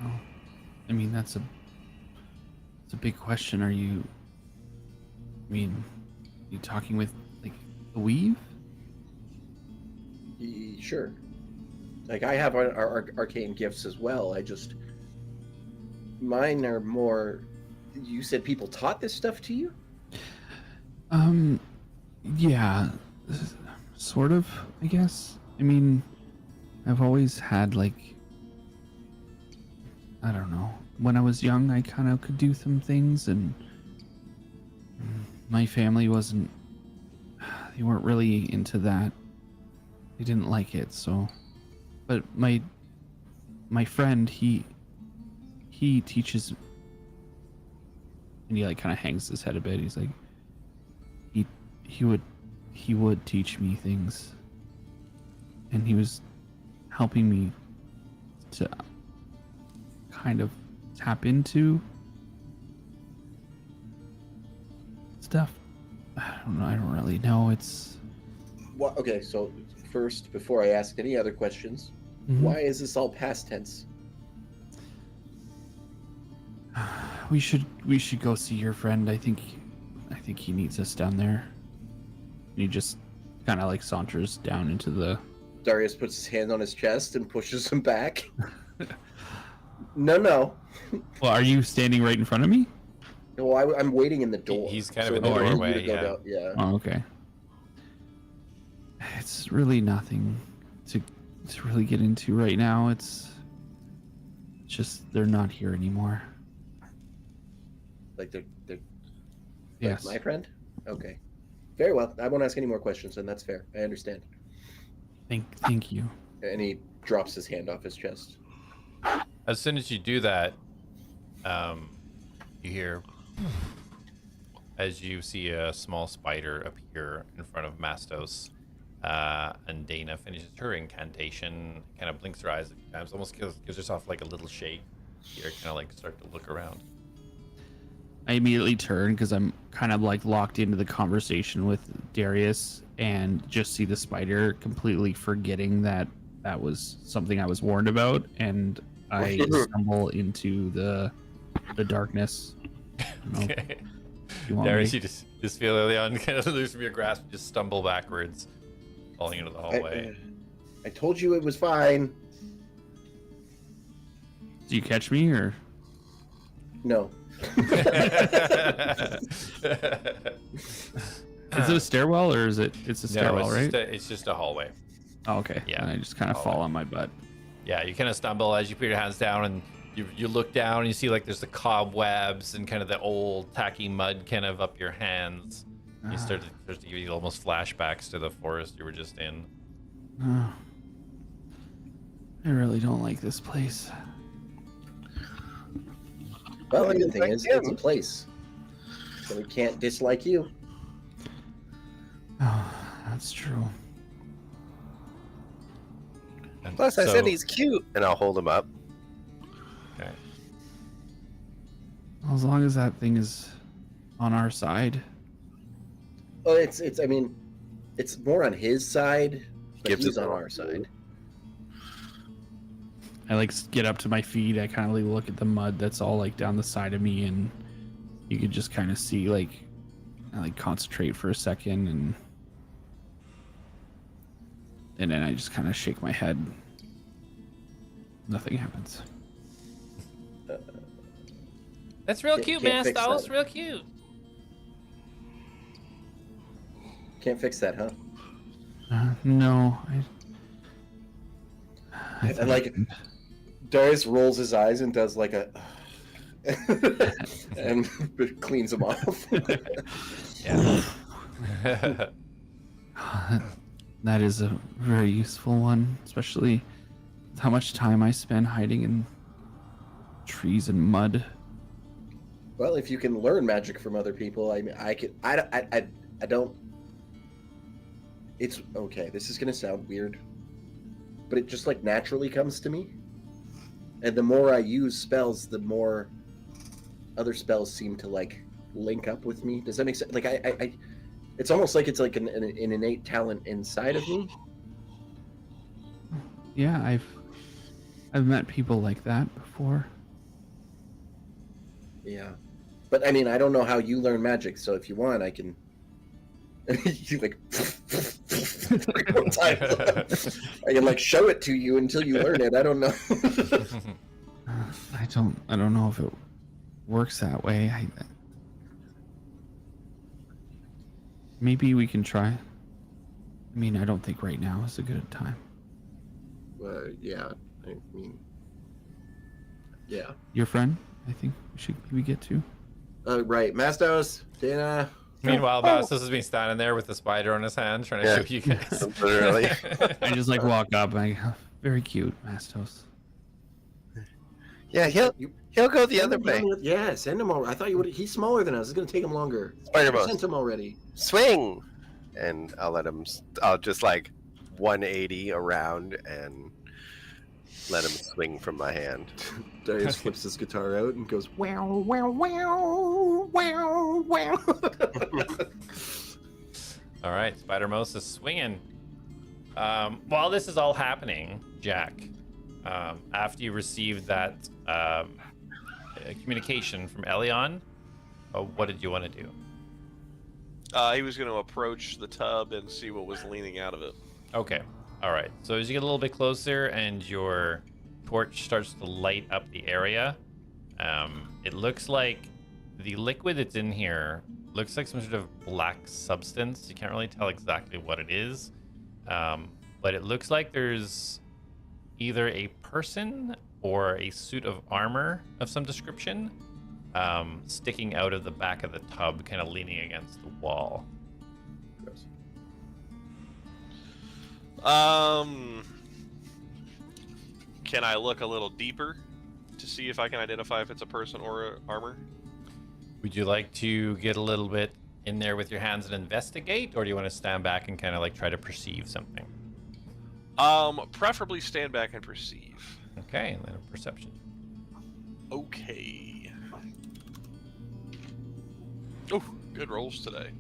Speaker 8: Oh, I mean that's a big question. Are you talking with like a weave?
Speaker 4: Sure. Like I have our arcane gifts as well. Mine are more. You said people taught this stuff to you?
Speaker 8: Yeah, sort of, I guess. I mean, I've always had like, I don't know. When I was young, I kind of could do some things, and my family they weren't really into that. They didn't like it, so. But my friend, he teaches, and he like kind of hangs his head a bit. He's like, he would teach me things, and he was helping me to kind of tap into stuff. I don't know. I don't really know. It's
Speaker 4: Well, okay, so first, before I ask any other questions, why is this all past tense?
Speaker 8: We should go see your friend. I think he needs us down there. And he just kind of like saunters down into the.
Speaker 4: Darius puts his hand on his chest and pushes him back. No.
Speaker 8: Well, are you standing right in front of me?
Speaker 4: No, I'm waiting in the door.
Speaker 1: He's kind of in
Speaker 4: in
Speaker 1: the
Speaker 8: are you?
Speaker 1: doorway. Yeah.
Speaker 4: Yeah.
Speaker 8: Oh, okay. It's really nothing to really get into right now. It's just they're not here anymore.
Speaker 4: Like they're
Speaker 8: Yes.
Speaker 4: like my friend? Okay. Very well. I won't ask any more questions, and that's fair. I understand.
Speaker 8: Thank you.
Speaker 4: And he drops his hand off his chest.
Speaker 1: As soon as you do that, you hear as you see a small spider appear in front of Mastos, and Dana finishes her incantation, kind of blinks her eyes a few times, almost gives herself like a little shake. You're kind of like start to look around.
Speaker 8: I immediately turn because I'm kind of like locked into the conversation with Darius and just see the spider completely forgetting that was something I was warned about, and I stumble into the darkness.
Speaker 1: Okay.
Speaker 8: You want
Speaker 1: Darius,
Speaker 8: me?
Speaker 1: you just feel Leon kind of lose from your grasp, just stumble backwards, falling into the hallway.
Speaker 4: I told you it was fine.
Speaker 8: Do you catch me or?
Speaker 4: No.
Speaker 8: Is it a stairwell or is it? It's a stairwell,
Speaker 1: no,
Speaker 8: right?
Speaker 1: it's just a hallway.
Speaker 8: Oh, okay.
Speaker 1: Yeah.
Speaker 8: And I just kind of fall on my butt.
Speaker 1: Yeah, you kind of stumble as you put your hands down, and you look down and you see like there's the cobwebs and kind of the old tacky mud kind of up your hands. You start to give you almost flashbacks to the forest you were just in.
Speaker 8: Oh. I really don't like this place.
Speaker 4: Well, the good thing
Speaker 7: like
Speaker 4: is,
Speaker 7: him.
Speaker 4: it's a place. So we can't dislike you.
Speaker 8: Oh, that's true.
Speaker 1: And
Speaker 7: Plus, I
Speaker 1: so-
Speaker 7: said he's cute, and I'll hold him up.
Speaker 1: Okay.
Speaker 8: As long as that thing is on our side.
Speaker 4: Well, I mean, it's more on his side, but
Speaker 7: Gives
Speaker 4: he's
Speaker 7: it
Speaker 4: on
Speaker 7: the-
Speaker 4: our side.
Speaker 8: I like get up to my feet. I kind of like look at the mud that's all like down the side of me, and you could just kind of see like I like concentrate for a second, and then I just kind of shake my head. Nothing happens.
Speaker 1: That's real
Speaker 4: Can't-
Speaker 1: cute,
Speaker 4: can't fix
Speaker 1: Mastos.
Speaker 4: that.
Speaker 1: Real cute.
Speaker 4: Can't fix that, huh?
Speaker 8: No, I
Speaker 4: And like, Darius rolls his eyes and does like a, and cleans them off.
Speaker 1: Yeah.
Speaker 8: that is a very useful one, especially with how much time I spend hiding in trees and mud.
Speaker 4: Well, if you can learn magic from other people, I mean, I don't. It's okay. This is gonna sound weird, but it just like naturally comes to me. And the more I use spells, the more other spells seem to like link up with me. Does that make sense? Like I it's almost like it's like an innate talent inside of me.
Speaker 8: Yeah, I've met people like that before.
Speaker 4: Yeah, but I mean, I don't know how you learn magic. So if you want, I can. You like 3 more times. I can like show it to you until you learn it. I don't know.
Speaker 8: I don't know if it works that way. Maybe we can try. I mean, I don't think right now is a good time.
Speaker 4: Yeah, I mean, yeah.
Speaker 8: Your friend, I think we should maybe get to.
Speaker 4: Right, Mastos, Dana.
Speaker 1: Meanwhile, Mastos has been standing there with the spider on his hand, trying to
Speaker 7: Yeah.
Speaker 1: show you guys.
Speaker 7: Literally.
Speaker 8: I just like walk up and I go, very cute, Mastos.
Speaker 7: Yeah, he'll go the other way.
Speaker 4: Yeah, send him over. I thought you would. He's smaller than us. It's gonna take him longer.
Speaker 7: Spider
Speaker 4: Sent him already.
Speaker 7: Swing, and I'll let him. I'll just like 180 around and let him swing from my hand.
Speaker 4: Darius flips his guitar out and goes, wow, wow, wow, wow, wow.
Speaker 1: All right, Spider Mouse is swinging. While this is all happening, Jak, after you received that communication from Elion, what did you want to do?
Speaker 3: He was going to approach the tub and see what was leaning out of it.
Speaker 1: Okay. All right. So as you get a little bit closer and your torch starts to light up the area, it looks like the liquid that's in here looks like some sort of black substance. You can't really tell exactly what it is, but it looks like there's either a person or a suit of armor of some description sticking out of the back of the tub, kind of leaning against the wall.
Speaker 4: Gross.
Speaker 3: Can I look a little deeper to see if I can identify if it's a person or armor?
Speaker 1: Would you like to get a little bit in there with your hands and investigate, or do you want to stand back and kind of like try to perceive something?
Speaker 3: Preferably stand back and perceive.
Speaker 1: Okay, and then a perception.
Speaker 3: Okay. Oh, good rolls today.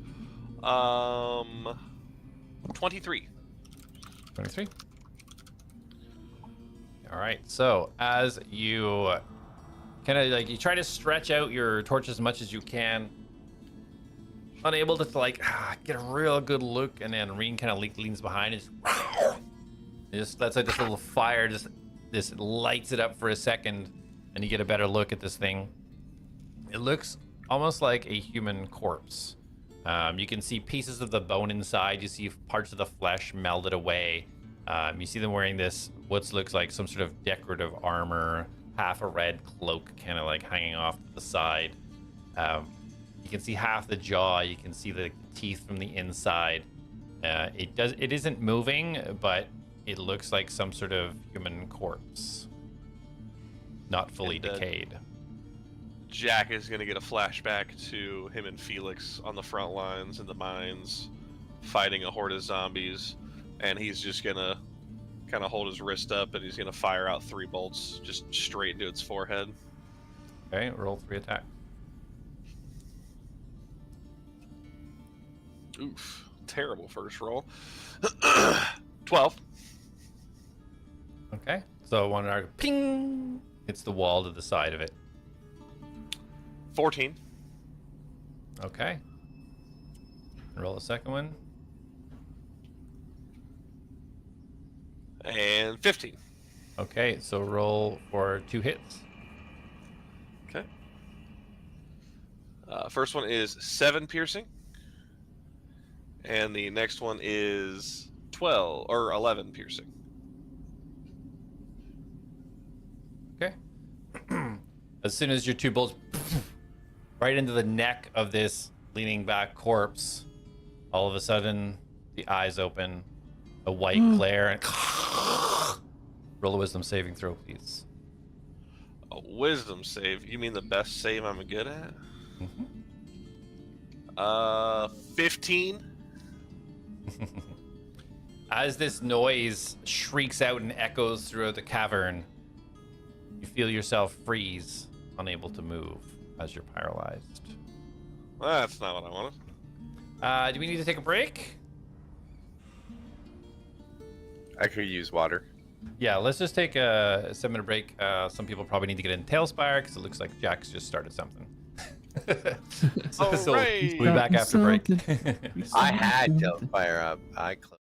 Speaker 3: 23.
Speaker 1: 23. All right. So as you kind of like you try to stretch out your torch as much as you can, unable to like get a real good look, and then Reen kind of leans behind and just lets out this little fire, just lights it up for a second, and you get a better look at this thing. It looks almost like a human corpse. You can see pieces of the bone inside. You see parts of the flesh melted away. You see them wearing this, what looks like some sort of decorative armor, half a red cloak kind of like hanging off to the side. You can see half the jaw. You can see the teeth from the inside. It isn't moving, but it looks like some sort of human corpse. Not fully decayed.
Speaker 3: Jak is going to get a flashback to him and Felix on the front lines in the mines, fighting a horde of zombies, and he's just going to kind of hold his wrist up, and he's going to fire out 3 bolts just straight into its forehead.
Speaker 1: Okay, roll 3 attack.
Speaker 3: Oof, terrible first roll. 12.
Speaker 1: Okay, so one arc, ping, hits the wall to the side of it.
Speaker 3: 14.
Speaker 1: Okay. Roll a second one.
Speaker 3: And 15.
Speaker 1: Okay, so roll for 2 hits.
Speaker 3: Okay. First one is 7 piercing. And the next one is 12 or 11 piercing.
Speaker 1: Okay. As soon as your 2 bolts right into the neck of this leaning back corpse, all of a sudden the eyes open, a white glare, and roll a wisdom saving throw, please.
Speaker 3: A wisdom save? You mean the best save I'm good at? 15.
Speaker 1: As this noise shrieks out and echoes throughout the cavern, you feel yourself freeze, unable to move as you're paralyzed.
Speaker 3: That's not what I wanted.
Speaker 1: Do we need to take a break?
Speaker 7: I could use water.
Speaker 1: Yeah, let's just take a 7-minute break. Some people probably need to get in Tailspire because it looks like Jak's just started something. so
Speaker 3: Hooray!
Speaker 1: we'll be back after break.
Speaker 7: I had to fire up. I closed.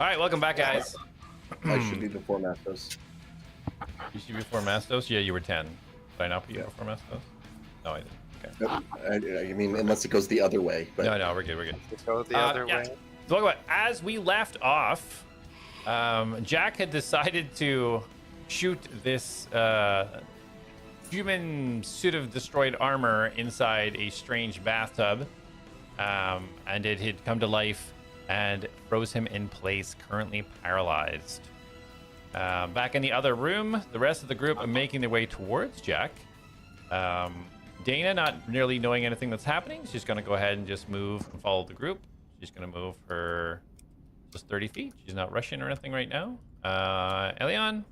Speaker 1: All right, welcome back, guys.
Speaker 4: I should be before Mastos.
Speaker 1: You should be before Mastos? Yeah, you were 10. Did I not put you before Mastos? No, I didn't. Okay.
Speaker 4: I mean, unless it goes the other way. But
Speaker 1: No, we're good.
Speaker 7: Let's go the other
Speaker 1: yeah.
Speaker 7: way.
Speaker 1: So look what, as we left off, Jak had decided to shoot this human suit of destroyed armor inside a strange bathtub, and it had come to life and froze him in place, currently paralyzed. Back in the other room, the rest of the group are making their way towards Jak. Dana, not nearly knowing anything that's happening, she's going to go ahead and just move and follow the group. She's going to move her just 30 feet. She's not rushing or anything right now. Elion,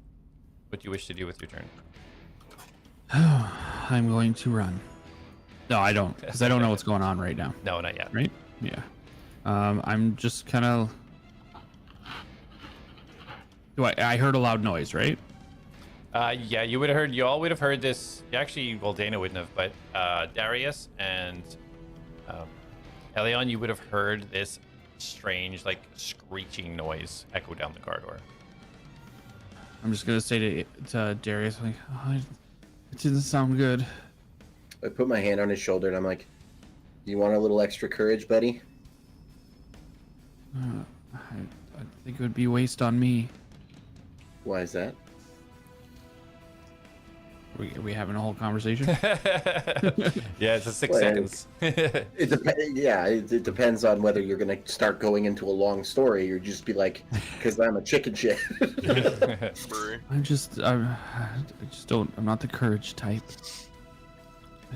Speaker 1: what do you wish to do with your turn?
Speaker 8: I'm going to run. No, I don't, because I don't know what's going on right now.
Speaker 1: No, not yet.
Speaker 8: Right? Yeah. I'm just kind of. I heard a loud noise, right?
Speaker 1: Yeah, you would have heard. You all would have heard this. Actually, well, Dana wouldn't have, but Darius and Elion, you would have heard this strange, like screeching noise echo down the corridor.
Speaker 8: I'm just gonna say to Darius, like, oh, it didn't sound good.
Speaker 4: I put my hand on his shoulder and I'm like, "You want a little extra courage, buddy?"
Speaker 8: I think it would be waste on me.
Speaker 4: Why is that?
Speaker 8: Are we having a whole conversation?
Speaker 1: Yeah, it's a 6
Speaker 4: Well,
Speaker 1: seconds.
Speaker 4: It depends on whether you're gonna start going into a long story or just be like, "Because I'm a chicken shit."
Speaker 8: I just don't. I'm not the courage type.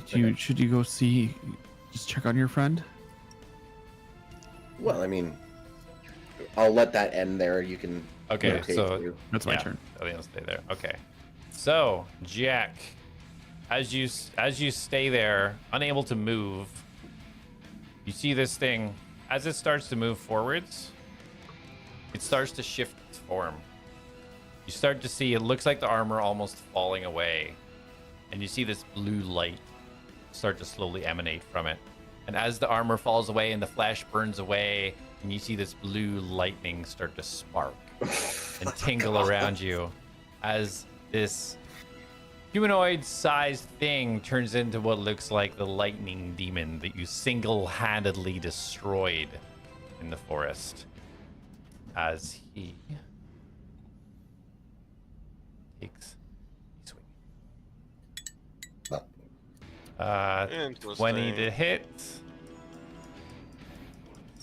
Speaker 8: Should you go see? Just check on your friend.
Speaker 4: Well, I mean, I'll let that end there. You can.
Speaker 1: Okay,
Speaker 4: rotate
Speaker 1: so
Speaker 4: through.
Speaker 8: That's my turn.
Speaker 1: Elion, stay there. Okay. So, Jak, as you stay there, unable to move, you see this thing as it starts to move forwards. It starts to shift its form. You start to see it looks like the armor almost falling away, and you see this blue light start to slowly emanate from it. And as the armor falls away and the flesh burns away, and you see this blue lightning start to spark and tingle around you, as this humanoid-sized thing turns into what looks like the lightning demon that you single-handedly destroyed in the forest. As he takes a swing. 20 to hit.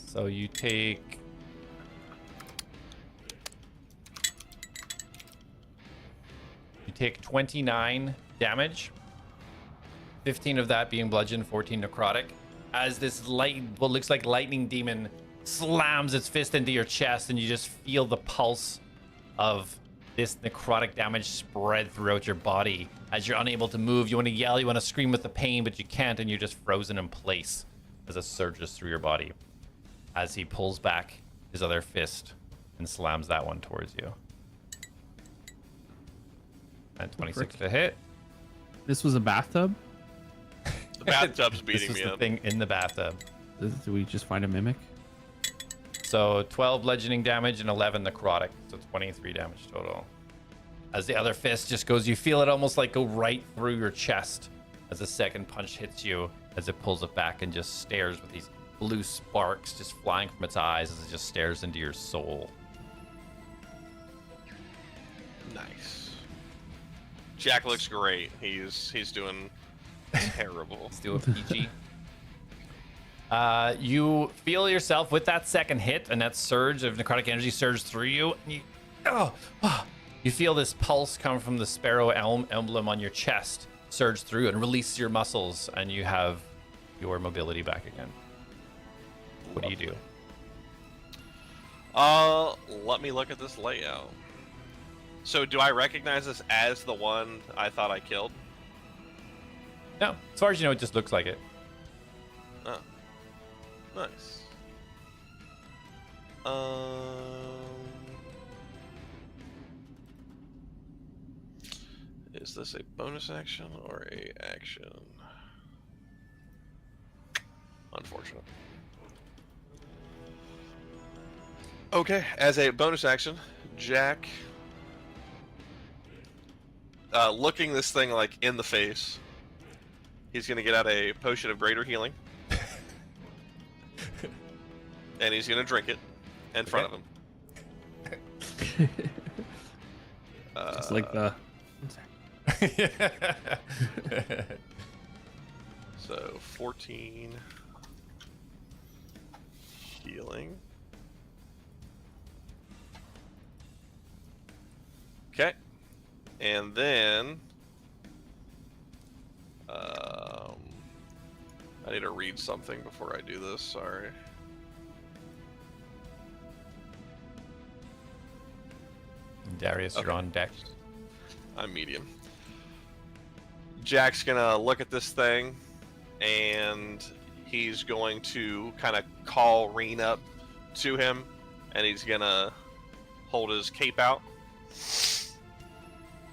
Speaker 1: So you take... take 29 damage, 15 of that being bludgeon, 14 necrotic, as this what looks like lightning demon slams its fist into your chest, and you just feel the pulse of this necrotic damage spread throughout your body. As you're unable to move, you want to yell, you want to scream with the pain, but you can't, and you're just frozen in place as it surges through your body as he pulls back his other fist and slams that one towards you. And 26 to hit.
Speaker 8: This was a bathtub?
Speaker 3: The bathtub's
Speaker 1: This
Speaker 3: beating
Speaker 1: was
Speaker 3: me
Speaker 1: the
Speaker 3: up.
Speaker 1: thing in the bathtub.
Speaker 8: Do we just find a mimic?
Speaker 1: So 12 bludgeoning damage and 11 necrotic. So 23 damage total. As the other fist just goes, you feel it almost like go right through your chest as the second punch hits you, as it pulls it back and just stares with these blue sparks just flying from its eyes as it just stares into your soul.
Speaker 3: Nice. Jak looks great. He's doing terrible.
Speaker 1: Let's do a PG. You feel yourself with that second hit and that surge of necrotic energy surge through you. And you feel this pulse come from the sparrow emblem on your chest surge through and release your muscles, and you have your mobility back again. What do you do?
Speaker 3: Let me look at this layout. So do I recognize this as the one I thought I killed?
Speaker 1: No, as far as you know, it just looks like it.
Speaker 3: Oh. Nice. Is this a bonus action or a action? Unfortunate. Okay, as a bonus action, Jak, looking this thing like in the face, he's gonna get out a potion of greater healing, and he's gonna drink it in front of him.
Speaker 8: Just like the.
Speaker 3: So 14 healing. Okay, and then I need to read something before I do this. Sorry.
Speaker 1: Darius, you're on deck.
Speaker 3: I'm medium. Jak's gonna look at this thing, and he's going to kind of call Reen up to him, and he's gonna hold his cape out,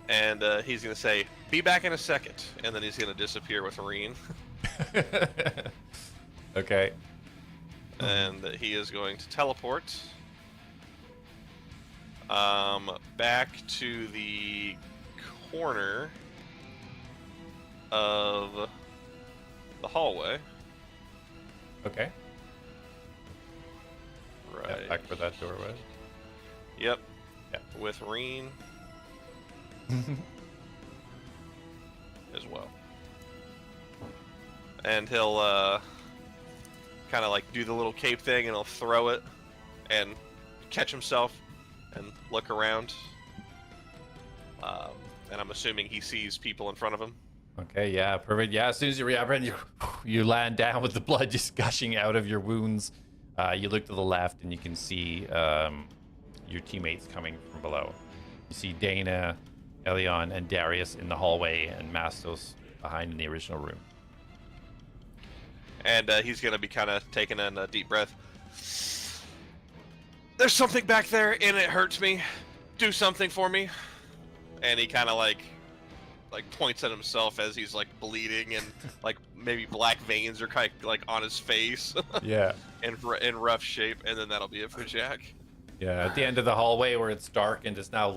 Speaker 3: and he's gonna say, "Be back in a second," and then he's gonna disappear with Reen,
Speaker 1: Okay.
Speaker 3: and he is going to teleport back to the corner of the hallway.
Speaker 1: Okay.
Speaker 3: Right.
Speaker 1: Yeah, back where that door was.
Speaker 3: Yep.
Speaker 1: Yeah.
Speaker 3: With Reen as well. And he'll kind of like do the little cape thing, and he'll throw it and catch himself and look around. And I'm assuming he sees people in front of him.
Speaker 1: Okay, yeah, perfect. Yeah, as soon as you react, you land down with the blood just gushing out of your wounds. You look to the left, and you can see your teammates coming from below. You see Dana, Elion, and Darius in the hallway, and Mastos behind in the original room.
Speaker 3: And he's going to be kind of taking in a deep breath. There's something back there, and it hurts me. Do something for me. And he kind of like points at himself as he's like bleeding, and like maybe black veins are kind of like on his face.
Speaker 1: Yeah.
Speaker 3: in rough shape, and then that'll be it for Jak.
Speaker 1: Yeah, at the end of the hallway where it's dark and it's now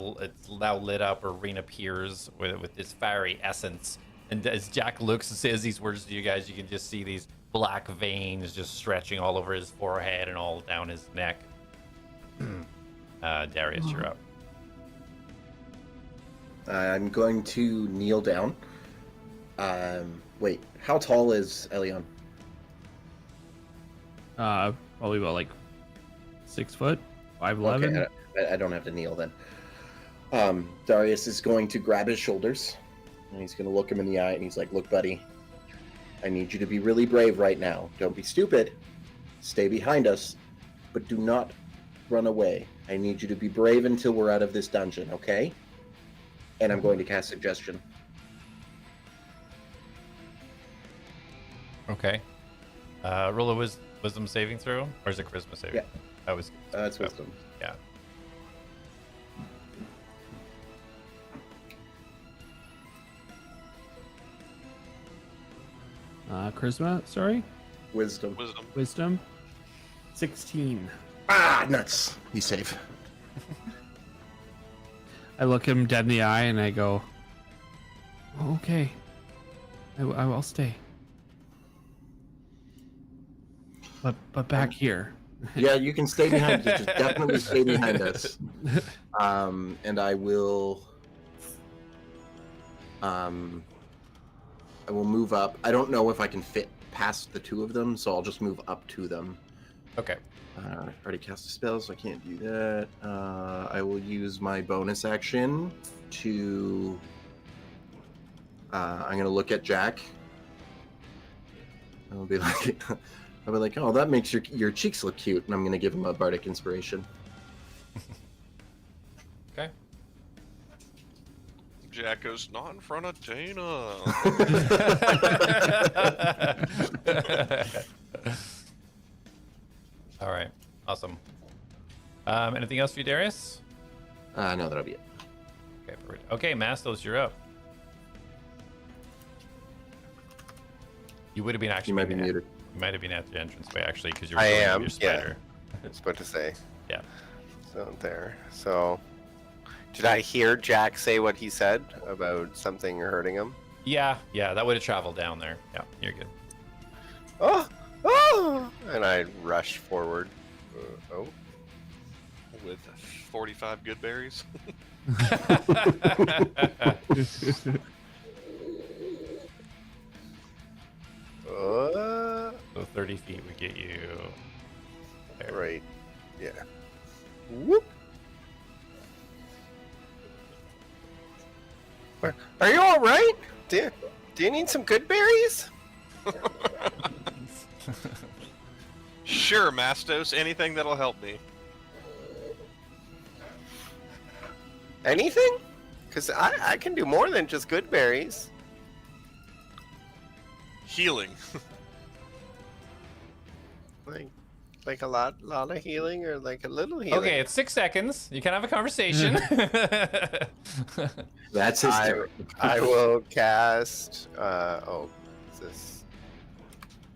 Speaker 1: lit up, Reen appears with this fiery essence. And as Jak looks and says these words to you guys, you can just see these black veins just stretching all over his forehead and all down his neck. Darius, you're up.
Speaker 4: I'm going to kneel down. Wait, how tall is Elion?
Speaker 8: Probably about like 6 foot, 5'11".
Speaker 4: Okay, I don't have to kneel then. Darius is going to grab his shoulders, and he's going to look him in the eye, and he's like, "Look, buddy, I need you to be really brave right now. Don't be stupid. Stay behind us, but do not run away. I need you to be brave until we're out of this dungeon, okay?" And I'm going to cast Suggestion.
Speaker 1: Okay. Roll a wisdom saving throw, or is it charisma saving?
Speaker 4: Yeah.
Speaker 1: That was.
Speaker 4: It's wisdom.
Speaker 1: Yeah.
Speaker 8: Charisma, sorry?
Speaker 4: Wisdom.
Speaker 8: Wisdom? 16.
Speaker 4: Ah, nuts. He's safe.
Speaker 8: I look him dead in the eye and I go, "Okay, I will stay. But back here."
Speaker 4: Yeah, you can stay behind. Just definitely stay behind us. And I will. I will move up. I don't know if I can fit past the two of them, so I'll just move up to them.
Speaker 1: Okay.
Speaker 4: I already cast a spell, so I can't do that. I will use my bonus action to. I'm gonna look at Jak. I'll be like, "Oh, that makes your cheeks look cute," and I'm gonna give him a bardic inspiration.
Speaker 1: Okay.
Speaker 3: Jak goes, "Not in front of Dana."
Speaker 1: All right. Awesome. Anything else for you, Darius?
Speaker 4: No, that'll be it.
Speaker 1: Okay. Perfect. Okay, Mastos, you're up. You would have been actually.
Speaker 4: You might be muted.
Speaker 1: You might have been at the entranceway actually, because you're
Speaker 7: I
Speaker 1: doing
Speaker 7: am,
Speaker 1: your
Speaker 7: yeah.
Speaker 1: spider.
Speaker 7: I was about to say.
Speaker 1: Yeah.
Speaker 7: So there. So, did I hear Jak say what he said about something hurting him?
Speaker 1: Yeah, that would have traveled down there. Yeah, you're good.
Speaker 7: Oh! Oh! And I rush forward. Oh.
Speaker 3: With 45 good berries.
Speaker 1: So 30 feet would get you there.
Speaker 7: Right. Yeah. Whoop. Are you all right? Do you need some good berries?
Speaker 3: Sure, Mastos. Anything that'll help me.
Speaker 7: Anything? Because I can do more than just good berries.
Speaker 3: Healing.
Speaker 7: Like a lot of healing, or like a little healing.
Speaker 1: Okay, it's 6 seconds. You can have a conversation.
Speaker 4: That's his turn.
Speaker 7: I will cast. Is this?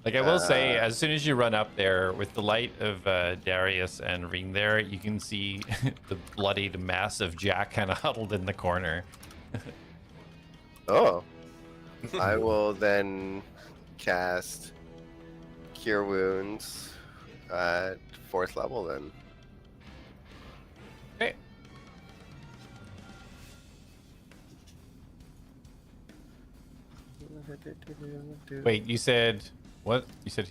Speaker 1: Like I will say, as soon as you run up there with the light of Darius and Ring there, you can see the bloodied mass of Jak kind of huddled in the corner.
Speaker 7: Oh. I will then cast Cure Wounds at 4th level then.
Speaker 1: Okay. Wait, you said what? You said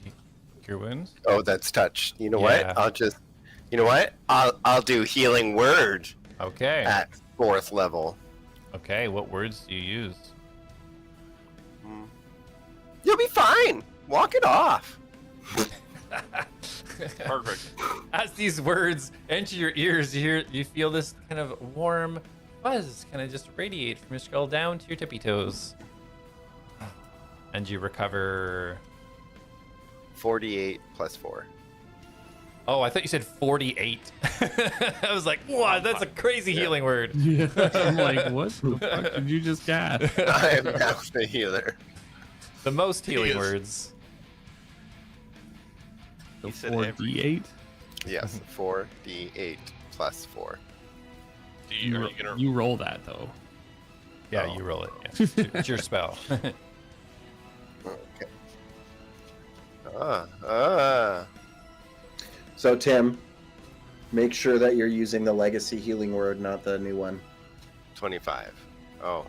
Speaker 1: Cure Wounds?
Speaker 7: Oh, that's touch. You know
Speaker 1: Yeah.
Speaker 7: what? I'll do Healing Word
Speaker 1: Okay.
Speaker 7: at 4th level.
Speaker 1: Okay, what words do you use?
Speaker 7: You'll be fine. Walk it off.
Speaker 3: Perfect.
Speaker 1: As these words enter your ears, you feel this kind of warm buzz kind of just radiate from your skull down to your tippy toes. And you recover...
Speaker 7: 48 plus 4.
Speaker 1: Oh, I thought you said 48. I was like, what? That's a crazy healing word.
Speaker 8: Yeah, I'm like, what the fuck did you just cast?
Speaker 7: I am now the healer.
Speaker 1: The most healing
Speaker 3: is.
Speaker 1: words.
Speaker 8: So
Speaker 3: He said
Speaker 8: 4d8.
Speaker 7: Yes, 4d8 plus 4.
Speaker 3: Are you gonna?
Speaker 8: You roll that though.
Speaker 1: Yeah,
Speaker 7: Oh.
Speaker 1: you roll it. Yeah. It's your spell.
Speaker 7: Okay.
Speaker 4: So Tim, make sure that you're using the legacy healing word, not the new one,
Speaker 7: 25. Oh.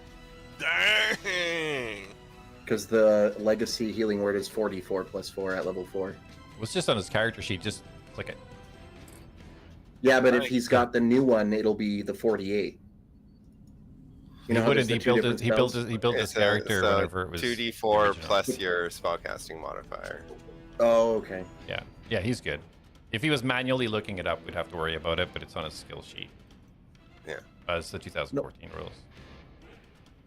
Speaker 3: Dang.
Speaker 4: because the legacy healing word is 44 plus 4 at level 4.
Speaker 1: It was just on his character sheet. Just click it.
Speaker 4: Yeah, but if
Speaker 3: Right.
Speaker 4: he's got the new one, it'll be the 48. You know how
Speaker 1: wouldn't.
Speaker 4: there's the
Speaker 1: He
Speaker 4: two
Speaker 1: built
Speaker 4: different spells?
Speaker 1: he built his
Speaker 7: It's a-
Speaker 1: character
Speaker 7: so
Speaker 1: whenever it was
Speaker 7: 2d4
Speaker 1: original.
Speaker 7: plus your spellcasting modifier.
Speaker 4: Oh, okay.
Speaker 1: Yeah, he's good. If he was manually looking it up, we'd have to worry about it, but it's on his skill sheet.
Speaker 7: Yeah.
Speaker 1: As the 2014 rules.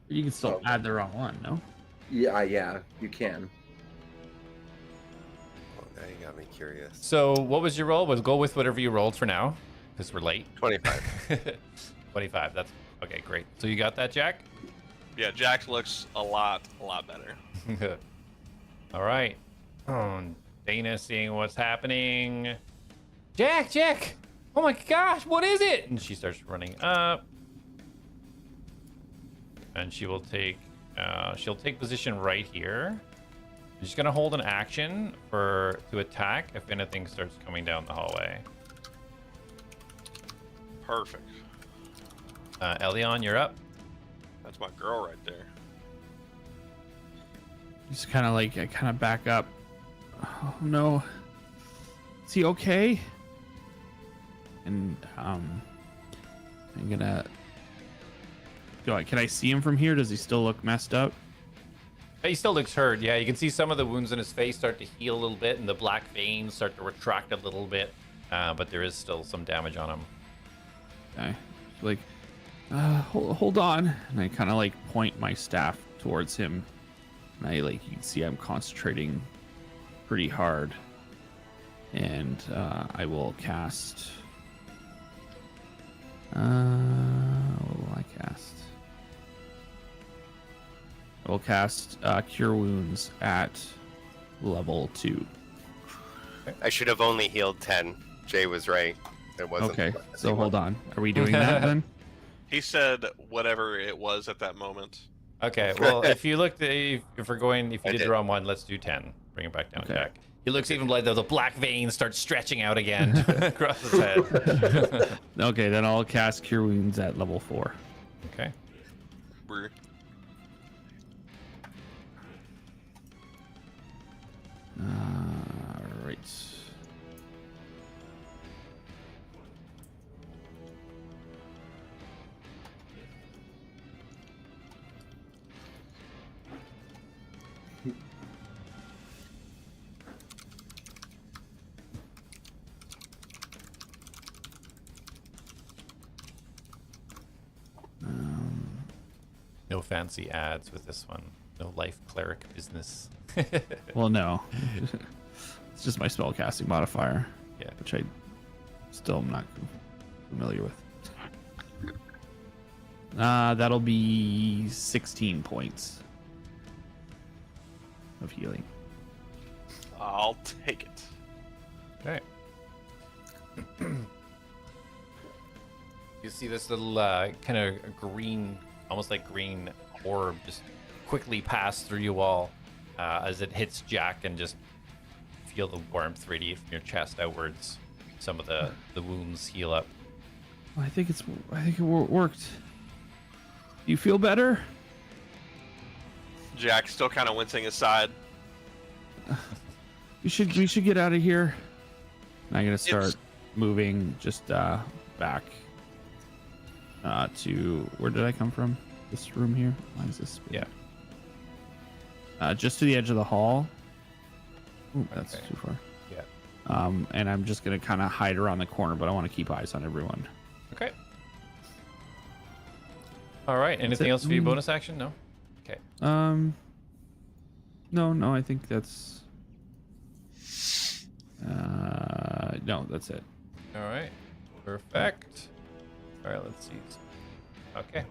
Speaker 8: You can still add the wrong one, no?
Speaker 4: Yeah, you can.
Speaker 7: Well, now you got me curious.
Speaker 1: So, what was your roll? We'll go with whatever you rolled for now, because we're late.
Speaker 7: 25.
Speaker 1: 25. That's okay. Great. So you got that, Jak?
Speaker 3: Yeah, Jax looks a lot better.
Speaker 1: All right. Dana seeing what's happening. Jak! Oh my gosh, what is it? And she starts running up. And she will take she'll take position right here. She's gonna hold an action to attack if anything starts coming down the hallway.
Speaker 3: Perfect.
Speaker 1: Elion, you're up.
Speaker 3: That's my girl right there.
Speaker 8: Just kind of like, I kind of back up. Oh no. Is he okay? And I'm gonna. Can I see him from here? Does he still look messed up?
Speaker 1: He still looks hurt. Yeah, you can see some of the wounds in his face start to heal a little bit, and the black veins start to retract a little bit. But there is still some damage on him.
Speaker 8: Okay. Like, hold on. And I kind of like point my staff towards him. And I like, you can see I'm concentrating pretty hard. And I will cast. What will I cast? I will cast Cure Wounds at level 2.
Speaker 7: I should have only healed 10. Jay was right.
Speaker 6: It wasn't.
Speaker 8: Okay,
Speaker 6: the
Speaker 8: so
Speaker 6: fancy
Speaker 8: hold
Speaker 6: one.
Speaker 8: on. Are we doing that then?
Speaker 3: He said whatever it was at that moment.
Speaker 1: Okay, well, if you looked, if we're going, if you
Speaker 6: I
Speaker 1: did
Speaker 6: did.
Speaker 1: the wrong one, let's do 10. Bring it back down,
Speaker 8: Okay.
Speaker 1: Jack. He looks even like the black veins start stretching out again across his head.
Speaker 8: Okay, then I'll cast Cure Wounds at level 4.
Speaker 1: Okay.
Speaker 3: Brr.
Speaker 8: Right.
Speaker 1: No fancy ads with this one. No life cleric business.
Speaker 8: Well, no. It's just my spellcasting modifier.
Speaker 1: Yeah.
Speaker 8: Which I still am not familiar with. That'll be 16 points of healing.
Speaker 3: I'll take it.
Speaker 1: Okay. You see this little kind of green, almost like green orb just quickly pass through you all as it hits Jack, and just feel the warmth radiate from your chest outwards. Some of the wounds heal up.
Speaker 8: I think it worked. You feel better?
Speaker 3: Jack still kind of wincing aside.
Speaker 8: We should get out of here. I'm gonna start
Speaker 3: It's-
Speaker 8: moving just back to where did I come from? This room here. Why is this?
Speaker 1: Yeah.
Speaker 8: Just to the edge of the hall. Ooh, that's
Speaker 1: Okay.
Speaker 8: too far.
Speaker 1: Yeah.
Speaker 8: And I'm just gonna kind of hide around the corner, but I want to keep eyes on everyone.
Speaker 1: Okay. All right. Anything
Speaker 8: it.
Speaker 1: else for your bonus action? No. Okay.
Speaker 8: No, I think that's. No, that's it.
Speaker 1: All right. Perfect. All right. Let's see. Okay.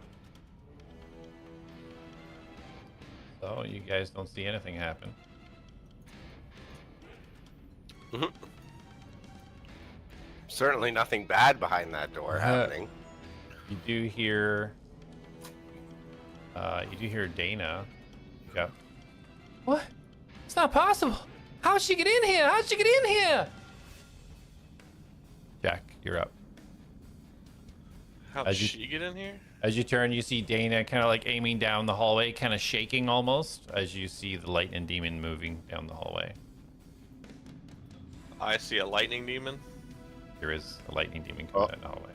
Speaker 1: So you guys don't see anything happen.
Speaker 7: Certainly nothing bad behind that door happening.
Speaker 1: You do hear. Dana. Go. What? It's not possible. How'd she get in here? How'd she get in here? Jack, you're up.
Speaker 3: How
Speaker 1: As
Speaker 3: did
Speaker 1: you-
Speaker 3: she get in here?
Speaker 1: As you turn, you see Dana kind of like aiming down the hallway, kind of shaking almost, as you see the lightning demon moving down the hallway.
Speaker 3: I see a lightning demon.
Speaker 1: There is a lightning demon coming down the hallway.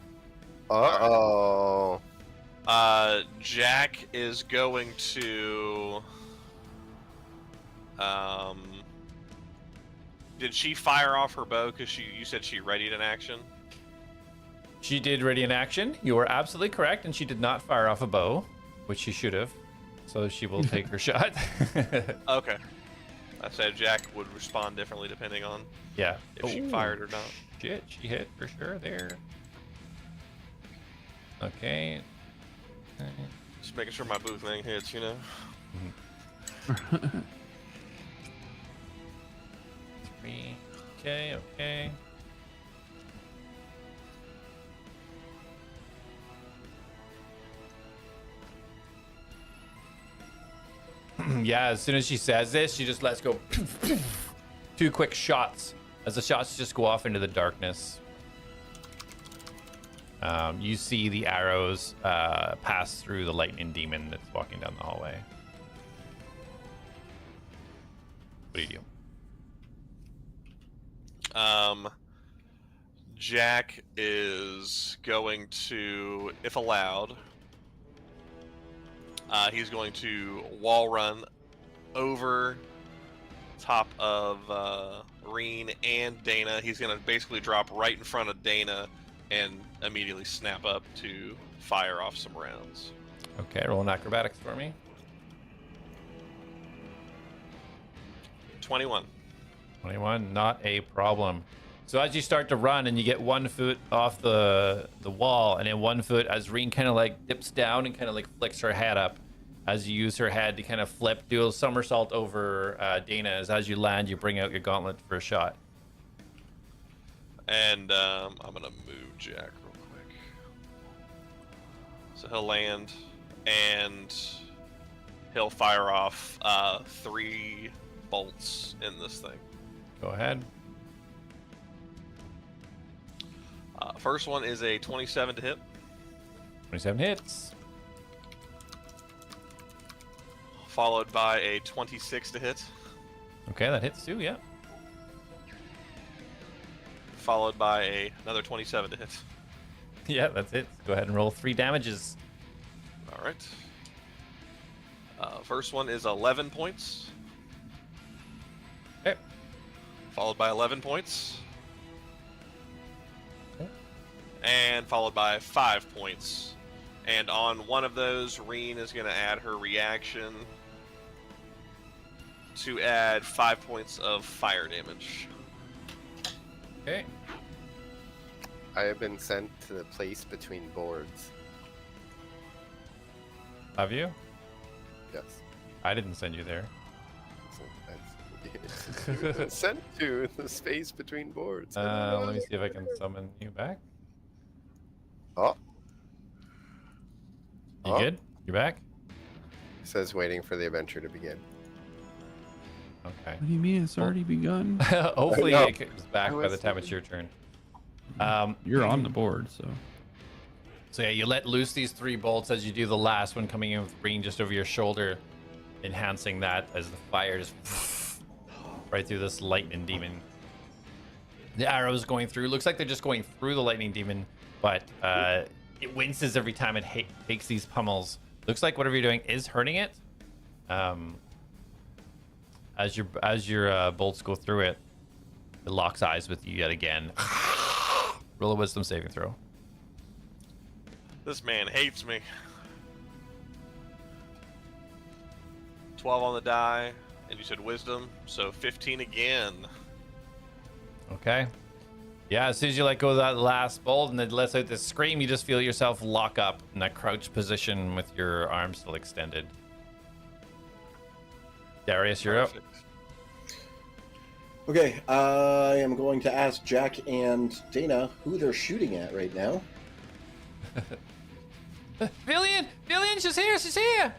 Speaker 7: Uh-oh.
Speaker 3: Jack is going to. Did she fire off her bow? Because you said she readied an action.
Speaker 1: She did ready in action. You are absolutely correct, and she did not fire off a bow, which she should have. So she will take her shot.
Speaker 3: Okay. I said Jack would respond differently depending on
Speaker 1: Yeah.
Speaker 3: if she
Speaker 1: Ooh,
Speaker 3: fired or not.
Speaker 1: Shit, she hit for sure there. Okay.
Speaker 3: Just making sure my boo thing hits, you know.
Speaker 1: Three. Okay. Yeah, as soon as she says this, she just lets go 2 quick shots as the shots just go off into the darkness. You see the arrows pass through the lightning demon that's walking down the hallway. What do you do?
Speaker 3: Jack is going to, if allowed, he's going to wall run over top of Reen and Dana. He's going to basically drop right in front of Dana and immediately snap up to fire off some rounds.
Speaker 1: Okay, roll an acrobatics for me.
Speaker 3: 21.
Speaker 1: 21, not a problem. So as you start to run and you get 1 foot off the wall, and then 1 foot as Reen kind of like dips down and kind of like flicks her head up as you use her head to kind of flip, do a somersault over Dana. As you land, you bring out your gauntlet for a shot.
Speaker 3: And I'm gonna move Jak real quick. So he'll land, and he'll fire off 3 bolts in this thing.
Speaker 1: Go ahead.
Speaker 3: First one is a 27 to hit.
Speaker 1: 27 hits.
Speaker 3: Followed by a 26 to hit.
Speaker 1: Okay, that hits too, yeah.
Speaker 3: Followed by another 27 to hit.
Speaker 1: Yeah, that's it. Go ahead and roll 3 damages.
Speaker 3: All right. First one is 11 points.
Speaker 1: Okay.
Speaker 3: Followed by 11 points.
Speaker 1: Okay.
Speaker 3: And followed by 5 points. And on one of those, Reen is going to add her reaction to add 5 points of fire damage.
Speaker 1: Okay.
Speaker 7: I have been sent to the place between boards.
Speaker 1: Have you?
Speaker 7: Yes.
Speaker 1: I didn't send you there.
Speaker 7: So you've been sent to the space between boards.
Speaker 1: Let me see if I can summon you back.
Speaker 7: Oh.
Speaker 1: You
Speaker 7: Oh.
Speaker 1: good? You back?
Speaker 7: It says waiting for the adventure to begin.
Speaker 1: Okay.
Speaker 8: What do you mean? It's already begun.
Speaker 1: Hopefully
Speaker 7: No.
Speaker 1: it comes back by the time it's your turn.
Speaker 8: You're on the board, so.
Speaker 1: So yeah, you let loose these 3 bolts as you do the last one, coming in with green just over your shoulder, enhancing that as the fire just right through this lightning demon. The arrows going through. Looks like they're just going through the lightning demon, but it winces every time it takes these pummels. Looks like whatever you're doing is hurting it. As your bolts go through it, it locks eyes with you yet again. Roll a wisdom saving throw.
Speaker 3: This man hates me. 12 on the die, and you said wisdom, so 15 again.
Speaker 1: Okay. Yeah, as soon as you let go of that last bolt and it lets out this scream, you just feel yourself lock up in that crouch position with your arms still extended. Darius, you're up.
Speaker 3: Perfect.
Speaker 4: Okay, I am going to ask Jak and Dana who they're shooting at right now.
Speaker 1: Villian, she's here, she's here.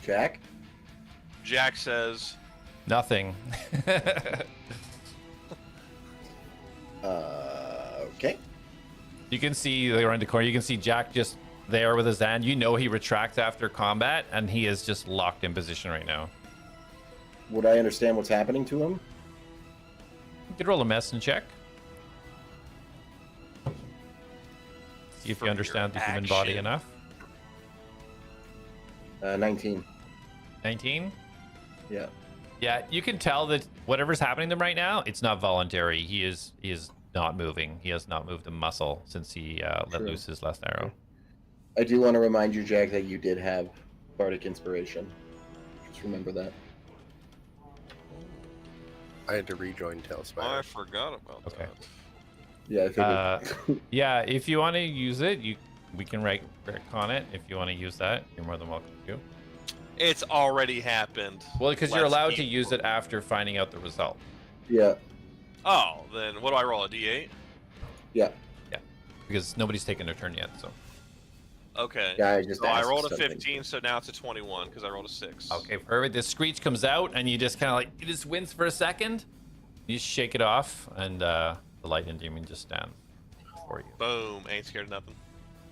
Speaker 4: Jak?
Speaker 3: Jak says,
Speaker 1: Nothing.
Speaker 4: Okay.
Speaker 1: You can see around the corner. You can see Jak just there with his hand. You know he retracts after combat, and he is just locked in position right now.
Speaker 4: Would I understand what's happening to him?
Speaker 1: You could roll a medicine check. See if
Speaker 3: From
Speaker 1: you
Speaker 3: your
Speaker 1: understand the human body
Speaker 3: action.
Speaker 1: enough.
Speaker 4: 19.
Speaker 1: 19?
Speaker 4: Yeah.
Speaker 1: Yeah, you can tell that whatever's happening to him right now, it's not voluntary. He is not moving. He has not moved a muscle since he let
Speaker 4: True.
Speaker 1: loose his last arrow.
Speaker 4: I do want to remind you, Jak, that you did have Bardic Inspiration. Just remember that.
Speaker 7: I had to rejoin Tailspire.
Speaker 3: I forgot about
Speaker 1: Okay.
Speaker 3: that.
Speaker 4: Yeah, I figured.
Speaker 1: Yeah, if you want to use it, we can retcon it. If you want to use that, you're more than welcome to.
Speaker 3: It's already happened.
Speaker 1: Well, because you're
Speaker 3: Let's
Speaker 1: allowed to
Speaker 3: eat.
Speaker 1: use it after finding out the result.
Speaker 4: Yeah.
Speaker 3: Oh, then what do I roll? A D8?
Speaker 4: Yeah.
Speaker 1: Because nobody's taken their turn yet, so.
Speaker 3: Okay.
Speaker 4: Yeah, I just
Speaker 3: So I
Speaker 4: asked
Speaker 3: rolled a
Speaker 4: something.
Speaker 3: 15, so now it's a 21 because I rolled a 6.
Speaker 1: Okay, perfect. The screech comes out, and you just kind of like, you just wince for a second. You just shake it off, and the lightning demon just stands for you.
Speaker 3: Boom. Ain't scared of nothing.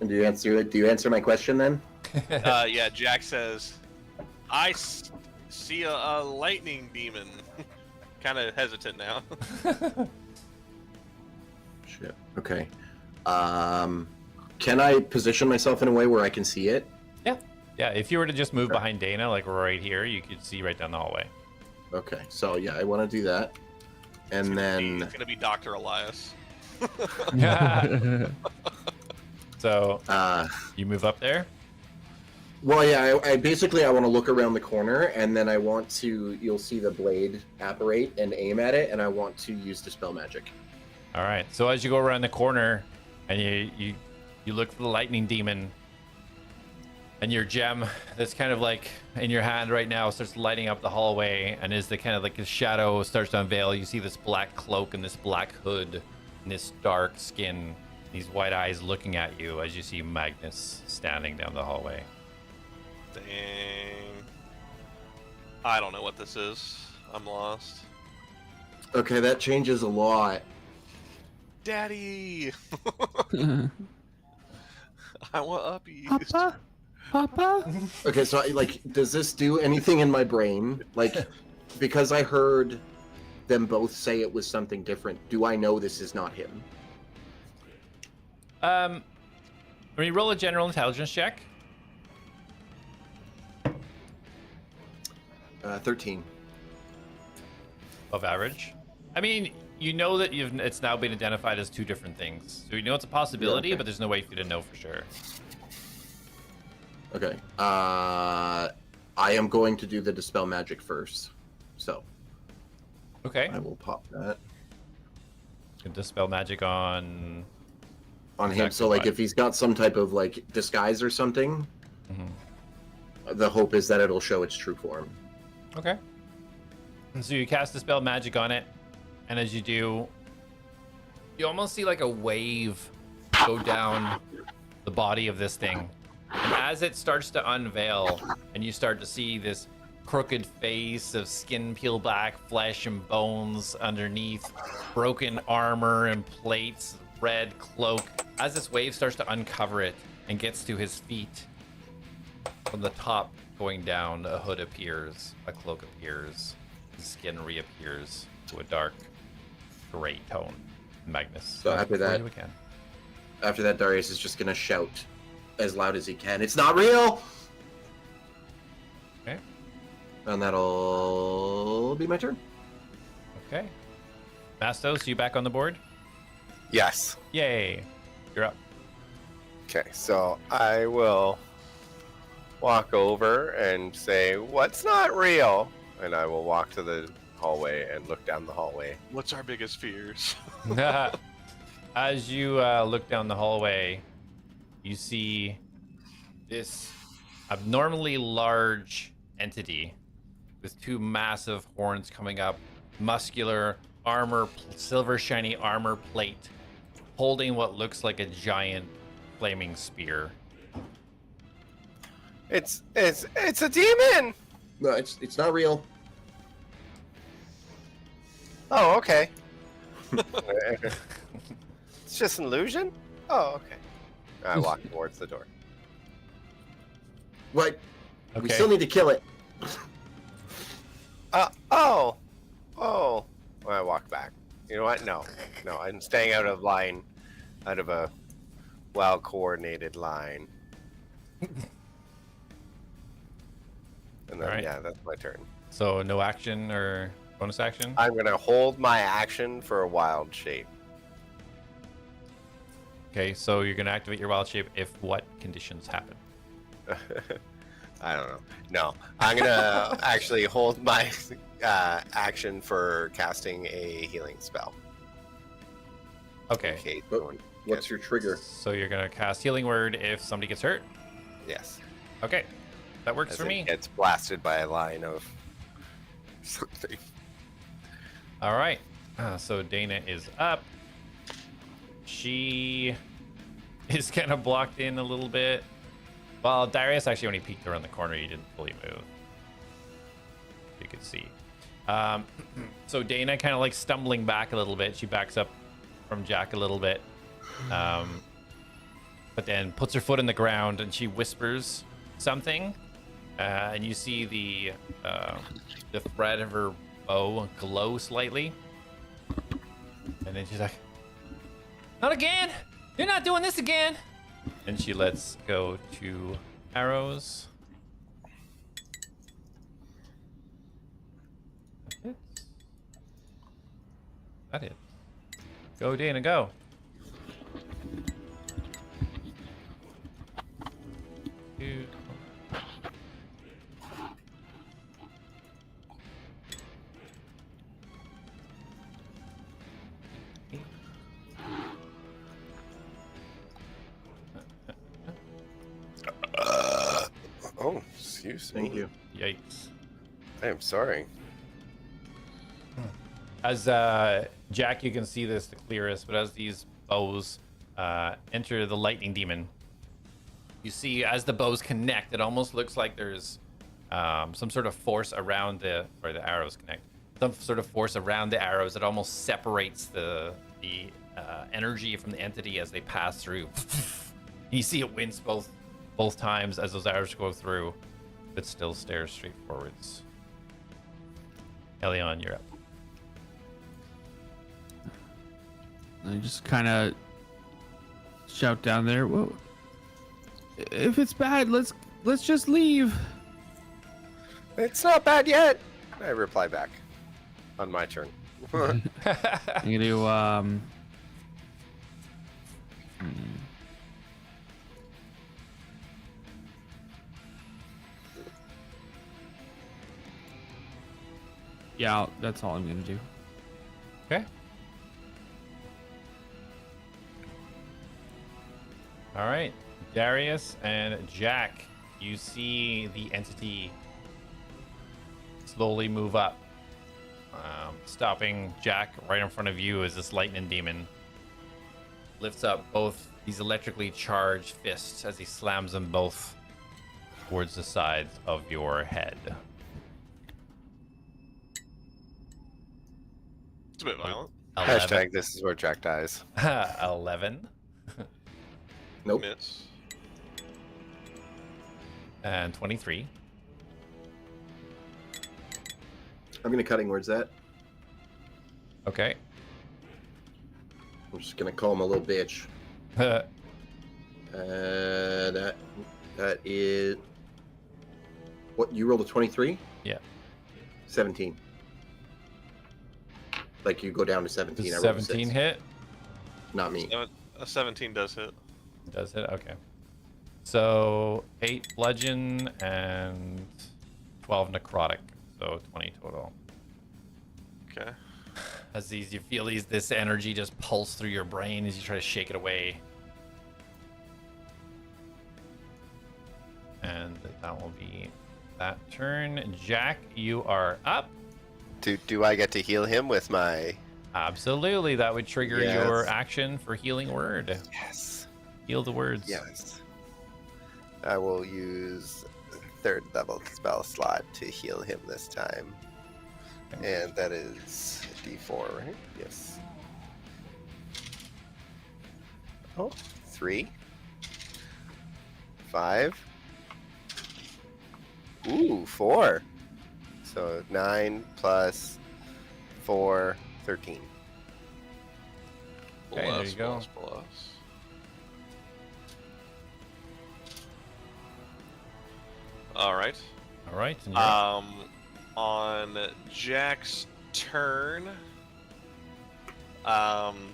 Speaker 4: And do you answer my question then?
Speaker 3: Yeah, Jak says, I see a lightning demon. Kind of hesitant now.
Speaker 4: Shit. Okay. Can I position myself in a way where I can see it?
Speaker 1: Yeah, if you were to just move behind Dana, like right here, you could see right down the hallway.
Speaker 4: Okay. So yeah, I want to do that. And then
Speaker 3: It's gonna be Dr. Elias.
Speaker 1: So you move up there.
Speaker 4: well, yeah, I basically I want to look around the corner, and then I want to. You'll see the blade apparate and aim at it, and I want to use dispel magic.
Speaker 1: All right. So as you go around the corner, and you look for the lightning demon, And your gem that's kind of like in your hand right now starts lighting up the hallway, and as the kind of like the shadow starts to unveil, you see this black cloak and this black hood and this dark skin, these white eyes looking at you as you see Magnus standing down the hallway.
Speaker 3: Dang. I don't know what this is. I'm lost.
Speaker 4: Okay, that changes a lot.
Speaker 3: Daddy! I want uppies.
Speaker 8: Papa? Papa?
Speaker 4: Okay, so like, does this do anything in my brain? Like, because I heard them both say it was something different, do I know this is not him?
Speaker 1: When you roll a general intelligence check.
Speaker 4: 13.
Speaker 1: Of average. I mean, you know that it's now been identified as two different things. So you know it's a possibility,
Speaker 4: Yeah, okay.
Speaker 1: but there's no way for you to know for sure.
Speaker 4: Okay. I am going to do the Dispel Magic first. So,
Speaker 1: Okay.
Speaker 4: I will pop that
Speaker 1: Can dispel magic on.
Speaker 4: on him.
Speaker 1: Exactly
Speaker 4: So, like,
Speaker 1: what?
Speaker 4: if he's got some type of, like, disguise or something, the hope is that it'll show its true form.
Speaker 1: Okay. And so you cast dispel magic on it, and as you do, you almost see like a wave go down the body of this thing. And as it starts to unveil, and you start to see this crooked face of skin peeled back, flesh and bones underneath, broken armor and plates, red cloak. As this wave starts to uncover it and gets to his feet, from the top going down, a hood appears, a cloak appears, his skin reappears to a dark gray tone. Magnus.
Speaker 4: So after
Speaker 1: before
Speaker 4: that-
Speaker 1: you again.
Speaker 4: After that, Darius is just going to shout as loud as he can, "It's not real!"
Speaker 1: Okay.
Speaker 4: And that'll be my turn.
Speaker 1: Okay. Mastos, you back on the board?
Speaker 7: Yes.
Speaker 1: Yay. You're up.
Speaker 7: Okay, so I will walk over and say, "What's not real?" And I will walk to the hallway and look down the hallway.
Speaker 3: What's our biggest fears?
Speaker 1: As you look down the hallway, you see this abnormally large entity with two massive horns coming up, muscular armor, silver shiny armor plate, holding what looks like a giant flaming spear.
Speaker 7: It's a demon.
Speaker 4: No, it's not real.
Speaker 7: Oh, okay. It's just an illusion? Oh, okay. I walk towards the door.
Speaker 4: What? We
Speaker 1: Okay.
Speaker 4: still need to kill it.
Speaker 7: Oh. Well, I walk back. You know what? No, I'm staying out of line, out of a well-coordinated line. And then,
Speaker 1: Alright.
Speaker 7: yeah, that's my turn.
Speaker 1: So no action or bonus action?
Speaker 7: I'm going to hold my action for a wild shape.
Speaker 1: Okay, so you're going to activate your wild shape if what conditions happen?
Speaker 7: I don't know. No, I'm going to actually hold my action for casting a healing spell.
Speaker 1: Okay,
Speaker 7: Okay.
Speaker 4: But what's your trigger?
Speaker 1: so you're going to cast Healing Word if somebody gets hurt?
Speaker 7: Yes.
Speaker 1: Okay, that works
Speaker 7: As
Speaker 1: for
Speaker 7: it
Speaker 1: me.
Speaker 7: gets blasted by a line of something.
Speaker 1: All right, so Dana is up. She is kind of blocked in a little bit. Well, Darius actually only peeked around the corner. He didn't fully move. You could see. So Dana kind of like stumbling back a little bit. She backs up from Jak a little bit. But then puts her foot in the ground and she whispers something. And you see the thread of her bow glow slightly. And then she's like, "Not again! You're not doing this again!" And she lets go 2 arrows. That hits. That hits. Go, Dana, go. Two.
Speaker 7: Excuse
Speaker 4: Thank
Speaker 7: me.
Speaker 4: you.
Speaker 1: Yikes.
Speaker 7: I am sorry.
Speaker 1: As Jak, you can see this the clearest, but as these bows enter the lightning demon, you see as the bows connect, it almost looks like there's some sort of force around the arrows connect. Some sort of force around the arrows that almost separates the energy from the entity as they pass through. You see it wince both times as those arrows go through, but still stares straight forwards. Elion, you're up.
Speaker 8: I just kind of shout down there. Whoa! If it's bad, let's just leave.
Speaker 7: It's not bad yet. I reply back on my turn.
Speaker 8: I'm gonna do yeah, that's all I'm gonna do.
Speaker 1: Okay. All right, Darius and Jak, you see the entity slowly move up, stopping Jak right in front of you as this lightning demon lifts up both these electrically charged fists as he slams them both towards the sides of your head.
Speaker 3: It's a bit violent.
Speaker 1: 11.
Speaker 7: Hashtag this is where Jack dies.
Speaker 1: 11
Speaker 4: Nope.
Speaker 3: Miss.
Speaker 1: and 23.
Speaker 4: I'm gonna cutting words that.
Speaker 1: Okay.
Speaker 4: I'm just gonna call him a little bitch. That is what you rolled a 23?
Speaker 1: Yeah.
Speaker 4: 17. Like you go down to 17.
Speaker 1: Does
Speaker 4: I rolled a
Speaker 1: 17
Speaker 4: 6.
Speaker 1: hit?
Speaker 4: Not me.
Speaker 3: A 17 does hit.
Speaker 1: Does it? Okay. So 8 bludgeon and 12 necrotic. So 20 total.
Speaker 3: Okay.
Speaker 1: As these, you feel this energy just pulse through your brain as you try to shake it away. And that will be that turn. Jak, you are up.
Speaker 7: Do I get to heal him with my...
Speaker 1: Absolutely. That would trigger
Speaker 7: Yes.
Speaker 1: your action for healing word.
Speaker 7: Yes.
Speaker 1: Heal the words.
Speaker 7: Yes. I will use third level spell slot to heal him this time. And that is D4, right? Yes. Oh, 3. 5. Ooh, 4. So 9 plus 4, 13.
Speaker 1: Okay, there you go.
Speaker 3: Plus. All right.
Speaker 1: All right. And you're up.
Speaker 3: On Jak's turn,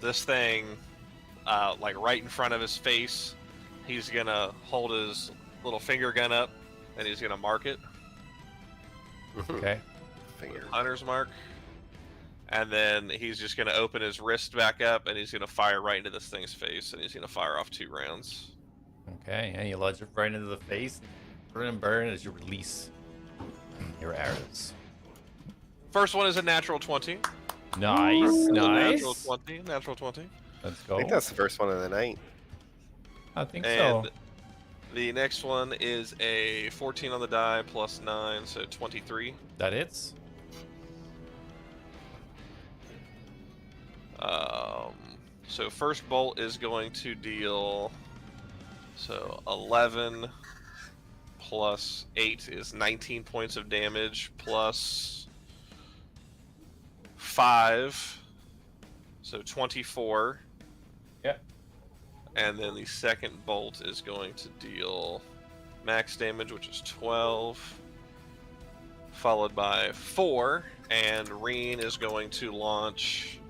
Speaker 3: this thing, like right in front of his face, he's gonna hold his little finger gun up, and he's gonna mark it.
Speaker 1: Okay.
Speaker 7: Finger.
Speaker 3: Hunter's mark. And then he's just gonna open his wrist back up, and he's gonna fire right into this thing's face, and he's gonna fire off 2 rounds.
Speaker 1: Okay. And you lodge it right into the face. Burn and burn as you release your arrows.
Speaker 3: First one is a natural 20.
Speaker 1: Nice. Nice.
Speaker 3: Natural 20. Natural 20.
Speaker 1: Let's
Speaker 7: I
Speaker 1: go.
Speaker 7: think that's the first one of the night.
Speaker 1: I think
Speaker 3: And
Speaker 1: so.
Speaker 3: the next one is a 14 on the die plus 9, so 23.
Speaker 1: That hits.
Speaker 3: So first bolt is going to deal, so 11 plus 8 is 19 points of damage, plus 5, so 24.
Speaker 1: Yeah.
Speaker 3: And then the second bolt is going to deal max damage, which is 12, followed by 4, and Reen is going to launch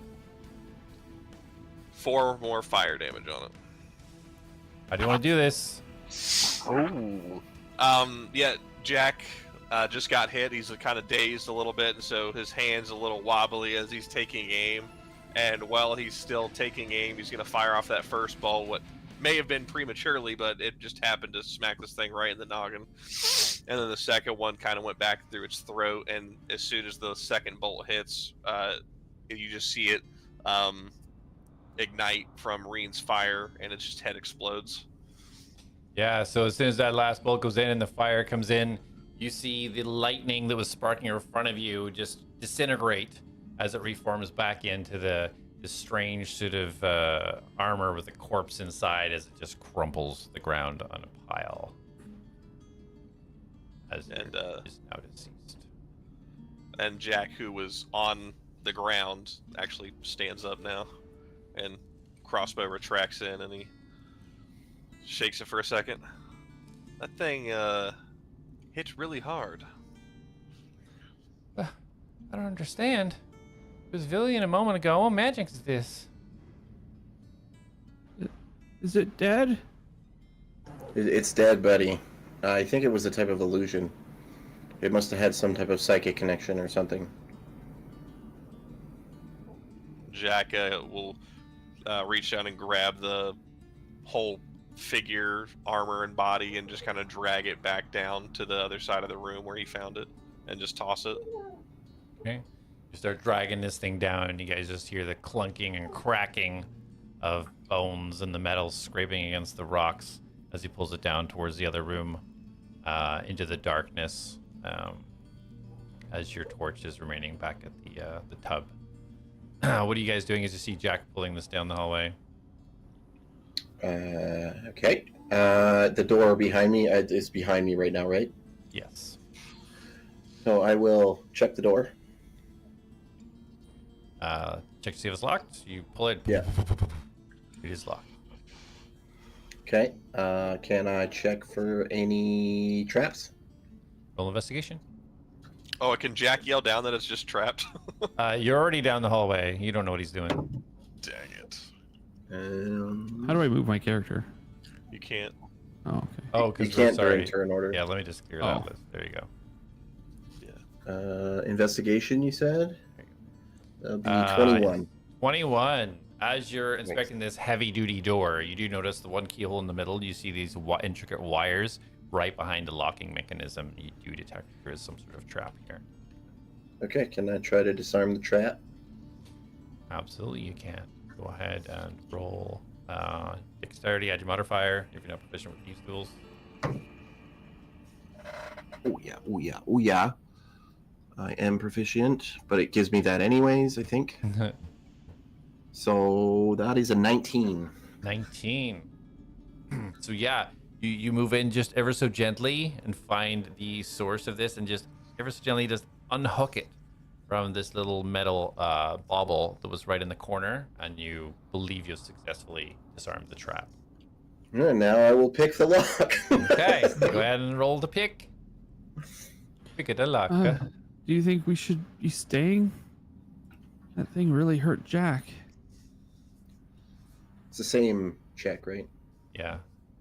Speaker 3: 4 more fire damage on it.
Speaker 1: How do you want to do this?
Speaker 7: Oh.
Speaker 3: Yeah, Jak just got hit. He's kind of dazed a little bit, and so his hand's a little wobbly as he's taking aim. And while he's still taking aim, he's going to fire off that first bolt, may have been prematurely, but it just happened to smack this thing right in the noggin. And then the second one kind of went back through its throat, and as soon as the second bolt hits, you just see it ignite from Reen's fire, and its just head explodes.
Speaker 1: Yeah, so as soon as that last bolt goes in and the fire comes in, you see the lightning that was sparking in front of you just disintegrate as it reforms back into the strange sort of armor with a corpse inside as it just crumples the ground on a pile. As
Speaker 3: And,
Speaker 1: is now deceased.
Speaker 3: And Jak, who was on the ground, actually stands up now, and crossbow retracts in, and he shakes it for a second. That thing hit really hard.
Speaker 1: I don't understand. It was Villian a moment ago. What magic is this?
Speaker 8: Is it dead?
Speaker 4: It's dead, buddy. I think it was a type of illusion. It must have had some type of psychic connection or something.
Speaker 3: Jak will reach down and grab the whole figure, armor, and body, and just kind of drag it back down to the other side of the room where he found it, and just toss it.
Speaker 1: Okay. You start dragging this thing down, and you guys just hear the clunking and cracking of bones and the metal scraping against the rocks as he pulls it down towards the other room, into the darkness, as your torch is remaining back at the tub. What are you guys doing as you see Jak pulling this down the hallway?
Speaker 4: Okay. The door behind me is behind me right now, right?
Speaker 1: Yes.
Speaker 4: So I will check the door.
Speaker 1: Check to see if it's locked. You pull it.
Speaker 4: Yeah.
Speaker 1: It is locked.
Speaker 4: Okay. Can I check for any traps?
Speaker 1: Roll investigation.
Speaker 3: Oh, can Jak yell down that it's just trapped?
Speaker 1: You're already down the hallway. You don't know what he's doing.
Speaker 3: Dang it.
Speaker 8: How do I move my character?
Speaker 3: You can't.
Speaker 8: Oh, okay.
Speaker 1: Oh,
Speaker 4: you
Speaker 1: because
Speaker 4: can't
Speaker 1: sorry.
Speaker 4: during turn order.
Speaker 1: Yeah, let me just clear
Speaker 8: Oh.
Speaker 1: that list. There you go.
Speaker 4: Investigation, you said? That'll be 21.
Speaker 1: 21. As you're inspecting this heavy-duty door, you do notice the one keyhole in the middle. You see these intricate wires right behind the locking mechanism. You do detect there is some sort of trap here.
Speaker 4: Okay, can I try to disarm the trap?
Speaker 1: Absolutely, you can. Go ahead and roll dexterity, add your modifier if you're not proficient with these tools.
Speaker 4: Oh yeah, oh yeah, oh yeah. I am proficient, but it gives me that anyways, I think. So that is a 19.
Speaker 1: 19. So yeah, you move in just ever so gently and find the source of this, and just ever so gently just unhook it from this little metal bauble that was right in the corner, and you believe you've successfully disarmed the trap.
Speaker 4: And now I will pick the lock.
Speaker 1: Okay, go ahead and roll the pick. Pick it a lock.
Speaker 8: Do you think we should be staying? That thing really hurt Jak.
Speaker 4: It's the same check, right?
Speaker 1: Yeah,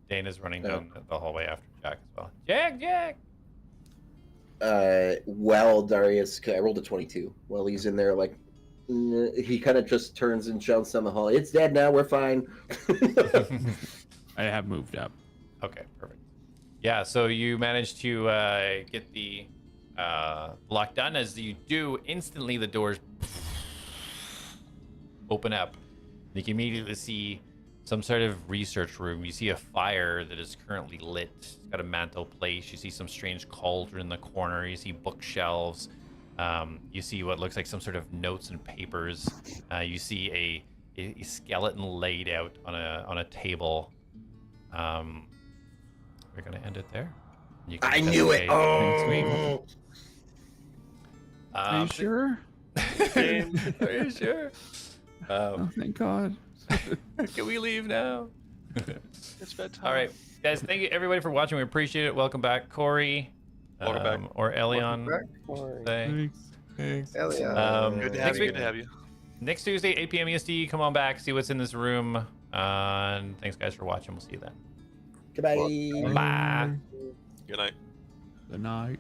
Speaker 1: Dana's running down the hallway after Jak as well. Jak!
Speaker 4: Well, Darius, I rolled a 22. Well, he's in there, like, he kind of just turns and shouts down the hall. It's dead now, we're fine.
Speaker 8: I have moved up.
Speaker 1: Okay, perfect. Yeah, so you managed to get the lock done. As you do, instantly the doors open up. You can immediately see some sort of research room. You see a fire that is currently lit. It's got a mantle place. You see some strange cauldron in the corner. You see bookshelves. You see what looks like some sort of notes and papers. You see a skeleton laid out on a table. We're gonna end it there. You can
Speaker 4: I knew it!
Speaker 1: investigate next week.
Speaker 8: Are you sure?
Speaker 1: Are you sure?
Speaker 8: Oh, thank God.
Speaker 1: Can we leave now?
Speaker 3: It's bedtime.
Speaker 1: All right, guys. Thank you everybody for watching. We appreciate it. Welcome back, Corey.
Speaker 3: Welcome back.
Speaker 1: Or Elion.
Speaker 7: Welcome back.
Speaker 1: Say.
Speaker 8: Thanks.
Speaker 7: Elion.
Speaker 3: Good to
Speaker 1: Next
Speaker 3: have you.
Speaker 1: week-
Speaker 3: Good to have you.
Speaker 1: Next Tuesday, 8 p.m. EST. Come on back. See what's in this room. And thanks, guys, for watching. We'll see you then.
Speaker 4: Goodbye.
Speaker 1: Bye.
Speaker 3: Good night.
Speaker 8: Good night.